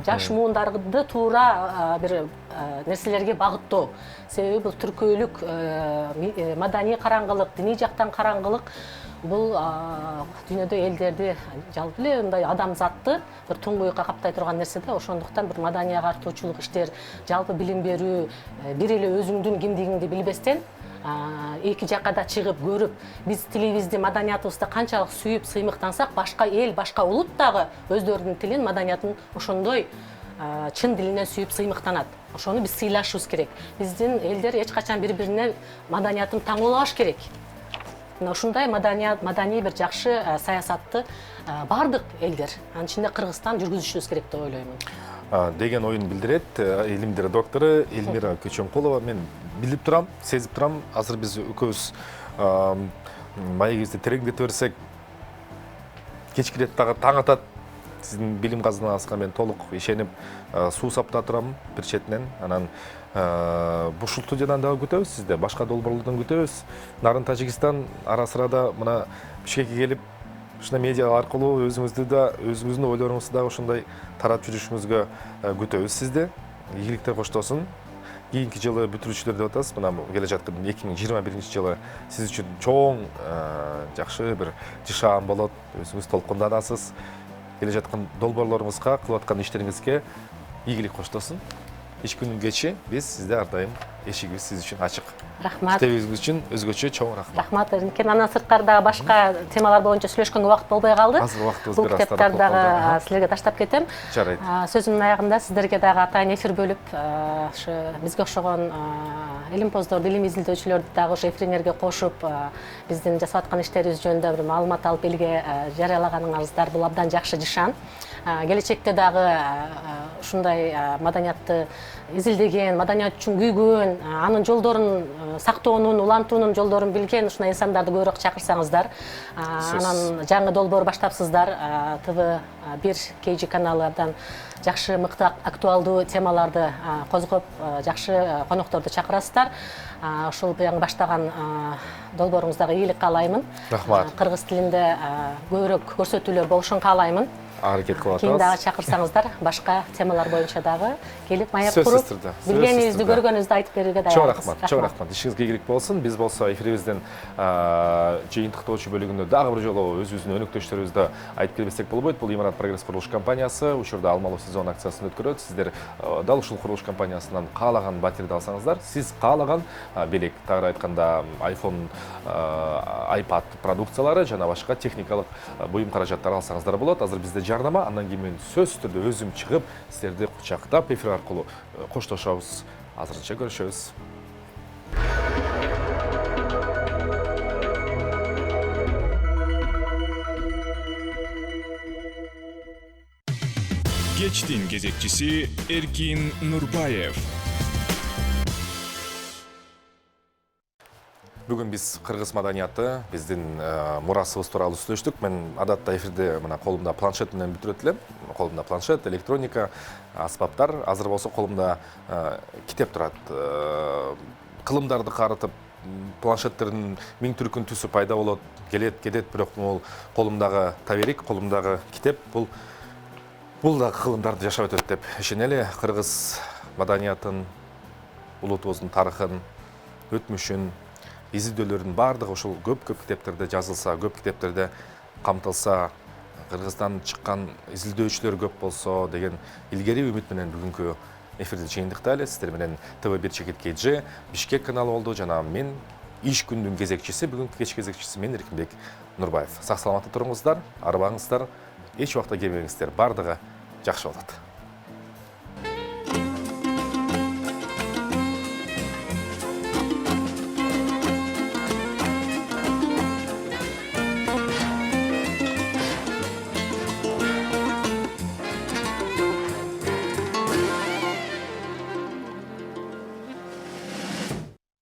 жаш муундарды туура бир нерселерге багыттоо. Себеби бул түркөйлүк, маданий караңгылык, диний жактан караңгылык бул дүйнөдө элдерди жалпы эле мындай адамзатты бир туңгуюкка каптай турган нерсе да. Ошондуктан бир маданий агартуучулук иштер, жалпы билим берүү, бир эле өзүңдүн кимдигиңди билбестен эки жакка да чыгып көрүп, биз тилибизди, маданиятыбызды канчалык сүйүп, сыймыктансак, башка эл, башка улут дагы өздөрүнүн тилин, маданиятын ошондой чын дилинен сүйүп, сыймыктанат. Ошону биз сыйлашыбыз керек. Биздин элдер эч качан бири-бирине маданиятын таңоолабаш керек. Мына ушундай маданий бир жакшы саясатты бардык элдер, анын ичинде Кыргызстан жүргүзүшүбүз керек деп ойлоймун. Деген ойын билдирет илимдер доктору Эльмира Көчөмкулова. Мен билип турам, сезип турам. Азыр биз экөөбүз маегибизди тереңдете берсек, кечкирет дагы таң атат. Сиздин билим казынаңызга мен толук ишенип, суу саптап турам бир четинен. Анан бушул студиядан дагы күтөбүз сизди, башка долбоорлордон күтөбүз. Нарын Тажикстан ара сырада мына Бишкекке келип, ушундай медиа аркылуу өзүңүздү да, өзүңүздүн ойлоруңузду да ушундай тарап жүрүшүңүзгө күтөбүз сизди. Ийгиликтер коштосун. Кийинки жылы бүтүрүүчүлөр деп атасыз. Мына келе жаткан 2021-жылы сиз үчүн чоң жакшы бир жышаан болот. Өзүңүз толкунданасыз. Келе жаткан долбоорлоруңузга, кылып аткан иштериңизге ийгилик коштосун. иш күнүн кечи биз сизде ар дайым эшигибиз сиз үчүн ачык. Рахмат. Китебиңиз үчүн өзгөчө чоң рахмат. Рахмат. Анан сырткарда башка темалар боюнча сүйлөшкөнгө убакыт болбой калды. Азыр убактыбыз Бул бир аз китептарды тарап дагы калды. силерге таштап кетем. Жарайт. Сөзүмдүн аягында сиздерге дагы атайын эфир бөлүп, ушу бизге окшогон илимпоздор, билим изилдөөчүлөрдү дагы ушу эфириңерге кошуп, биздин жасап аткан иштерибиз жөнүндө бир маалымат алып элге жарыялаганыңыздар бул абдан жакшы жишан. Келечекте дагы ушундай маданиятты изилдеген, маданият үчүн күйгөн, анын жолдорун сактоонун, улантуунун жолдорун билген ушундай инсандарды көбүрөөк чакырсаңыздар, анан жаңы долбоор баштапсыздар. ТВ1 KG каналы абдан жакшы, мыкты, актуалдуу темаларды козгоп, жакшы конокторду чакырасыздар. Ушул жаңы баштаган долбооруңуздагы ийгилик каалаймын. Рахмат. Кыргыз тилинде көбүрөөк көрсөтүүлөр болушун каалаймын. Аракет кылып Кийин атабыз. дагы чакырсаңыздар, башка темалар боюнча дагы келип маек Сөзсүз куруп, түрдө, билгениңизди, сөзсүз түрдө. көргөнүңүздү айтып берүүгө Чоң даярбыз. рахмат, чоң рахмат. Ишиңизге ийгилик болсун. Биз болсо эфирибиздин жыйынтыктоочу бөлүгүндө дагы бир жолу өзүбүздүн өнөктөштөрүбүздү айтып келбесек болбойт. Бул Имарат Прогресс курулуш компаниясы учурда алмалуу сезон акциясын өткөрөт. Сиздер дал ушул курулуш компаниясынан каалаган батирди алсаңыздар, сиз каалаган белек, тагыраак айтканда iPhone, iPad продукциялары жана башка техникалык буюм каражаттар алсаңыздар болот. Азыр бизде жарнама, андан кийин мен сөзсүз түрдө өзүм чыгып, сиздерди кучактап эфир аркылуу коштошобуз. Азырынча көрүшөбүз. Кечтин кезекчиси Эркин Нурбаев. Бүгүн биз кыргыз маданияты, биздин мурасыбыз тууралуу сүйлөштүк. Мен адатта эфирде мына колумда планшет менен бүтүрөт элем. Колумда планшет, электроника, аспаптар. Азыр болсо колумда китеп турат. Кылымдарды карытып, планшеттердин миң түркүн түсү пайда болот, келет, кетет, бирок бул колумдагы таберик, колумдагы китеп бул да кылымдарды жашап өтөт деп ишенели. Кыргыз маданиятын, улутубуздун тарыхын, өтмүшүн, изилдөөлөрдүн баардыгы ушул көп китептерде жазылса, көп китептерде камтылса, Кыргыздан чыккан изилдөөчүлөр көп болсо деген илгери үмүт менен бүгүнкү эфирди чыйындыктайлы. Сиздер менен ТВ1 Чекит KG Бишкек каналы болду жана мен иш күндүн кезекчиси, бүгүнкү кеч кезекчиси мен Эркинбек Нурбаев. Сак саламатта туруңуздар, арыбаңыздар, эч убакта келбеңиздер, баардыгы жакшы болот.